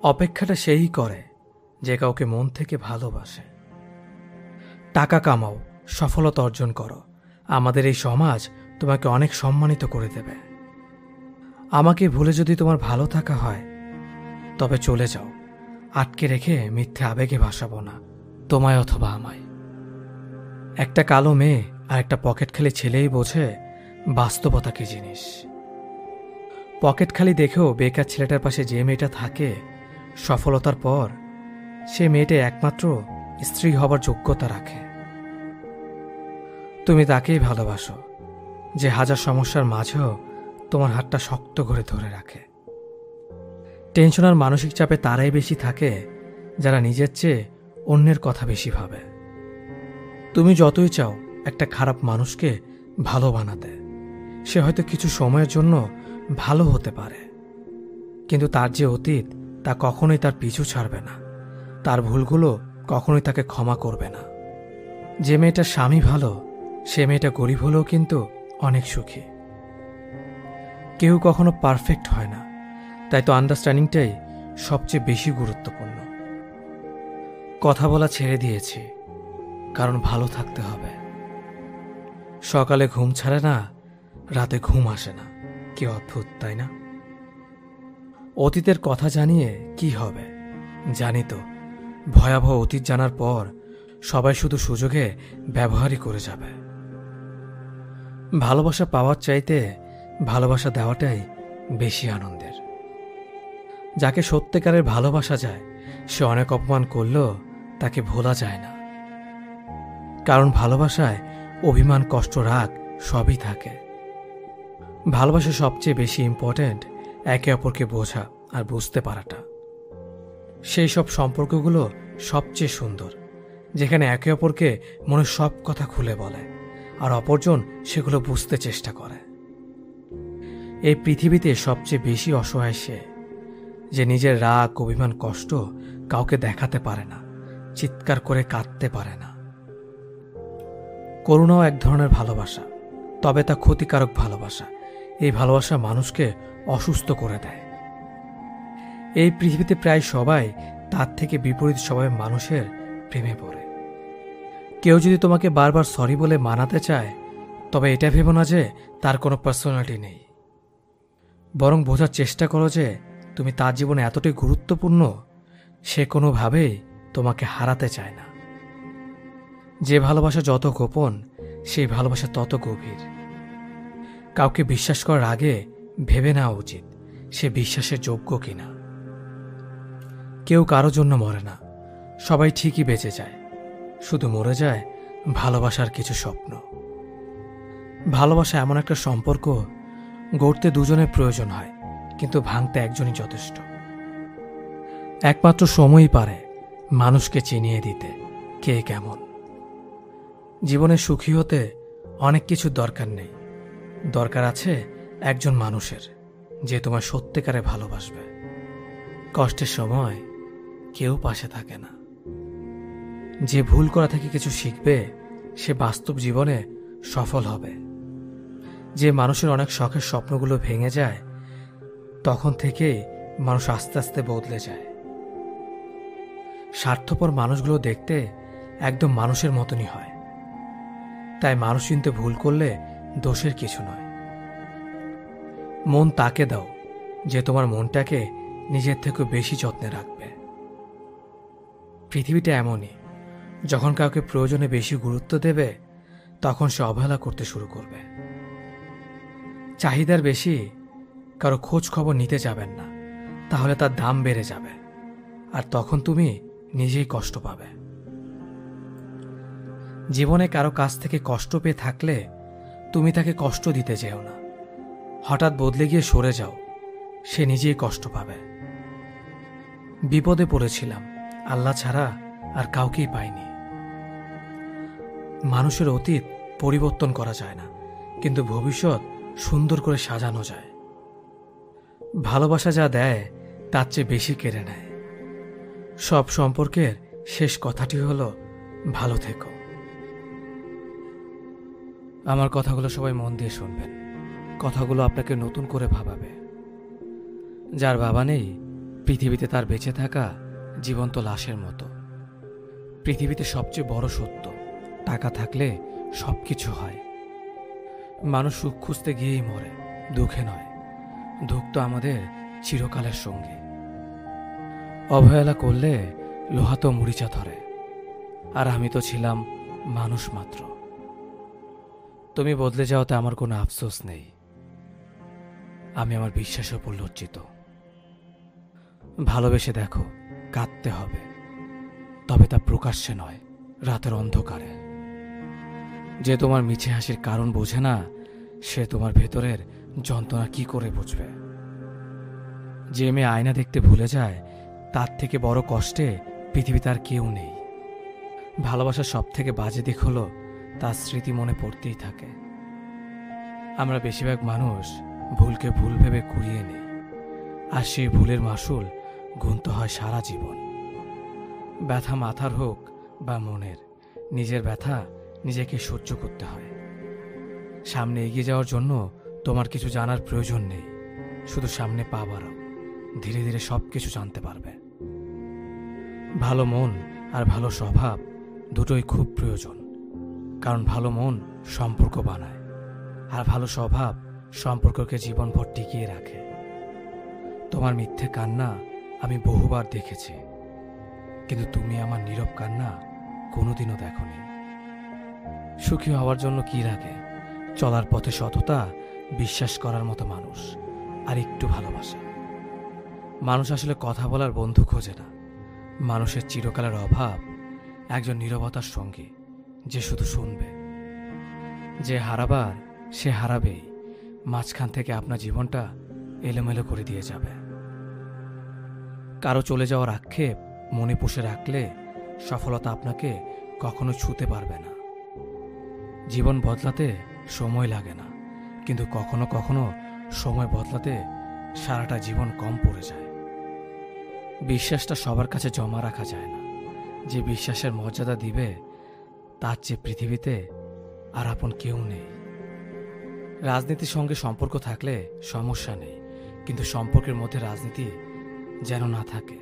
অপেক্ষাটা সেই করে যে কাউকে মন থেকে ভালোবাসে। টাকা কামাও, সফলতা অর্জন করো, আমাদের এই সমাজ তোমাকে অনেক সম্মানিত করে দেবে। আমাকে ভুলে যদি তোমার ভালো থাকা হয়, তবে চলে যাও। আটকে রেখে মিথ্যে আবেগে ভাসাবো না, তোমায় অথবা আমায়। একটা কালো মেয়ে আর একটা পকেট খালি ছেলেই বোঝে বাস্তবতা কি জিনিস। পকেট খালি দেখেও বেকার ছেলেটার পাশে যে মেয়েটা থাকে, সফলতার পর সে মেয়েটা একমাত্র স্ত্রী হবার যোগ্যতা রাখে। তুমি তাকেই ভালোবাসো যে হাজার সমস্যার মাঝেও তোমার হাতটা শক্ত করে ধরে রাখে। টেনশন আর মানসিক চাপে তারাই বেশি থাকে যারা নিজের চেয়ে অন্যের কথা বেশি ভাবে। তুমি যতই চাও একটা খারাপ মানুষকে ভালো বানাতে, সে হয়তো কিছু সময়ের জন্য ভালো হতে পারে, কিন্তু তার যে অতীত তা কখনোই তার পিছু ছাড়বে না। তার ভুলগুলো কখনোই তাকে ক্ষমা করবে না। যে মেয়েটার স্বামী ভালো, সে মেয়েটা গরিব হলেও কিন্তু অনেক সুখী। কেউ কখনো পারফেক্ট হয় না, তাই তো আন্ডারস্ট্যান্ডিংটাই সবচেয়ে বেশি গুরুত্বপূর্ণ। কথা বলা ছেড়ে দিয়েছি, কারণ ভালো থাকতে হবে। সকালে ঘুম ছাড়ে না, রাতে ঘুম আসে না। কি অদ্ভুত, তাই না? অতীতের কথা জানিয়ে কি হবে? জানি তো, ভয়াবহ অতীত জানার পর সবাই শুধু সুযোগে ব্যবহারই করে যাবে। ভালোবাসা পাওয়ার চাইতে ভালোবাসা দেওয়াটাই বেশি আনন্দের। যাকে সত্যিকারের ভালোবাসা যায়, সে অনেক অপমান করলেও তাকে ভোলা যায় না। কারণ ভালোবাসায় অভিমান, কষ্ট, রাগ সবই থাকে। ভালোবাসা সবচেয়ে বেশি ইম্পর্ট্যান্ট একে অপরকে বোঝা আর বুঝতে পারাটা। সেই সব সম্পর্কগুলো সবচেয়ে সুন্দর, যেখানে একে অপরকে মনের সব কথা খুলে বলে আর অপরজন সেগুলো বুঝতে চেষ্টা করে। এই পৃথিবীতে সবচেয়ে বেশি অসহায় সে, যে নিজের রাগ, অভিমান, কষ্ট কাউকে দেখাতে পারে না, চিৎকার করে কাঁদতে পারে না। করুণাও এক ধরনের ভালোবাসা, তবে তা ক্ষতিকারক ভালোবাসা। এই ভালোবাসা মানুষকে অসুস্থ করে দেয়। এই পৃথিবীতে প্রায় সবাই তার থেকে বিপরীত স্বভাবের মানুষের প্রেমে পড়ে। কেউ যদি তোমাকে বারবার সরি বলে মানাতে চায়, তবে এটা ভেবো না যে তার কোনো পার্সোনালিটি নেই। বরং বোঝার চেষ্টা করো যে তুমি তার জীবনে এতটাই গুরুত্বপূর্ণ, সে কোনোভাবেই তোমাকে হারাতে চায় না। যে ভালোবাসা যত গোপন, সেই ভালোবাসা তত গভীর। কাউকে বিশ্বাস করার আগে ভেবে নেওয়া উচিত সে বিশ্বাসের যোগ্য কিনা। কেউ কারো জন্য মরে না, সবাই ঠিকই বেঁচে যায়, শুধু মরে যায় ভালোবাসার কিছু স্বপ্ন। ভালোবাসা এমন একটা সম্পর্ক, গড়তে দুজনের প্রয়োজন হয়, কিন্তু ভাঙতে একজনই যথেষ্ট। একমাত্র সময়ই পারে মানুষকে চিনিয়ে দিতে কে কেমন। জীবনে সুখী হতে অনেক কিছুর দরকার নেই, দরকার আছে একজন মানুষের, যে তোমার সত্যিকারে ভালোবাসবে। কষ্টের সময় কেউ পাশে থাকে না। যে ভুল করা থেকে কিছু শিখবে, সে বাস্তব জীবনে সফল হবে। যে মানুষের অনেক শখের স্বপ্নগুলো ভেঙে যায়, তখন থেকেই মানুষ আস্তে আস্তে বদলে যায়। স্বার্থপর মানুষগুলো দেখতে একদম মানুষের মতনই হয়, তাই মানুষ চিনতে ভুল করলে দোষের কিছু নয়। মন তাকে দাও যে তোমার মনটাকে নিজের থেকে বেশি যত্নে রাখবে। পৃথিবীটা এমনই, যখন কাউকে প্রয়োজনে বেশি গুরুত্ব দেবে তখন সে অবহেলা করতে শুরু করবে। চাহিদার বেশি কারো খোঁজ খবর নিতে যাবেন না, তাহলে তার দাম বেড়ে যাবে আর তখন তুমি নিজেই কষ্ট পাবে। জীবনে কারো কাছ থেকে কষ্ট পেয়ে থাকলে তুমি তাকে কষ্ট দিতে যেও না। হঠাৎ বদলে গিয়ে সরে যাও, সে নিজেই কষ্ট পাবে। বিপদে পড়েছিলাম, আল্লাহ ছাড়া আর কাউকেই পাইনি। মানুষের অতীত পরিবর্তন করা যায় না, কিন্তু ভবিষ্যৎ সুন্দর করে সাজানো যায়। ভালোবাসা যা দেয় তার চেয়ে বেশি কেড়ে নেয়। সব সম্পর্কের শেষ কথাটি হলো ভালো থেকো। আমার কথাগুলো সবাই মন দিয়ে শুনবেন। কথাগুলো আপনাকে নতুন করে ভাবাবে। যার বাবা নেই, পৃথিবীতে তার বেঁচে থাকা জীবন্ত লাশের মতো। পৃথিবীতে সবচেয়ে বড় সত্য, টাকা থাকলে সবকিছু হয়। মানুষ সুখ খুঁজতে গিয়েই মরে, দুঃখে নয়। দুঃখ তো আমাদের চিরকালের সঙ্গী। অবহেলা করলে লোহা তো মরিচা ধরে, আর আমি তো ছিলাম মানুষ মাত্র। তুমি বদলে যাওয়াতে আমার কোনো আফসোস নেই। আমি আমার বিশ্বাসের উপর লজ্জিত। ভালোবেসে দেখো, কাঁদতে হবে, তবে তা প্রকাশ্যে নয়, রাতের অন্ধকারে। যে তোমার মিছে হাসির কারণ বোঝে না, সে তোমার ভেতরের যন্ত্রণা কি করে বুঝবে। যে মেয়ে আয়না দেখতে ভুলে যায়, তার থেকে বড় কষ্টে পৃথিবীতে আর কেউ নেই। ভালোবাসার সব থেকে বাজে দিক হলো তার স্মৃতি মনে পড়তেই থাকে। আমরা বেশিরভাগ মানুষ ভুলকে ভুল ভেবে কুড়িয়ে নেই, আর সেই ভুলের মাসুল গুনতে হয় সারা জীবন। ব্যথা মাথার হোক বা মনের, নিজের ব্যথা নিজেকে সহ্য করতে হয়। সামনে এগিয়ে যাওয়ার জন্য তোমার কিছু জানার প্রয়োজন নেই, শুধু সামনে পা বাড়াও, ধীরে ধীরে সব কিছু জানতে পারবে। ভালো মন আর ভালো স্বভাব দুটোই খুব প্রয়োজন, কারণ ভালো মন সম্পর্ক বানায়, আর ভালো স্বভাব সম্পর্ককে জীবনভর টিকিয়ে রাখে। তোমার মিথ্যে কান্না আমি বহুবার দেখেছি, কিন্তু তুমি আমার নীরব কান্না কোনোদিনও দেখোনি। সুখী হওয়ার জন্য কি লাগে? চলার পথে সততা, বিশ্বাস করার মতো মানুষ, আর একটু ভালোবাসা। মানুষ আসলে কথা বলার বন্ধু খোঁজে না, মানুষের চিরকালের অভাব একজন নীরবতার সঙ্গী, যে শুধু শুনবে। যে হারাবার সে হারাবেই, মাঝখান থেকে আপনার জীবনটা এলোমেলো করে দিয়ে যাবে। কারো চলে যাওয়ার আক্ষেপ মনে পুষে রাখলে সফলতা আপনাকে কখনো ছুঁতে পারবে না। জীবন বদলাতে সময় লাগে না, কিন্তু কখনো কখনো সময় বদলাতে সারাটা জীবন কম পড়ে যায়। বিশ্বাসটা সবার কাছে জমা রাখা যায় না। যে বিশ্বাসের মর্যাদা দিবে, তার চেয়ে পৃথিবীতে আর আপন কেউ নেই। রাজনীতির সঙ্গে সম্পর্ক থাকলে সমস্যা নেই, কিন্তু সম্পর্কের মধ্যে রাজনীতি যেন না থাকে।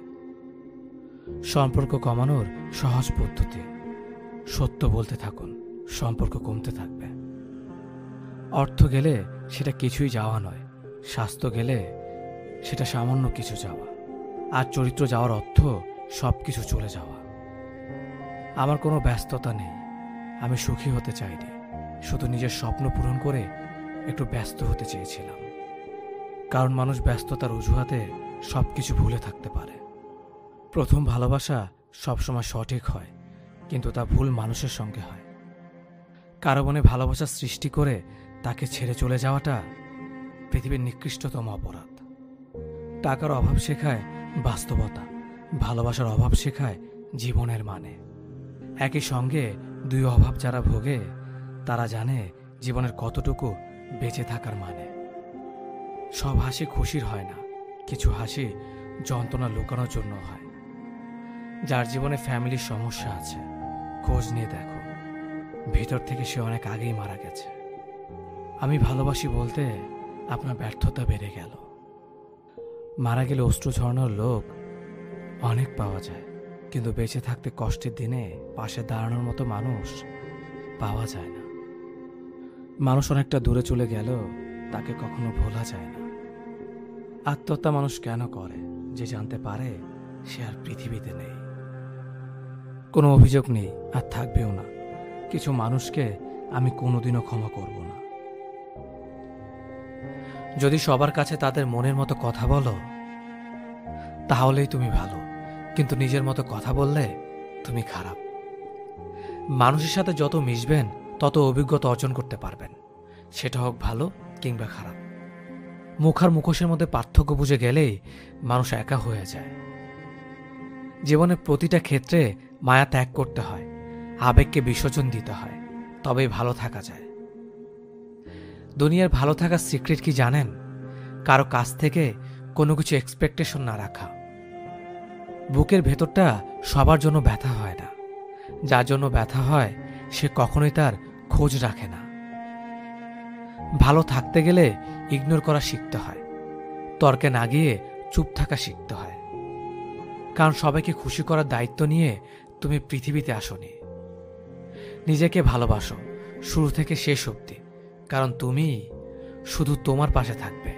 সম্পর্ক কমানোর সহজ পদ্ধতি, সত্য বলতে থাকুন, সম্পর্ক কমতে থাকবে। অর্থ গেলে সেটা কিছুই যাওয়া নয়, স্বাস্থ্য গেলে সেটা সামান্য কিছু যাওয়া, আর চরিত্র যাওয়ার অর্থ সব কিছু চলে যাওয়া। আমার কোনো ব্যস্ততা নেই, আমি সুখী হতে চাইনি, শুধু নিজের স্বপ্ন পূরণ করে একটু ব্যস্ত হতে চেয়েছিলাম। কারণ মানুষ ব্যস্ততার অজুহাতে সব কিছু ভুলে থাকতে পারে। প্রথম ভালোবাসা সবসময় সঠিক হয়, কিন্তু তা ভুল মানুষের সঙ্গে হয়। কারো মনে ভালোবাসা সৃষ্টি করে তাকে ছেড়ে চলে যাওয়াটা পৃথিবীর নিকৃষ্টতম অপরাধ। টাকার অভাব শেখায় বাস্তবতা, ভালোবাসার অভাব শেখায় জীবনের মানে। একই সঙ্গে দুই অভাব যারা ভোগে, তারা জানে জীবনের কতটুকু বেঁচে থাকার মানে। সব হাসি খুশির হয় না, কিছু হাসি যন্ত্রণা লুকানোর জন্য হয়। যার জীবনে ফ্যামিলির সমস্যা আছে, খোঁজ নিয়ে দেখো, ভিতর থেকে সে অনেক আগেই মারা গেছে। আমি ভালোবাসি বলতে আপনার ব্যর্থতা বেড়ে গেল। মারা গেলে অশ্রু ঝরানোর লোক অনেক পাওয়া যায়, কিন্তু বেঁচে থাকতে কষ্টের দিনে পাশে দাঁড়ানোর মতো মানুষ পাওয়া যায় না। মানুষ অনেকটা দূরে চলে গেল, তাকে কখনো ভোলা যায় না। আত্মহত্যা মানুষ কেন করে? যে জানতে পারে সে আর পৃথিবীতে নেই। কোনো অভিযোগ নেই, আর থাকবেও না। কিছু মানুষকে আমি কোনোদিনও ক্ষমা করব না। যদি সবার কাছে তাদের মনের মতো কথা বলো তাহলেই তুমি ভালো, কিন্তু নিজের মতো কথা বললে তুমি খারাপ। মানুষের সাথে যত মিশবেন তত অভিজ্ঞতা অর্জন করতে পারবেন, সেটা হোক ভালো কিংবা খারাপ। মুখ আর মুখোশের মধ্যে পার্থক্য বুঝে গেলেই মানুষ একা হয়ে যায়। জীবনের প্রতিটা ক্ষেত্রে মায়া ত্যাগ করতে হয়, আবেগকে বিসর্জন দিতে হয়, তবেই ভালো থাকা যায়। দুনিয়ার ভালো থাকার সিক্রেট কি জানেন? কারো কাছ থেকে কোনো কিছু এক্সপেকটেশন না রাখা। বুকের ভেতরটা সবার জন্য ব্যথা হয় না, যার জন্য ব্যথা হয় সে কখনোই তার খোঁজ রাখে না। ভালো থাকতে গেলে ইগনোর করা শিখতে হয়, তর্কে না গিয়ে চুপ থাকা শিখতে হয়। কারণ সবাইকে খুশি করার দায়িত্ব নিয়ে তুমি পৃথিবীতে আসোনি। নিজেকে ভালোবাসো শুরু থেকে শেষ অবধি, কারণ তুমি শুধু তোমার পাশে থাকবে,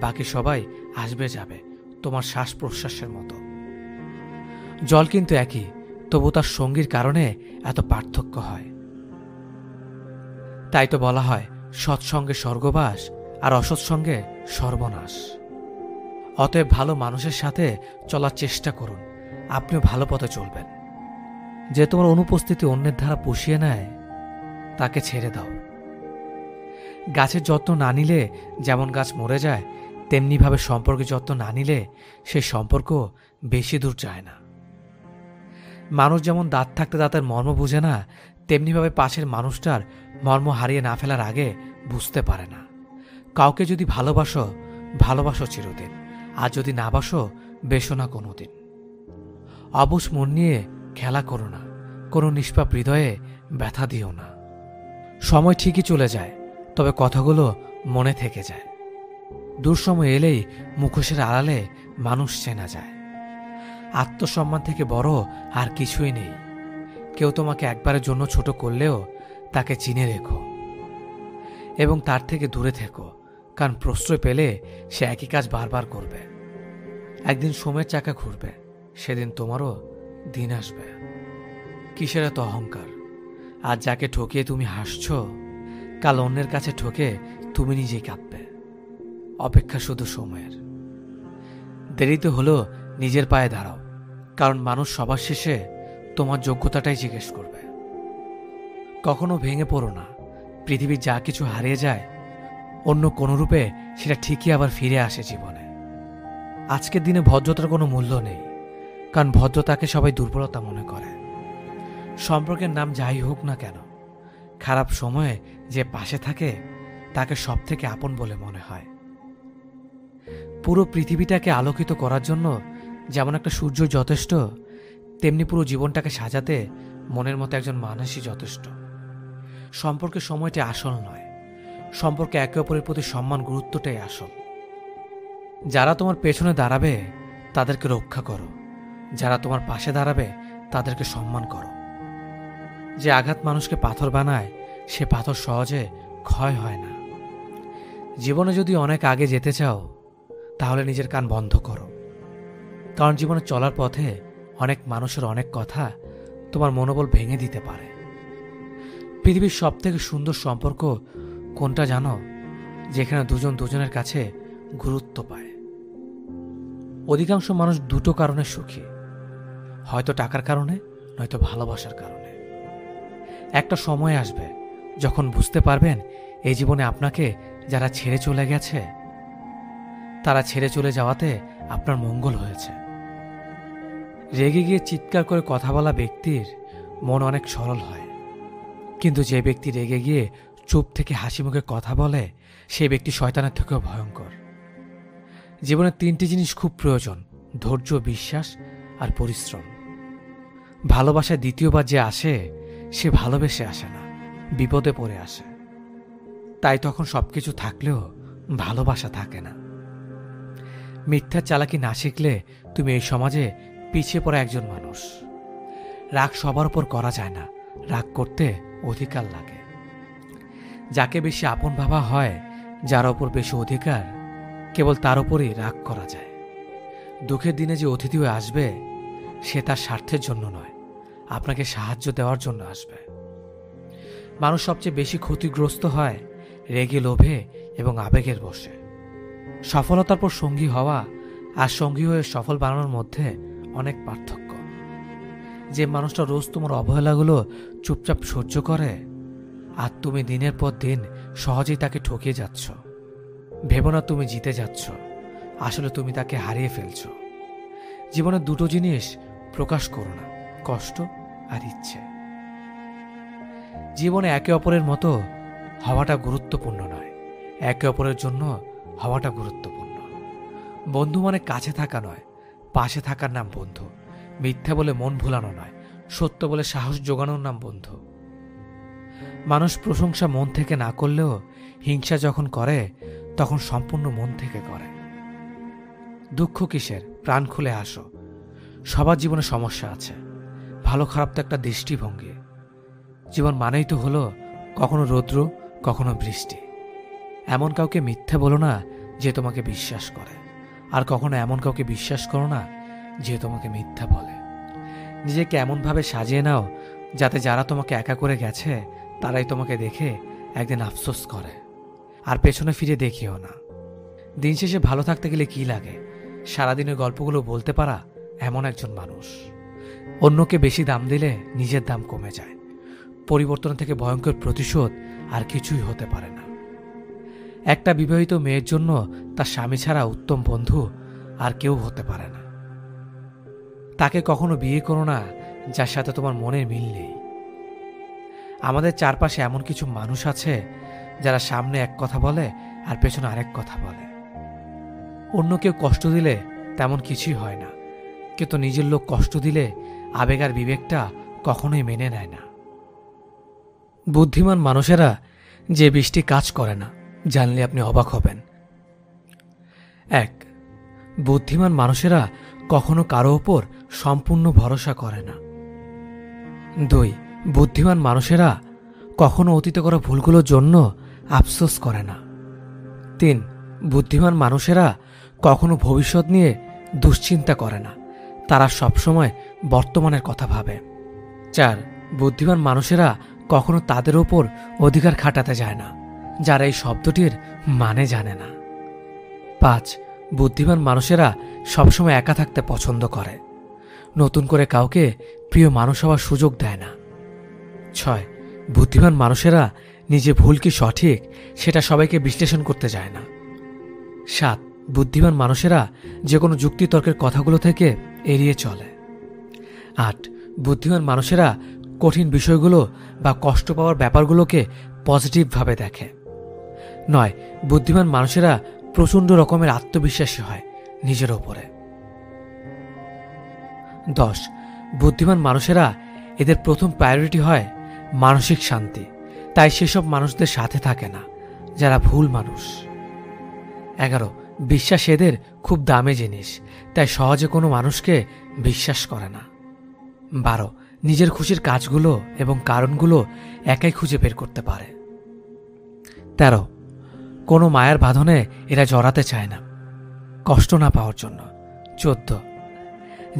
বাকি সবাই আসবে যাবে তোমার শ্বাস প্রশ্বাসের মতো। জল কিন্তু একই, তবু তার সঙ্গীর কারণে এত পার্থক্য হয়। তাই তো বলা হয় সৎসঙ্গে স্বর্গবাস আর অসৎসঙ্গে সর্বনাশ। অতএব ভালো মানুষের সাথে চলার চেষ্টা করুন, আপনিও ভালো পথে চলবেন। যে তোমার অনুপস্থিতি অন্যের দ্বারা পুষিয়ে নেয় তাকে ছেড়ে দাও। গাছের যত্ন না নিলে যেমন গাছ মরে যায়, তেমনিভাবে সম্পর্কের যত্ন না নিলে সেই সম্পর্ক বেশি দূর যায় না। মানুষ যেমন দাঁত থাকতে দাঁতের মর্ম বুঝে না, তেমনিভাবে পাশের মানুষটার মর্ম হারিয়ে না ফেলার আগে বুঝতে পারে না। কাউকে যদি ভালোবাসো, ভালোবাসো চিরদিন, আর যদি না বাসো, বেসো না কোনোদিন। অবুঝ মন নিয়ে খেলা করো না, কোনো নিষ্পাপ হৃদয়ে ব্যথা দিও না। সময় ঠিকই চলে যায়, তবে কথাগুলো মনে থেকে যায়। দুঃসময় এলেই মুখোশের আড়ালে মানুষ চেনা যায়। আত্মসম্মান থেকে বড় আর কিছুই নেই। কেউ তোমাকে একবারের জন্য ছোট করলেও তাকে চিনে রেখো এবং তার থেকে দূরে থেকো, কারণ প্রশ্রয় পেলে সে একই কাজ বারবার করবে। একদিন সময়ের চাকা ঘুরবে, সেদিন তোমারও দিন আসবে। কিসের এত অহংকার? আজ যাকে ঠকিয়ে তুমি হাসছ, কাল অন্যের কাছে ঠকে তুমি নিজেই কাঁদবে। অপেক্ষা শুধু সময়ের। দেরিতে হলেও নিজের পায়ে দাঁড়াও, কারণ মানুষ সবার শেষে তোমার যোগ্যতাটাই জিজ্ঞেস করবে। কখনো ভেঙে পড়ো না। পৃথিবীর যা কিছু হারিয়ে যায়, অন্য কোনো রূপে সেটা ঠিকই আবার ফিরে আসে জীবনে। আজকের দিনে ভদ্রতার কোনো মূল্য নেই, কারণ ভদ্রতাকে সবাই দুর্বলতা মনে করে। সম্পর্কের নাম যাই হোক না কেন, খারাপ সময়ে যে পাশে থাকে তাকে সব থেকে আপন বলে মনে হয়। পুরো পৃথিবীটাকে আলোকিত করার জন্য যেমন একটা সূর্য যথেষ্ট, তেমনি পুরো জীবনটাকে সাজাতে মনের মতো একজন মানুষই যথেষ্ট। সম্পর্কের সময়টি আসল নয়, সম্পর্কে একে অপরের প্রতি সম্মান গুরুত্বটাই আসল। যারা তোমার পেছনে দাঁড়াবে তাদেরকে রক্ষা করো, যারা তোমার পাশে দাঁড়াবে তাদেরকে সম্মান করো। যে আঘাত মানুষকে পাথর বানায়, সে পাথর সহজে ক্ষয় হয় না। জীবনে যদি অনেক আগে যেতে চাও, তাহলে নিজের কান বন্ধ করো, কারণ জীবনে চলার পথে অনেক মানুষের অনেক কথা তোমার মনোবল ভেঙে দিতে পারে। পৃথিবীর সব থেকে সুন্দর সম্পর্ক কোনটা জানো? যেখানে দুজন দুজনের কাছে গুরুত্ব পায়। অধিকাংশ মানুষ দুটো কারণে সুখী, হয়তো টাকার কারণে, নয়তো ভালোবাসার কারণে। একটা সময় আসবে যখন বুঝতে পারবেন এই জীবনে আপনাকে যারা ছেড়ে চলে গেছে, তারা ছেড়ে চলে যাওয়াতে আপনার মঙ্গল হয়েছে। রেগে গিয়ে চিৎকার করে কথা বলা ব্যক্তির মন অনেক সরল হয়, কিন্তু যে ব্যক্তি রেগে গিয়ে চুপ থেকে হাসি মুখে কথা বলে, সেই ব্যক্তি শয়তানের থেকেও ভয়ঙ্কর। জীবনে তিনটি জিনিস খুব প্রয়োজন: ধৈর্য, বিশ্বাস আর পরিশ্রম। ভালোবাসায় দ্বিতীয়বার যে আসে, সে ভালোবেসে আসে না, বিপদে পড়ে আসে। তাই তখন সবকিছু থাকলেও ভালোবাসা থাকে না। মিথ্যার চালাকি না শিখলে তুমি এই সমাজে পিছিয়ে পড়া একজন মানুষ। রাগ সবার উপর করা যায় না, রাগ করতে অধিকার লাগে। যাকে বেশি আপন ভাবা হয়, যার ওপর বেশি অধিকার, কেবল তার উপরই রাগ করা যায়। দুঃখের দিনে যে অতিথি হয়ে আসবে, সে তার স্বার্থের জন্য নয়, আপনাকে সাহায্য দেওয়ার জন্য আসবে। মানুষ সবচেয়ে বেশি ক্ষতিগ্রস্ত হয় রেগে, লোভে এবং আবেগের বশে। সফলতার পর সঙ্গী হওয়া আর সঙ্গী হয়ে সফল বানানোর মধ্যে অনেক পার্থক্য। যে মানুষটা রোজ তোমার অবহেলাগুলো চুপচাপ সহ্য করে, আর তুমি দিনের পর দিন সহজেই তাকে ঠকিয়ে যাচ্ছ। ভেবো না তুমি জিতে যাচ্ছ, আসলে তুমি তাকে হারিয়ে ফেলছ। জীবনে দুটো জিনিস প্রকাশ করো না, কষ্ট আর ইচ্ছে। জীবনে একে অপরের মতো হওয়াটা গুরুত্বপূর্ণ নয়, একে অপরের জন্য হওয়াটা গুরুত্বপূর্ণ। বন্ধু মানে কাছে থাকা নয়, পাশে থাকার নাম বন্ধু। মিথ্যা বলে মন ভোলানো নয়, সত্য বলে সাহস জোগানোর নাম বন্ধু। মানুষ প্রশংসা মন থেকে না করলেও হিংসা যখন করে, তখন সম্পূর্ণ মন থেকে করে। দুঃখ কিসের? প্রাণ খুলে আসো। সবার জীবনে সমস্যা আছে, ভালো খারাপ তো একটা দৃষ্টিভঙ্গি। জীবন মানেই তো হলো কখনো রৌদ্র, কখনো বৃষ্টি। এমন কাউকে মিথ্যা বলো না যে তোমাকে বিশ্বাস করে, আর কখনো এমন কাউকে বিশ্বাস করো না যে তোমাকে মিথ্যা বলে। নিজেকে এমনভাবে সাজিয়ে নাও যাতে যারা তোমাকে একা করে গেছে তারাই তোমাকে দেখে একদিন আফসোস করে, আর পেছনে ফিরে দেখিও না। দিন শেষে ভালো থাকতে গেলে কি লাগে? সারাদিনের গল্পগুলো বলতে পারা এমন একজন মানুষ। অন্যকে বেশি দাম দিলে নিজের দাম কমে যায়। পরিবর্তন থেকে ভয়ঙ্কর প্রতিশোধ আর কিছুই হতে পারে না। একটা বিবাহিত মেয়ের জন্য তার স্বামী ছাড়া উত্তম বন্ধু আর কেউ হতে পারে না। তাকে কখনো বিয়ে করো না যার সাথে তোমার মনের মিল নেই। আমাদের চারপাশে এমন কিছু মানুষ আছে যারা সামনে এক কথা বলে আর পেছনে আরেক কথা বলে। অন্য কেউ কষ্ট দিলে তেমন কিছুই হয় না, কিন্তু নিজের লোক কষ্ট দিলে আবেগ আর বিবেকটা কখনোই মেনে নেয় না। বুদ্ধিমান মানুষেরা যে বৃষ্টি কাজ করে না, জানলে আপনি অবাক হবেন। 1. বুদ্ধিমান মানুষেরা কখনো কারো ওপর সম্পূর্ণ ভরসা করে না। 2. বুদ্ধিমান মানুষেরা কখনো অতীতে করা ভুলগুলোর জন্য আফসোস করে না। 3. বুদ্ধিমান মানুষেরা কখনো ভবিষ্যৎ নিয়ে দুশ্চিন্তা করে না, তারা সবসময় বর্তমানের কথা ভাবে। 4. বুদ্ধিমান মানুষেরা কখনো তাদের ওপর অধিকার খাটাতে যায় না, যারা এই শব্দটির মানে জানে না। 5. বুদ্ধিমান মানুষেরা সবসময় একা থাকতে পছন্দ করে, নতুন করে কাউকে প্রিয় মানুষ হওয়ার সুযোগ দেয় না। 6. বুদ্ধিমান মানুষেরা নিজে ভুল কি সঠিক সেটা সবাইকে বিশ্লেষণ করতে যায় না। 7. বুদ্ধিমান মানুষেরা যে কোনো যুক্তিতর্কের কথাগুলো থেকে এড়িয়ে চলে। 8. বুদ্ধিমান মানুষেরা কঠিন বিষয়গুলো বা কষ্ট পাওয়ার ব্যাপারগুলোকে পজিটিভভাবে দেখে। 9. বুদ্ধিমান মানুষেরা প্রচণ্ড রকমের আত্মবিশ্বাসী হয় নিজের ওপরে। 10. বুদ্ধিমান মানুষেরা এদের প্রথম প্রায়োরিটি হয় মানসিক শান্তি, তাই সেসব মানুষদের সাথে থাকে না যারা ভুল মানুষ। 11. বিশ্বাস এদের খুব দামি জিনিস, তাই সহজে কোনো মানুষকে বিশ্বাস করে না। 12. নিজের খুশির কাজগুলো এবং কারণগুলো একাই খুঁজে বের করতে পারে। 13. কোনো মায়ের বাঁধনে এরা জড়াতে চায় না, কষ্ট না পাওয়ার জন্য। 14.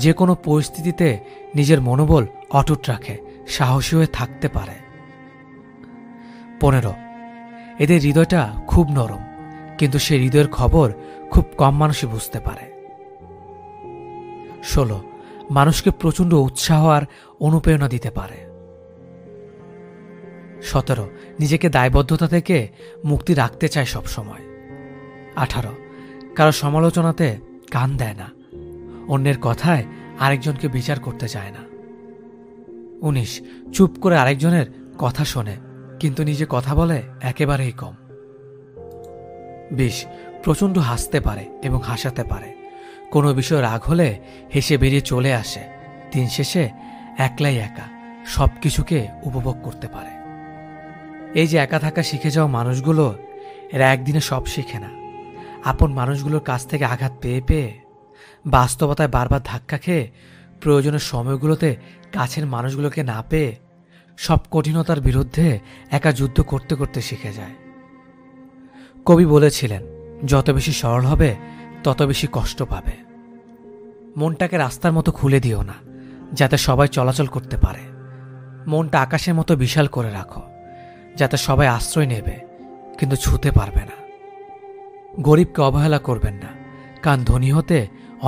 যে কোনো পরিস্থিতিতে নিজের মনোবল অটুট রাখে, সাহসী হয়ে থাকতে পারে। 15. এদের হৃদয়টা খুব নরম, কিন্তু সে হৃদয়ের খবর খুব কম মানুষই বুঝতে পারে। 16. মানুষকে প্রচণ্ড উৎসাহ আর অনুপ্রেরণা দিতে পারে। 17. নিজেকে দায়বদ্ধতা থেকে মুক্তি রাখতে চায় সবসময়। 18. কারো সমালোচনাতে কান দেয় না, অন্যের কথায় আরেকজনকে বিচার করতে চায় না। 19. চুপ করে আরেকজনের কথা শোনে, কিন্তু নিজে কথা বলে একেবারেই কম। 20. প্রচণ্ড হাসতে পারে এবং হাসাতে পারে, কোনো বিষয় রাগ হলে হেসে বেরিয়ে চলে আসে, দিন শেষে একলাই একা সব কিছুকে উপভোগ করতে পারে। এই যে একা থাকা শিখে যাওয়া মানুষগুলো, এরা একদিনে সব শিখে না। আপন মানুষগুলোর কাছ থেকে আঘাত পেয়ে পেয়ে, বাস্তবতায় বারবার ধাক্কা খেয়ে, প্রয়োজনের সময়গুলোতে কাছের মানুষগুলোকে না পেয়ে, সব কঠিনতার বিরুদ্ধে একা যুদ্ধ করতে করতে শিখে যায়। কবি বলেছিলেন, যত বেশি সরল হবে তত বেশি কষ্ট পাবে। মনটাকে রাস্তার মতো খুলে দিও না, যাতে সবাই চলাচল করতে পারে। মনটা আকাশের মতো বিশাল করে রাখো, যাতে সবাই আশ্রয় নেবে কিন্তু ছুঁতে পারবে না। গরিবকে অবহেলা করবেন না, কারণ ধনী হতে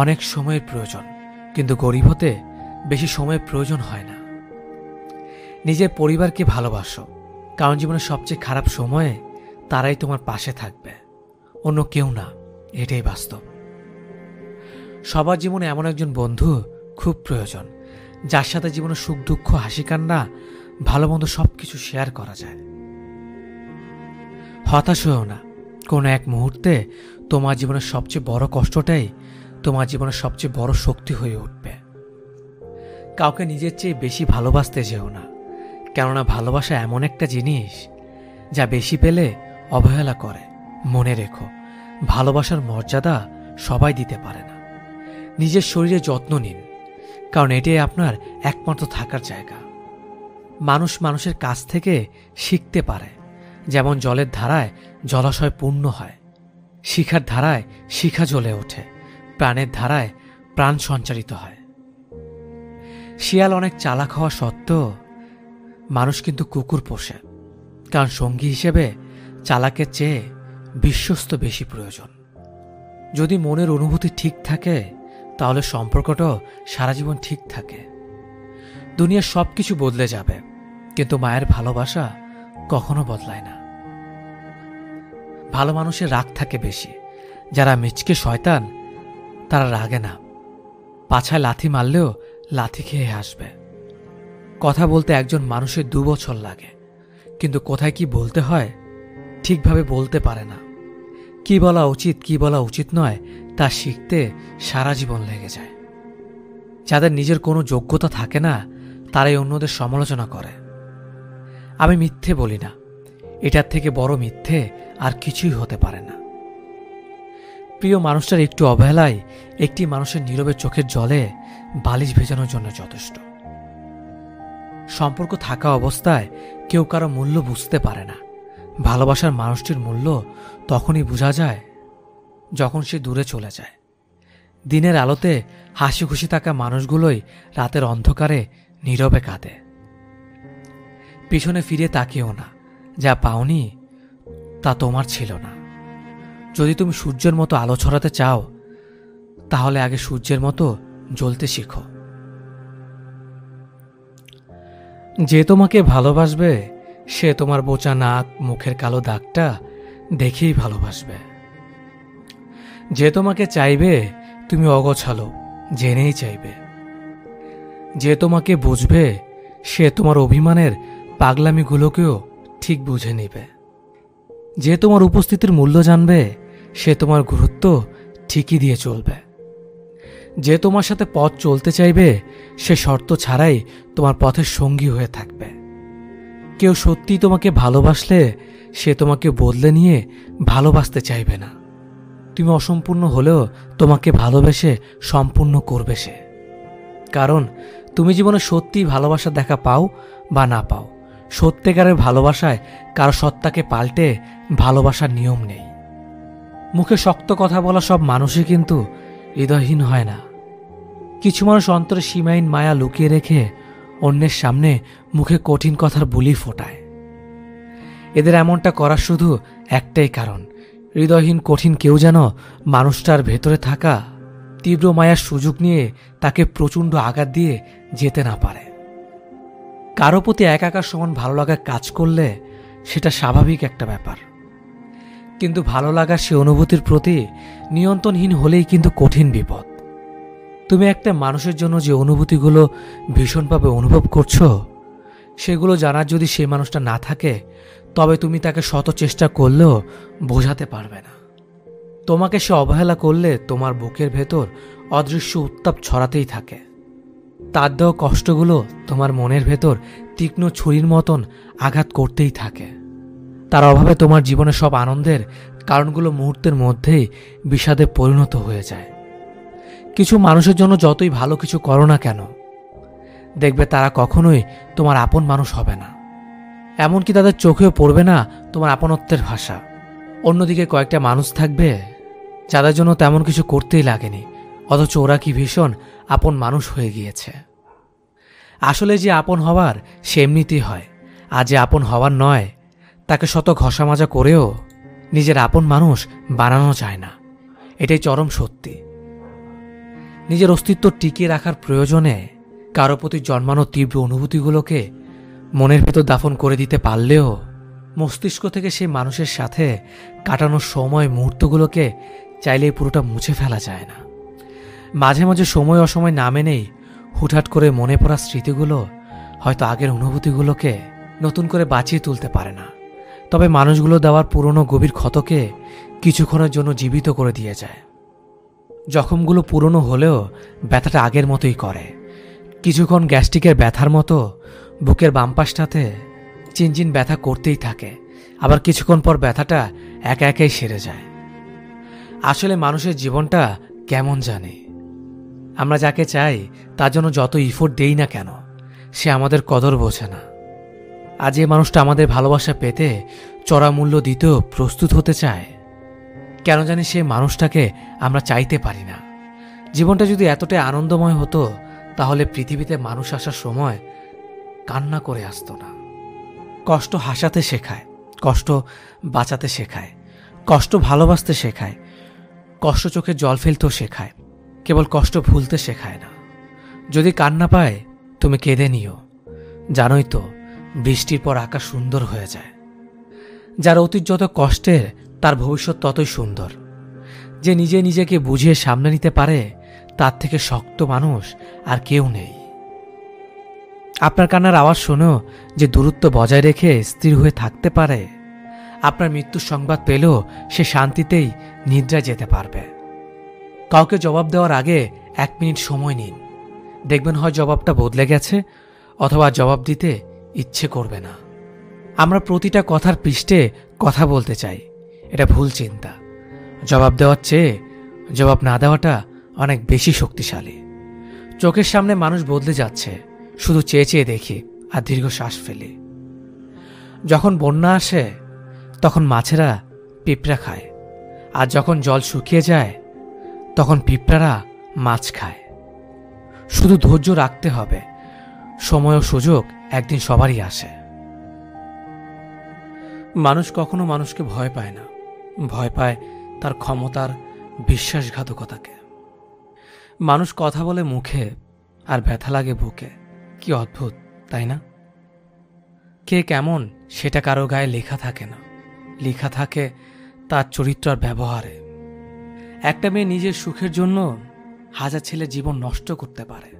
অনেক সময়ের প্রয়োজন, কিন্তু গরিব হতে বেশি সময়ের প্রয়োজন হয় না। নিজের পরিবারকে ভালোবাসো, কারণ জীবনের সবচেয়ে খারাপ সময়ে তারাই তোমার পাশে থাকবে, অন্য কেউ না। এটাই বাস্তব। সবার জীবনে এমন একজন বন্ধু খুব প্রয়োজন, যার সাথে জীবনের সুখ দুঃখ হাসি কান্না ভালো মন্দ সবকিছু শেয়ার করা যায়। হতাশ হয়েও না, কোনো এক মুহূর্তে তোমার জীবনের সবচেয়ে বড় কষ্টটাই তোমার জীবনের সবচেয়ে বড় শক্তি হয়ে উঠবে। কাউকে নিজের চেয়ে বেশি ভালোবাসতে যেও না, কেননা ভালোবাসা এমন একটা জিনিস যা বেশি পেলে অবহেলা করে। মনে রেখো, ভালোবাসার মর্যাদা সবাই দিতে পারে না। নিজের শরীরে যত্ন নিন, কারণ এটাই আপনার একমাত্র থাকার জায়গা। মানুষ মানুষের কাছ থেকে শিখতে পারে, যেমন জলের ধারায় জলাশয় পূর্ণ হয়, শিখার ধারায় শিখা জ্বলে ওঠে, প্রাণের ধারায় প্রাণ সঞ্চারিত হয়। শিয়াল অনেক চালাক হওয়া সত্ত্বেও মানুষ কিন্তু কুকুর পোষে, কারণ সঙ্গী হিসেবে চালাকের চেয়ে বিশ্বস্ত বেশি প্রয়োজন। যদি মনের অনুভূতি ঠিক থাকে, তাহলে সম্পর্কটাও সারা জীবন ঠিক থাকে। দুনিয়ার সবকিছু বদলে যাবে, কিন্তু মায়ের ভালোবাসা কখনো বদলায় না। ভালো মানুষের রাগ থাকে বেশি, যারা মিচকে শয়তান তারা রাগে না, পাছায় লাথি মারলেও লাথি খেয়ে আসবে। কথা বলতে একজন মানুষের 2 বছর লাগে, কিন্তু কোথায় কি বলতে হয় ঠিকভাবে বলতে পারে না। কি বলা উচিত কি বলা উচিত নয় তা শিখতে সারা জীবন লেগে যায়। যাদের নিজের কোনো যোগ্যতা থাকে না, তারাই অন্যদের সমালোচনা করে। আমি মিথ্যে বলি না, এটার থেকে বড় মিথ্যে আর কিছুই হতে পারে না। প্রিয় মানুষটার একটু অবহেলায় একটি মানুষের নীরবে চোখের জলে বালিশ ভেজানোর জন্য যথেষ্ট। সম্পর্ক থাকা অবস্থায় কেউ কারো মূল্য বুঝতে পারে না। ভালোবাসার মানুষটির মূল্য তখনই বোঝা যায় যখন সে দূরে চলে যায়। দিনের আলোতে হাসি খুশি থাকা মানুষগুলোই রাতের অন্ধকারে নীরবে কাঁদে। পিছনে ফিরে তাকিও না, যা পাওনি তা তোমার ছিল না। যদি তুমি সূর্যের মতো আলো ছড়াতে চাও, তাহলে আগে সূর্যের মতো জ্বলতে শিখো। যে তোমাকে ভালোবাসবে সে তোমার বোচা নাক মুখের কালো দাগটা দেখেই ভালোবাসবে। যে তোমাকে চাইবে তুমি অগোছালো জেনেই চাইবে। যে তোমাকে বুঝবে সে তোমার অভিমানের পাগলামিগুলোকেও ঠিক বুঝে নেবে। যে তোমার উপস্থিতির মূল্য জানবে সে তোমার গুরুত্ব ঠিকই দিয়ে চলবে। যে তোমার সাথে পথ চলতে চাইবে সে শর্ত ছাড়াই তোমার পথের সঙ্গী হয়ে থাকবে। কেউ সত্যিই তোমাকে ভালোবাসলে সে তোমাকে বদলে নিয়ে ভালোবাসতে চাইবে না। তুমি অসম্পূর্ণ হলেও তোমাকে ভালোবেসে সম্পূর্ণ করবে সে। কারণ তুমি জীবনে সত্যিই ভালোবাসা দেখা পাও বা না পাও, সত্যিকারের ভালোবাসায় কারো সত্তাকে পাল্টে ভালোবাসার নিয়ম নেই। মুখে শক্ত কথা বলা সব মানুষই কিন্তু হৃদয়হীন হয় না। কিছু মানুষ অন্তরে সীমাহীন মায়া লুকিয়ে রেখে অন্যের সামনে মুখে কঠিন কথার বুলি ফোটায়। এদের এমনটা করার শুধু একটাই কারণ, হৃদয়হীন কঠিন কেউ যেন মানুষটার ভেতরে থাকা তীব্র মায়ার সুযোগ নিয়ে তাকে প্রচণ্ড আঘাত দিয়ে যেতে না পারে। কারো প্রতি একাকার সমান ভালো লাগা কাজ করলে সেটা স্বাভাবিক একটা ব্যাপার, কিন্তু ভালো লাগার সে অনুভূতির প্রতি নিয়ন্ত্রণহীন হলেই কিন্তু কঠিন বিপদ। তুমি একটা মানুষের জন্য যে অনুভূতিগুলো ভীষণভাবে অনুভব করছো, সেগুলো জানার যদি সেই মানুষটা না থাকে, তবে তুমি তাকে শত চেষ্টা করলেও বোঝাতে পারবে না। তোমাকে সে অবহেলা করলে তোমার বুকের ভেতর অদৃশ্য উত্তাপ ছড়াতেই থাকে। তার দেওয়া কষ্টগুলো তোমার মনের ভেতর তীক্ষ্ণ ছুরির মতন আঘাত করতেই থাকে। তার অভাবে তোমার জীবনে সব আনন্দের কারণগুলো মুহূর্তের মধ্যেই বিষাদে পরিণত হয়ে যায়। কিছু মানুষের জন্য যতই ভালো কিছু করো না কেন, দেখবে তারা কখনোই তোমার আপন মানুষ হবে না। এমনকি তাদের চোখেও পড়বে না তোমার আপনত্বের ভাষা। অন্যদিকে কয়েকটা মানুষ থাকবে যাদের জন্য তেমন কিছু করতেই লাগেনি, অথচ ওরা কি ভীষণ আপন মানুষ হয়ে গিয়েছে। আসলে যে আপন হওয়ার সে এমনিতেই হয়, আর যে আপন হওয়ার নয় তাকে শত ঘষা মাজা করেও নিজের আপন মানুষ বানানো যায় না। এটাই চরম সত্যি। নিজের অস্তিত্ব টিকিয়ে রাখার প্রয়োজনে কারো প্রতি জন্মানো তীব্র অনুভূতিগুলোকে মনের ভেতর দাফন করে দিতে পারলেও মস্তিষ্ক থেকে সেই মানুষের সাথে কাটানোর সময় মুহূর্তগুলোকে চাইলেই পুরোটা মুছে ফেলা যায় না। মাঝে মাঝে সময় অসময় না মেনেই হুটহাট করে মনে পড়া স্মৃতিগুলো হয়তো আগের অনুভূতিগুলোকে নতুন করে বাঁচিয়ে তুলতে পারে না, তবে মানুষগুলো দেওয়ার পুরনো গভীর ক্ষতকে কিছুক্ষণের জন্য জীবিত করে দিয়ে যায়। জখমগুলো পুরনো হলেও ব্যথাটা আগের মতোই করে। কিছুক্ষণ গ্যাস্ট্রিকের ব্যথার মতো বুকের বাম পাশটাতে চিনচিন ব্যথা করতেই থাকে, আবার কিছুক্ষণ পর ব্যথাটা একা একাই সেরে যায়। আসলে মানুষের জীবনটা কেমন জানে, আমরা যাকে চাই তার জন্য যত ইফোর্ট দেই না কেন সে আমাদের কদর বোঝে না। আর যে মানুষটা আমাদের ভালোবাসা পেতে চড়া মূল্য দিতেও প্রস্তুত হতে চায়, কেন জানি সেই মানুষটাকে আমরা চাইতে পারি না। জীবনটা যদি এতটাই আনন্দময় হতো তাহলে পৃথিবীতে মানুষ আসার সময় কান্না করে আসতো না। কষ্ট হাসাতে শেখায়, কষ্ট বাঁচাতে শেখায়, কষ্ট ভালোবাসতে শেখায়, কষ্ট চোখে জল ফেলতেও শেখায়, কেবল কষ্ট ভুলতে শেখায় না। যদি কান্না পায় তুমি কেঁদে নিও, জানোই তো বৃষ্টির পর আকাশ সুন্দর হয়ে যায়। যার অতীত যত কষ্টের তার ভবিষ্যৎ ততই সুন্দর। যে নিজে নিজেকে বুঝিয়ে সামনে নিতে পারে তার থেকে শক্ত মানুষ আর কেউ নেই। আপনার কান্নার আওয়াজ শুনেও যে দূরত্ব বজায় রেখে স্থির হয়ে থাকতে পারে, আপনার মৃত্যুর সংবাদ পেলেও সে শান্তিতেই নিদ্রায় যেতে পারবে। কাউকে জবাব দেওয়ার আগে 1 মিনিট সময় নিন, দেখবেন হয় জবাবটা বদলে গেছে অথবা জবাব দিতে ইচ্ছে করবে না। আমরা প্রতিটা কথার পৃষ্ঠে কথা বলতে চাই, এটা ভুল চিন্তা। জবাব দেওয়ার চেয়ে জবাব না দেওয়াটা অনেক বেশি শক্তিশালী। চোখের সামনে মানুষ বদলে যাচ্ছে, শুধু চেয়ে চেয়ে দেখি আর দীর্ঘ শ্বাস ফেলি। যখন বন্যা আসে তখন মাছেরা পিঁপড়া খায়, আর যখন জল শুকিয়ে যায় তখন পিঁপড়ারা মাছ খায়। শুধু ধৈর্য রাখতে হবে, সময় ও সুযোগ একদিন সবারই আসে। মানুষ কখনো মানুষকে ভয় পায় না, ভয় পায় তার ক্ষমতার বিশ্বাসঘাতকতাকে। মানুষ কথা বলে মুখে আর ব্যথা লাগে বুকে। কি অদ্ভুত, তাই না? কে কেমন সেটা কারো গায়ে লেখা থাকে না, লেখা থাকে তার চরিত্র আর ব্যবহারে। একটা মেয়ে নিজের সুখের জন্য 1000 ছেলে জীবন নষ্ট করতে পারে,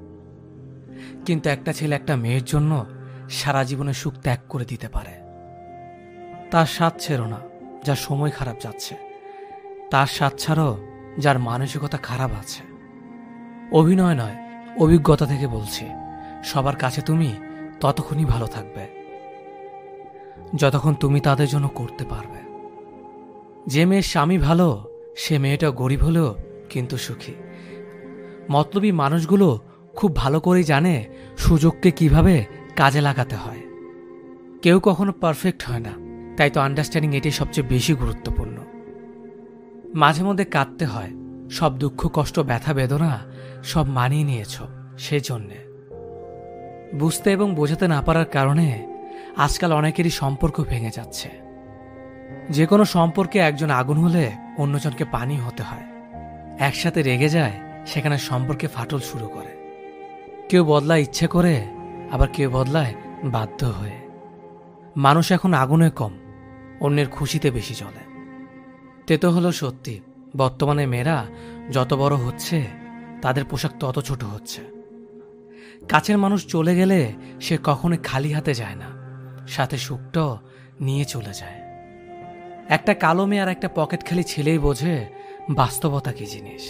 কিন্তু একটা ছেলে একটা মেয়ের জন্য সারা জীবনের সুখ ত্যাগ করে দিতে পারে। তার স্বাদ ছেড়ো না যার সময় খারাপ যাচ্ছে, তার স্বাদ ছাড়ো যার মানসিকতা খারাপ আছে। অভিনয় নয়, অভিজ্ঞতা থেকে বলছি, সবার কাছে তুমি ততক্ষণই ভালো থাকবে যতক্ষণ তুমি তাদের জন্য করতে পারবে। যে মেয়ের স্বামী ভালো সে মেয়েটা গরিব হলেও কিন্তু সুখী। মতলবী মানুষগুলো খুব ভালো করেই জানে সুযোগকে কিভাবে কাজে লাগাতে হয়। কেউ কখনো পারফেক্ট হয় না, তাই তো আন্ডারস্ট্যান্ডিং এটাই সবচেয়ে বেশি গুরুত্বপূর্ণ। মাঝে মধ্যে কাঁদতে হয়, সব দুঃখ কষ্ট ব্যথা বেদনা সব মানিয়ে নিয়েছ সেজন্যে। বুঝতে এবং বোঝাতে না পারার কারণে আজকাল অনেকেরই সম্পর্ক ভেঙে যাচ্ছে। যে কোনো সম্পর্কে একজন আগুন হলে অন্যজনকে পানি হতে হয়। একসাথে রেগে যায়, সেখানে সম্পর্কে ফাটল শুরু করে। কেউ বদলায় ইচ্ছে করে, আবার কেউ বদলায় বাধ্য হয়ে। মানুষ এখন আগুনে কম, অন্যের খুশিতে বেশি চলে। তেতো হলো সত্যি, বর্তমানে মেয়েরা যত বড় হচ্ছে তাদের পোশাক তত ছোট হচ্ছে। কাছের মানুষ চলে গেলে সে কখনো খালি হাতে যায় না, সাথে সুখটাও নিয়ে চলে যায়। একটা কালো মেয়ে আর একটা পকেট খালি ছেলেই বোঝে বাস্তবতা কি জিনিস।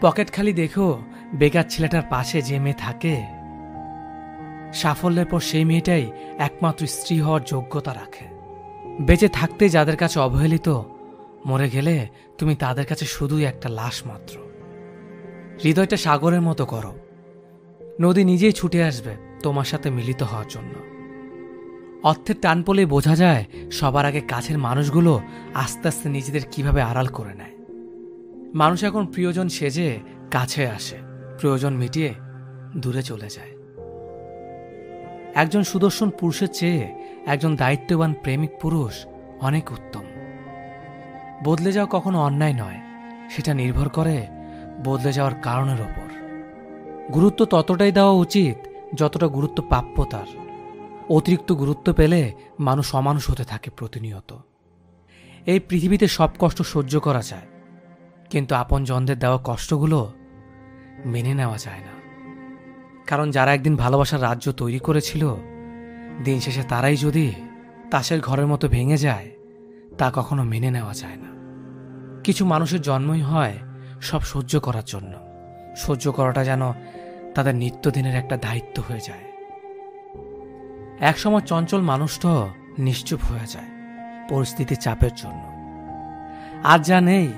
পকেট খালি দেখো বেকার ছেলেটার পাশে যে মেয়ে থাকে, সাফল্যের পর সেই মেয়েটাই একমাত্র স্ত্রী হওয়ার যোগ্যতা রাখে। বেঁচে থাকতে যাদের কাছে অবহেলিত, মরে গেলে তুমি তাদের কাছে শুধুই একটা লাশ মাত্র। হৃদয়টা সাগরের মতো করো, নদী নিজেই ছুটে আসবে তোমার সাথে মিলিত হওয়ার জন্য। অর্থের টান পড়লেই বোঝা যায় সবার আগে কাছের মানুষগুলো আস্তে আস্তে নিজেদের কিভাবে আড়াল করে নেয়। মানুষ এখন প্রিয়জন সেজে কাছে আসে, প্রয়োজন মিটিয়ে দূরে চলে যায়। একজন সুদর্শন পুরুষের চেয়ে একজন দায়িত্ববান প্রেমিক পুরুষ অনেক উত্তম। বদলে যাওয়া কখনো অন্যায় নয়, সেটা নির্ভর করে বদলে যাওয়ার কারণের ওপর। গুরুত্ব ততটাই দেওয়া উচিত যতটা গুরুত্ব প্রাপ্য তার। অতিরিক্ত গুরুত্ব পেলে মানুষ অমানুষ হতে থাকে প্রতিনিয়ত। এই পৃথিবীতে সব কষ্ট সহ্য করা যায়, কিন্তু আপনজনদের দেওয়া কষ্টগুলো মেনে নেওয়া যায় না। কারণ যারা একদিন ভালোবাসার রাজ্য তৈরি করেছিল, দিন শেষে তারাই যদি তাসের ঘরের মতো ভেঙে যায়, তা কখনো মেনে নেওয়া যায় না। কিছু মানুষের জন্মই হয় সব সহ্য করার জন্য। সহ্য করাটা যেন তাদের নিত্যদিনের একটা দায়িত্ব হয়ে যায়। একসময় চঞ্চল মানুষটাও নিশ্চুপ হয়ে যায় পরিস্থিতির চাপের জন্য। আর যা নেই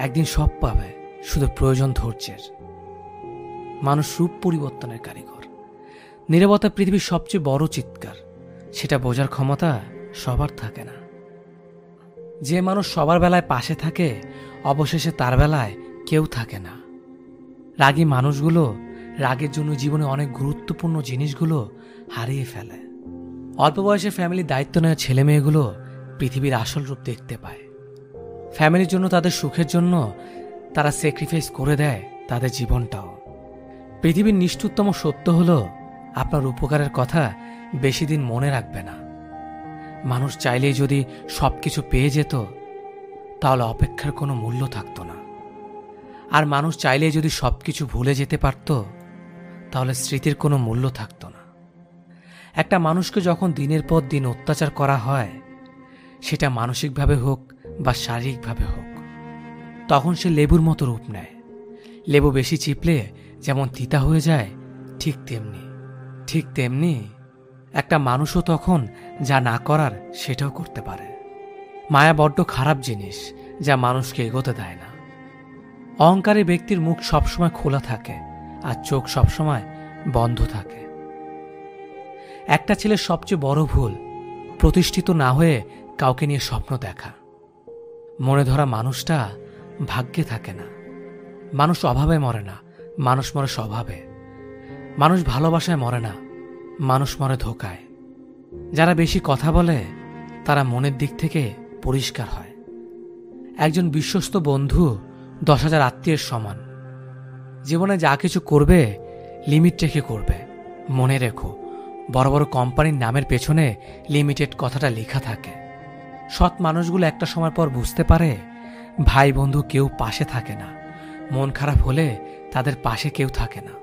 একদিন সব পাবে, শুধু প্রয়োজন ধৈর্যের। মানুষ রূপ পরিবর্তনের কারিগর। নীরবতা পৃথিবীর সবচেয়ে বড় চিৎকার, সেটা বোঝার ক্ষমতা সবার থাকে না। যে মানুষ সবার বেলায় পাশে থাকে, অবশেষে তার বেলায় কেউ থাকে না। রাগী মানুষগুলো রাগের জন্য জীবনে অনেক গুরুত্বপূর্ণ জিনিসগুলো হারিয়ে ফেলে। অল্প বয়সে ফ্যামিলির দায়িত্ব নেওয়া ছেলে মেয়েগুলো পৃথিবীর আসল রূপ দেখতে পায়। ফ্যামিলির জন্য, তাদের সুখের জন্য তারা স্যাক্রিফাইস করে দেয় তাদের জীবনটাও। পৃথিবীর নিষ্ঠুরতম সত্য হলো, আপনার উপকারের কথা বেশি দিন মনে রাখবে না। মানুষ চাইলেই যদি সবকিছু পেয়ে যেত, তাহলে অপেক্ষার কোনো মূল্য থাকতো না। আর মানুষ চাইলেই যদি সবকিছু ভুলে যেতে পারত, তাহলে স্মৃতির কোনো মূল্য থাকতো না। একটা মানুষকে যখন দিনের পর দিন অত্যাচার করা হয়, সেটা মানসিকভাবে হোক বা শারীরিকভাবে হোক, তখন সে লেবুর মতো রূপ নেয়। লেবু বেশি চিপলে যেমন তিতা হয়ে যায়, ঠিক তেমনি একটা মানুষও তখন যা না করার সেটাও করতে পারে। মায়া বড্ড খারাপ জিনিস, যা মানুষকে এগোতে দেয় না। অহংকারী ব্যক্তির মুখ সবসময় খোলা থাকে আর চোখ সবসময় বন্ধ থাকে। একটা ছেলের সবচেয়ে বড় ভুল, প্রতিষ্ঠিত না হয়ে কাউকে নিয়ে স্বপ্ন দেখা। মনে ধরা মানুষটা ভাগ্যে থাকে না। মানুষ অভাবে মরে না, মানুষ মরে স্বভাবে। মানুষ ভালোবাসায় মরে না, মানুষ মরে ধোঁকায়। যারা বেশি কথা বলে, তারা মনের দিক থেকে পরিষ্কার হয়। একজন বিশ্বস্ত বন্ধু 10,000 আত্মীয়ের সমান। জীবনে যা কিছু করবে লিমিট রেখে করবে। মনে রেখো, বড় বড় কোম্পানির নামের পেছনে লিমিটেড কথাটা লেখা থাকে। সৎ মানুষগুলো একটা সময় পর বুঝতে পারে, ভাই বন্ধু কেউ পাশে থাকে না। মন খারাপ হলে তাদের পাশে কেউ থাকে না।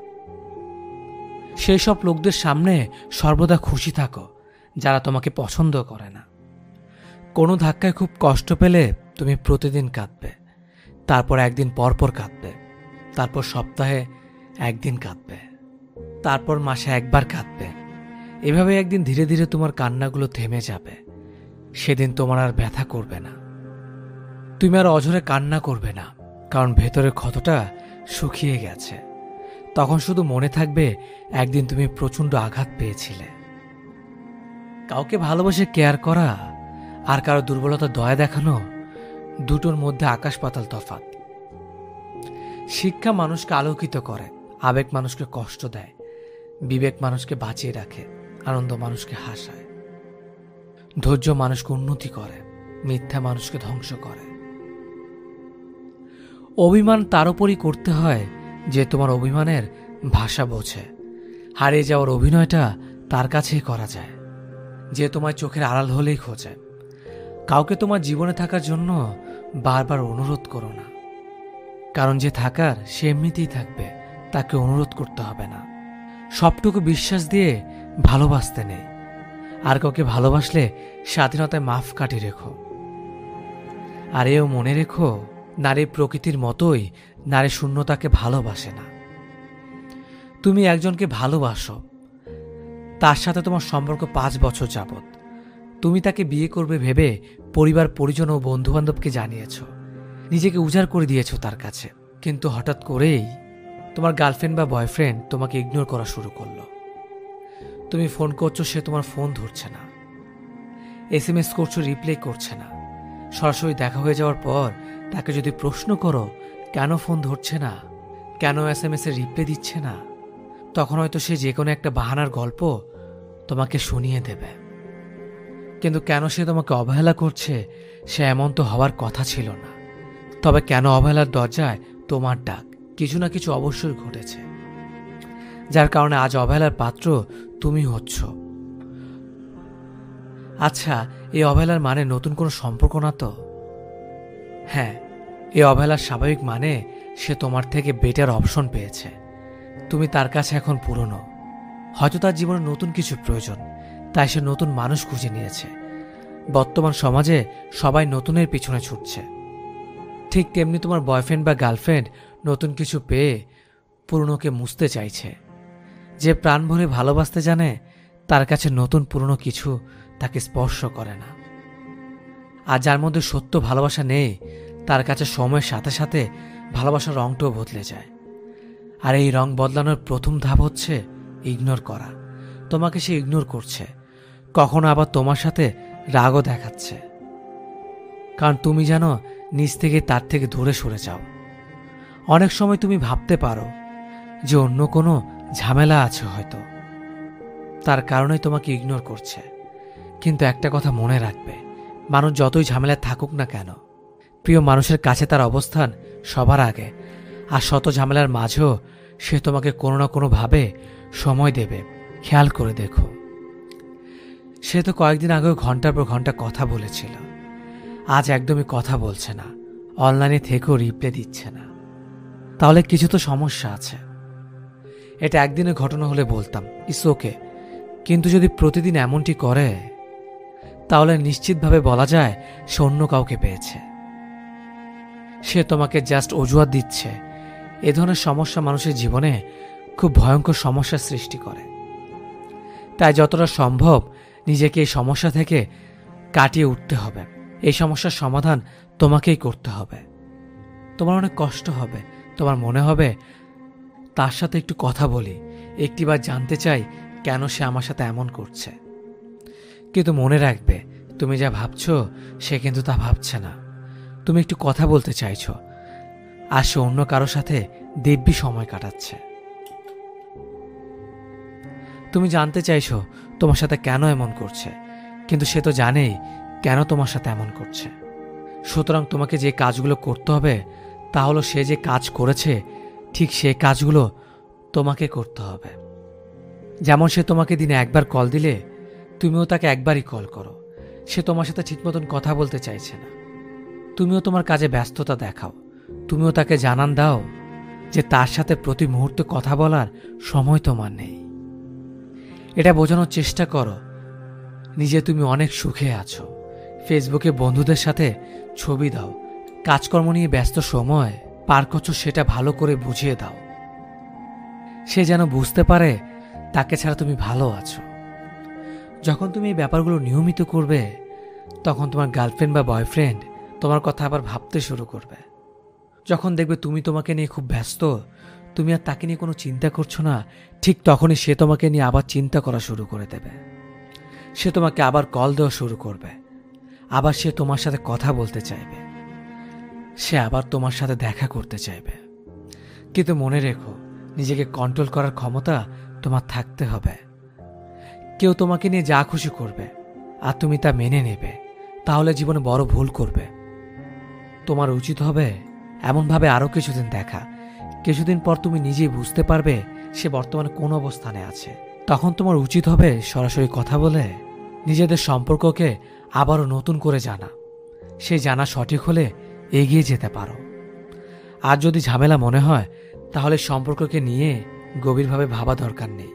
সেই সব লোকদের সামনে সর্বদা খুশি থাকো, যারা তোমাকে পছন্দ করে না। কোনো ধাক্কায় খুব কষ্ট পেলে তুমি প্রতিদিন কাঁদবে, তারপর একদিন পরপর কাঁদবে, তারপর সপ্তাহে একদিন কাঁদবে, তারপর মাসে একবার কাঁদবে। এভাবে একদিন ধীরে ধীরে তোমার কান্নাগুলো থেমে যাবে। সেদিন তোমার আর ব্যথা করবে না। তুমি আর অঝরে কান্না করবে না, কারণ ভেতরের ক্ষতটা শুকিয়ে গেছে। তখন শুধু মনে থাকবে, একদিন তুমি প্রচণ্ড আঘাত পেয়েছিলে। কাউকে ভালোবাসে কেয়ার করা আর কারো দুর্বলতা দয়া দেখানো, দুটোর মধ্যে আকাশ পাতাল তফাৎ। শিক্ষা মানুষকে আলোকিত করে, আবেগ মানুষকে কষ্ট দেয়, বিবেক মানুষকে বাঁচিয়ে রাখে, আনন্দ মানুষকে হাসায়, ধৈর্য মানুষকে উন্নতি করে, মিথ্যা মানুষকে ধ্বংস করে। অভিমান তার উপরই করতে হয় যে তোমার অভিমানের ভাষা বোঝে। হারিয়ে যাওয়ার অভিনয়টা তার কাছেই করা যায় যে তোমার চোখের আড়াল হলেই খোঁজে। কাউকে তোমার জীবনে থাকার জন্য বারবার অনুরোধ করো না, কারণ যে থাকার সে এমনিতেই থাকবে, তাকে অনুরোধ করতে হবে না। সবটুকু বিশ্বাস দিয়ে ভালোবাসতে নেই। আর কাউকে ভালোবাসলে স্বাধীনতায় মাফ কাটি রেখো। আর এও মনে রেখো, নারী প্রকৃতির মতোই নারী শূন্যতাকে ভালোবাসে না। তুমি একজনকে ভালোবাসো, তার সাথে তোমার সম্পর্ক 5 বছর যাবত। তুমি তাকে বিয়ে করবে ভেবে পরিবার পরিজন ও বন্ধুবান্ধবকে জানিয়েছ, নিজেকে উজাড় করে দিয়েছ তার কাছে। কিন্তু হঠাৎ করেই তোমার গার্লফ্রেন্ড বা বয়ফ্রেন্ড তোমাকে ইগনোর করা শুরু করলো। তুমি ফোন করছো, সে তোমার ফোন ধরছে না। SMS করছো, রিপ্লাই করছে না। সরাসরি দেখা হয়ে যাওয়ার পর তাকে যদি প্রশ্ন করো কেন ফোন ধরছে না, কেন SMS এর রিপ্লাই দিচ্ছে না, তখন হয়তো সে যে কোনো একটা বাহানার গল্প তোমাকে শুনিয়ে দেবে। কিন্তু কেন সে তোমাকে অবহেলা করছে, সে এমন তো হওয়ার কথা ছিল না। তবে কেন অবহেলার দরজায় তোমার ডাক, কিছু না কিছু অবশ্যই ঘটেছে, যার কারণে আজ অবহেলার পাত্র তুমি হচ্ছ। আচ্ছা, এই অবহেলার মানে নতুন কোনো সম্পর্ক না তো? হ্যাঁ, এই অবহেলার স্বাভাবিক মানে সে তোমার থেকে বেটার অপশন পেয়েছে। তুমি তার কাছে এখন পুরনো। হয়তো তার জীবনে নতুন কিছু প্রয়োজন, তাই সে নতুন মানুষ খুঁজে নিয়েছে। বর্তমান সমাজে সবাই নতুনের পিছনে ছুটছে। ঠিক তেমনি তোমার বয়ফ্রেন্ড বা গার্লফ্রেন্ড নতুন কিছু পেয়ে পুরনোকে মুছতে চাইছে। যে প্রাণ ভরে ভালোবাসতে জানে, তার কাছে নতুন পুরনো কিছু তাকে স্পর্শ করে না। আর যার মধ্যে সত্য ভালোবাসা নেই, তার কাছে সময়ের সাথে সাথে ভালোবাসার রংটাও বদলে যায়। আর এই রং বদলানোর প্রথম ধাপ হচ্ছে ইগনোর করা। তোমাকে সে ইগনোর করছে, কখনো আবার তোমার সাথে রাগও দেখাচ্ছে, কারণ তুমি জানো নিজ থেকে তার থেকে দূরে সরে যাও। অনেক সময় তুমি ভাবতে পারো যে অন্য কোনো ঝামেলা আছে হয়তো, তার কারণেই তোমাকে ইগনোর করছে। কিন্তু একটা কথা মনে রাখবে, মানুষ যতই ঝামেলায় থাকুক না কেন, প্রিয় মানুষের কাছে তার অবস্থান সবার আগে। আর শত ঝামেলার মাঝেও সে তোমাকে কোনো না কোনোভাবে সময় দেবে। খেয়াল করে দেখো, সে তো কয়েকদিন আগেও ঘন্টার পর ঘন্টা কথা বলেছিল, আজ একদমই কথা বলছে না, অনলাইনে থেকেও রিপ্লাই দিচ্ছে না। তাহলে কিছু তো সমস্যা আছে। এটা একদিনের ঘটনা হলে বলতাম ইটস ওকে, কিন্তু যদি প্রতিদিন এমনটি করে, তাহলে নিশ্চিতভাবে বলা যায় সে অন্য কাউকে পেয়েছে। সে তোমাকে জাস্ট অজুহাত দিচ্ছে। এ ধরনের সমস্যা মানুষের জীবনে খুব ভয়ঙ্কর সমস্যার সৃষ্টি করে। তাই যতটা সম্ভব নিজেকে এই সমস্যা থেকে কাটিয়ে উঠতে হবে। এই সমস্যার সমাধান তোমাকেই করতে হবে। তোমার অনেক কষ্ট হবে, তোমার মনে হবে তার সাথে একটু কথা বলি, একটিবার জানতে চাই কেন সে আমার সাথে এমন করছে। কিন্তু মনে রাখবে, তুমি যা ভাবছো সে কিন্তু তা ভাবছে না। তুমি একটু কথা বলতে চাইছো, আর সে অন্য কারোর সাথে দিব্যি সময় কাটাচ্ছে। তুমি জানতে চাইছো তোমার সাথে কেন এমন করছে, কিন্তু সে তো জানেই কেন তোমার সাথে এমন করছে। সুতরাং তোমাকে যে কাজগুলো করতে হবে তা হলো সে যে কাজ করেছে ঠিক সে কাজগুলো তোমাকে করতে হবে। যেমন সে তোমাকে দিনে একবার কল দিলে তুমিও তাকে একবারই কল করো। সে তোমার সাথে ঠিক মতন কথা বলতে চাইছে না, তুমিও তোমার কাজে ব্যস্ততা দেখাও। তুমিও তাকে জানান দাও যে তার সাথে প্রতি মুহূর্তে কথা বলার সময় তোমার নেই। এটা বোঝানোর চেষ্টা করো নিজে তুমি অনেক সুখে আছো। ফেসবুকে বন্ধুদের সাথে ছবি দাও, কাজকর্ম নিয়ে ব্যস্ত সময় পার করছো সেটা ভালো করে বুঝিয়ে দাও। সে যেন বুঝতে পারে তাকে ছাড়া তুমি ভালো আছো। যখন তুমি এই ব্যাপারগুলো নিয়মিত করবে, তখন তোমার গার্লফ্রেন্ড বা বয়ফ্রেন্ড তোমার কথা আবার ভাবতে শুরু করবে। যখন দেখবে তুমি তোমাকে নিয়ে খুব ব্যস্ত, তুমি আর তাকে নিয়ে কোনো চিন্তা করছো না, ঠিক তখনই সে তোমাকে নিয়ে আবার চিন্তা করা শুরু করে দেবে। সে তোমাকে আবার কল দেওয়া শুরু করবে, আবার সে তোমার সাথে কথা বলতে চাইবে, সে আবার তোমার সাথে দেখা করতে চাইবে। কিন্তু মনে রেখো, নিজেকে কন্ট্রোল করার ক্ষমতা তোমার থাকতে হবে। কেউ তোমাকে নিয়ে যা খুশি করবে আর তুমি তা মেনে নেবে, তাহলে জীবনে বড় ভুল করবে। তোমার উচিত হবে এমনভাবে আরও কিছুদিন দেখা। কিছুদিন পর তুমি নিজেই বুঝতে পারবে সে বর্তমানে কোন অবস্থানে আছে। তখন তোমার উচিত হবে সরাসরি কথা বলে নিজেদের সম্পর্ককে আবারও নতুন করে জানা। সেই জানা সঠিক হলে এগিয়ে যেতে পারো। আর যদি ঝামেলা মনে হয়, তাহলে সম্পর্ককে নিয়ে গভীরভাবে ভাবা দরকার নেই।